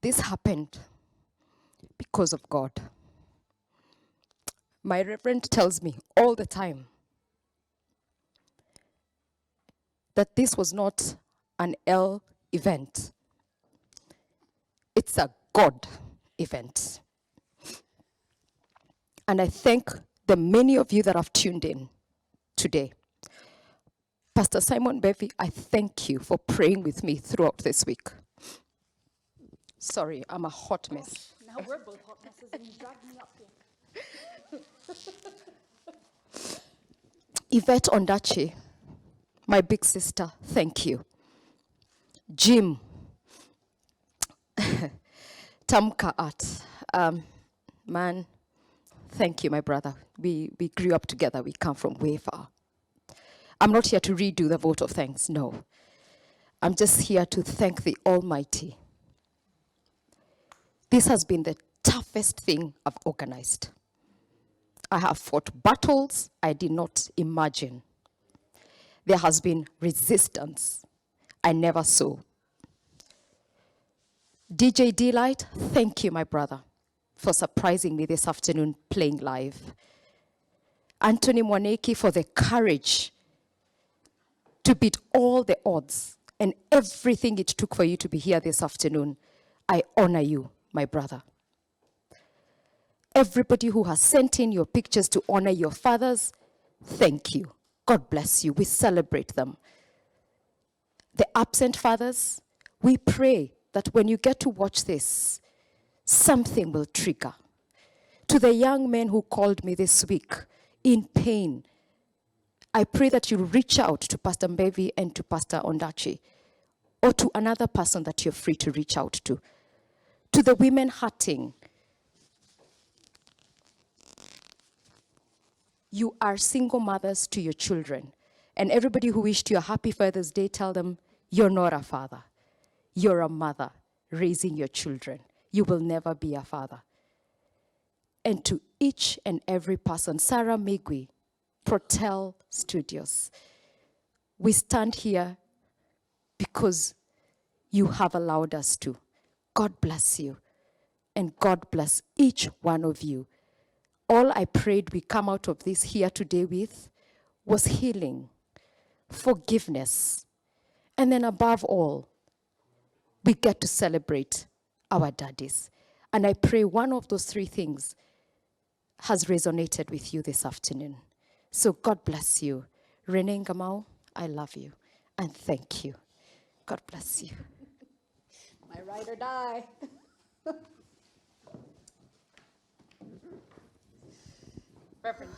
This happened because of God. My reverend tells me all the time that this was not an L event. It's a God event. And I thank the many of you that have tuned in today. Pastor Simon Bevy, I thank you for praying with me throughout this week. Sorry, I'm a hot mess. Now we're both hot messes and you dragged me up here. Yvette Ondachi, my big sister, thank you. Jim, Tamka Art, man, thank you, my brother. We grew up together. We come from way far. I'm not here to redo the vote of thanks, no. I'm just here to thank the Almighty. This has been the toughest thing I've organized. I have fought battles I did not imagine. There has been resistance I never saw. DJ Delight, thank you, my brother, for surprising me this afternoon playing live. Anthony Mwaneki for the courage to beat all the odds and everything it took for you to be here this afternoon. I honor you, my brother. Everybody who has sent in your pictures to honor your fathers, Thank you. God bless you. We celebrate them. The absent fathers, we pray that when you get to watch this, something will trigger. To the young men who called me this week in pain, I pray that you reach out to Pastor Mbevi and to Pastor Ondachi, or to another person that you're free to reach out to. To the women hurting, you are single mothers to your children. And everybody who wished you a happy Father's Day, tell them, you're not a father. You're a mother raising your children. You will never be a father. And to each and every person, Sarah Migwi, Protel Studios, we stand here because you have allowed us to. God bless you. And God bless each one of you. All I prayed we come out of this here today with was healing, forgiveness, and then above all, we get to celebrate our daddies. And I pray one of those three things has resonated with you this afternoon. So God bless you. Renee Ngamau, I love you and thank you. God bless you. My ride or die. Reverend.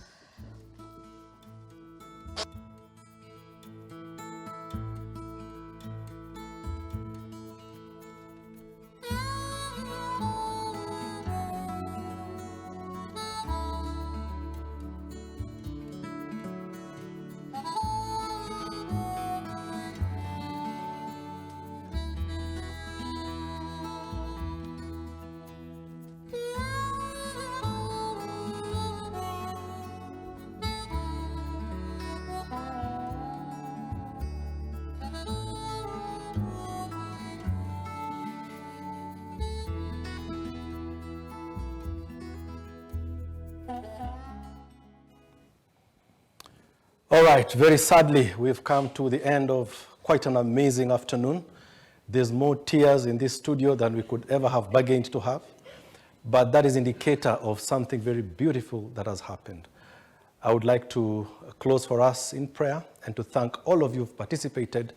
All right, very sadly, we've come to the end of quite an amazing afternoon. There's more tears in this studio than we could ever have bargained to have, but that is an indicator of something very beautiful that has happened. I would like to close for us in prayer and to thank all of you who've participated.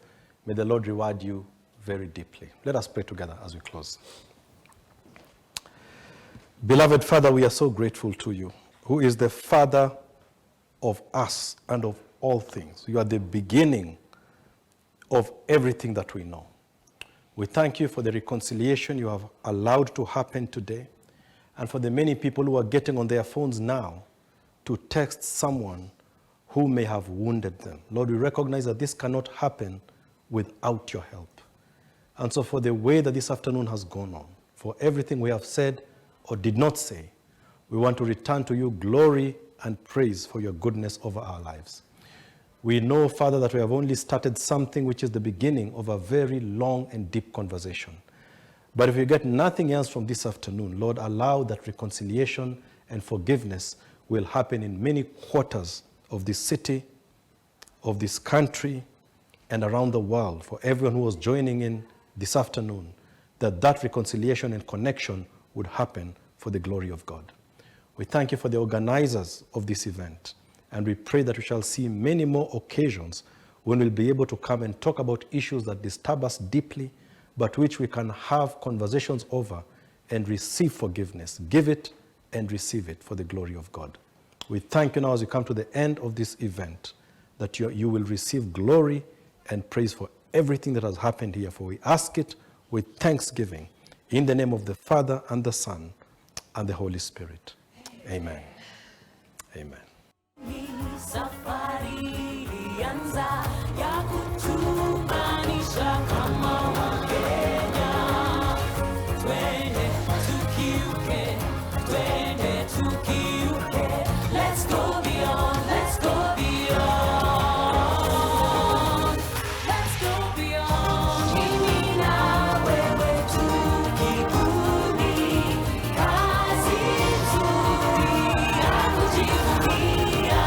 May the Lord reward you very deeply. Let us pray together as we close. Beloved Father, we are so grateful to you, who is the Father of us and of all things. You are the beginning of everything that we know. We thank you for the reconciliation you have allowed to happen today, and for the many people who are getting on their phones now to text someone who may have wounded them. Lord, we recognize that this cannot happen without your help. And so for the way that this afternoon has gone on, for everything we have said or did not say, we want to return to you glory and praise for your goodness over our lives. We know, Father, that we have only started something which is the beginning of a very long and deep conversation. But if we get nothing else from this afternoon, Lord, allow that reconciliation and forgiveness will happen in many quarters of this city, of this country, and around the world, for everyone who was joining in this afternoon, that reconciliation and connection would happen for the glory of God. We thank you for the organizers of this event, and we pray that we shall see many more occasions when we'll be able to come and talk about issues that disturb us deeply, but which we can have conversations over and receive forgiveness. Give it and receive it for the glory of God. We thank you now as we come to the end of this event, that you will receive glory and praise for everything that has happened here, for we ask it with thanksgiving in the name of the Father and the Son and the Holy Spirit. Amen. Amen. Safari ilianza ya kutumanisha kama Wakenya. Twende tukiuke, twende tukiuke. Let's go beyond, let's go beyond. Let's go beyond. Mimi na wewe tukibuni, kazi nzuri ya kujivunia.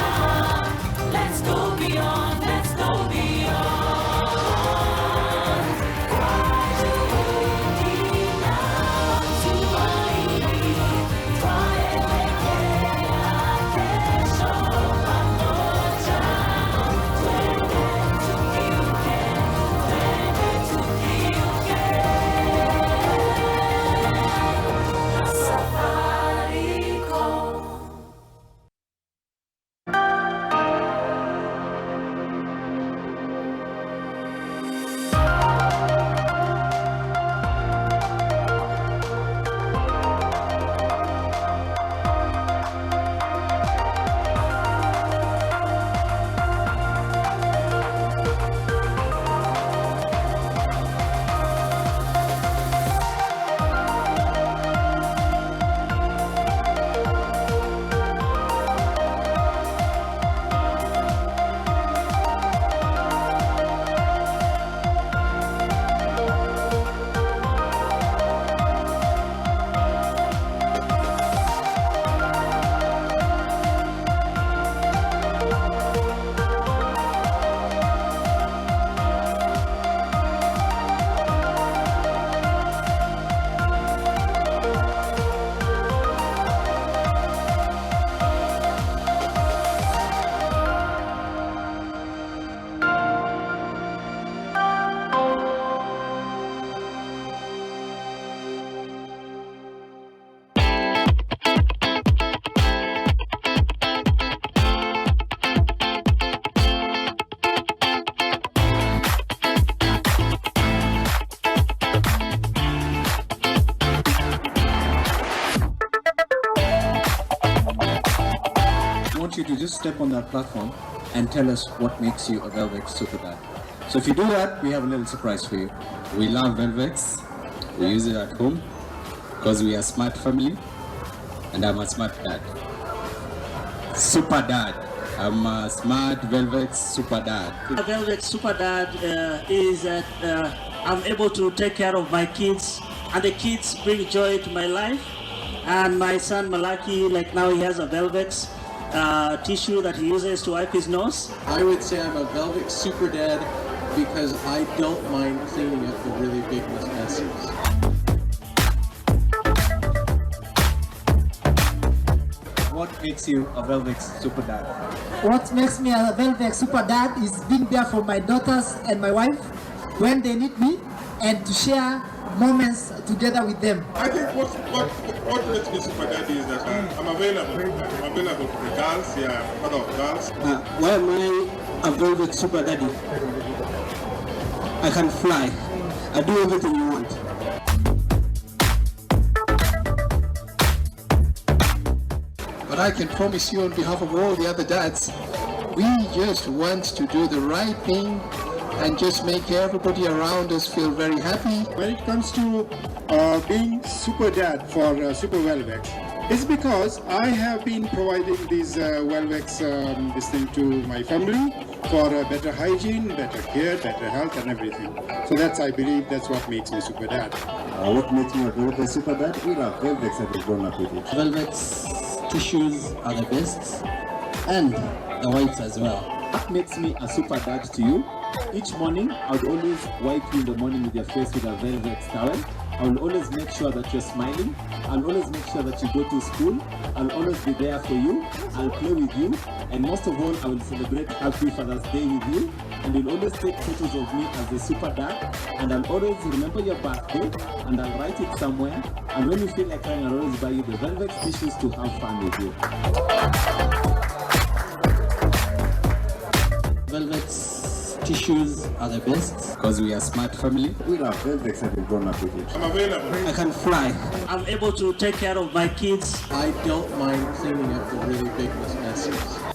Let's go beyond, let's go to just step on that platform and tell us what makes you a Velvex Super Dad. So if you do that, we have a little surprise for you. We love Velvex. We use it at home because we are a smart family, and I'm a smart dad. Super Dad. I'm a smart Velvex Super Dad. A Velvex Super Dad is that I'm able to take care of my kids, and the kids bring joy to my life. And my son Malaki, like now he has a Velvex tissue that he uses to wipe his nose. I would say I'm a Velvex Super Dad because I don't mind cleaning up the really big messes. What makes you a Velvex Super Dad? What makes me a Velvex Super Dad is being there for my daughters and my wife when they need me, and to share moments together with them. I think what makes me Super Dad is that I'm available. I'm available for the girls, father of girls. Why am I a Velvex Super Daddy? I can fly. I do everything you want. But I can promise you on behalf of all the other dads, we just want to do the right thing and just make everybody around us feel very happy. When it comes to being Super Dad for Super Velvex, it's because I have been providing these Velvex this thing to my family for better hygiene, better care, better health and everything. So I believe that's what makes me Super Dad. What makes me a Velvex Super Dad? We love Velvex and we've grown up with it. Velvex tissues are the best, and the wipes as well. What makes me a super dad to you? Each morning, I would always wipe you in the morning with your face with a Velvex towel. I will always make sure that you're smiling. I'll always make sure that you go to school. I'll always be there for you. I'll play with you. And most of all, I will celebrate Happy Father's Day with you. And you'll always take photos of me as the super dad. And I'll always remember your birthday. And I'll write it somewhere. And when you feel like crying, I'll always buy you the Velvex tissues to have fun with you. Velvex tissues are the best because we are a smart family. We love Velvex and we've grown up with it. I'm available. I can fly. I'm able to take care of my kids. I don't mind cleaning up the really big messes.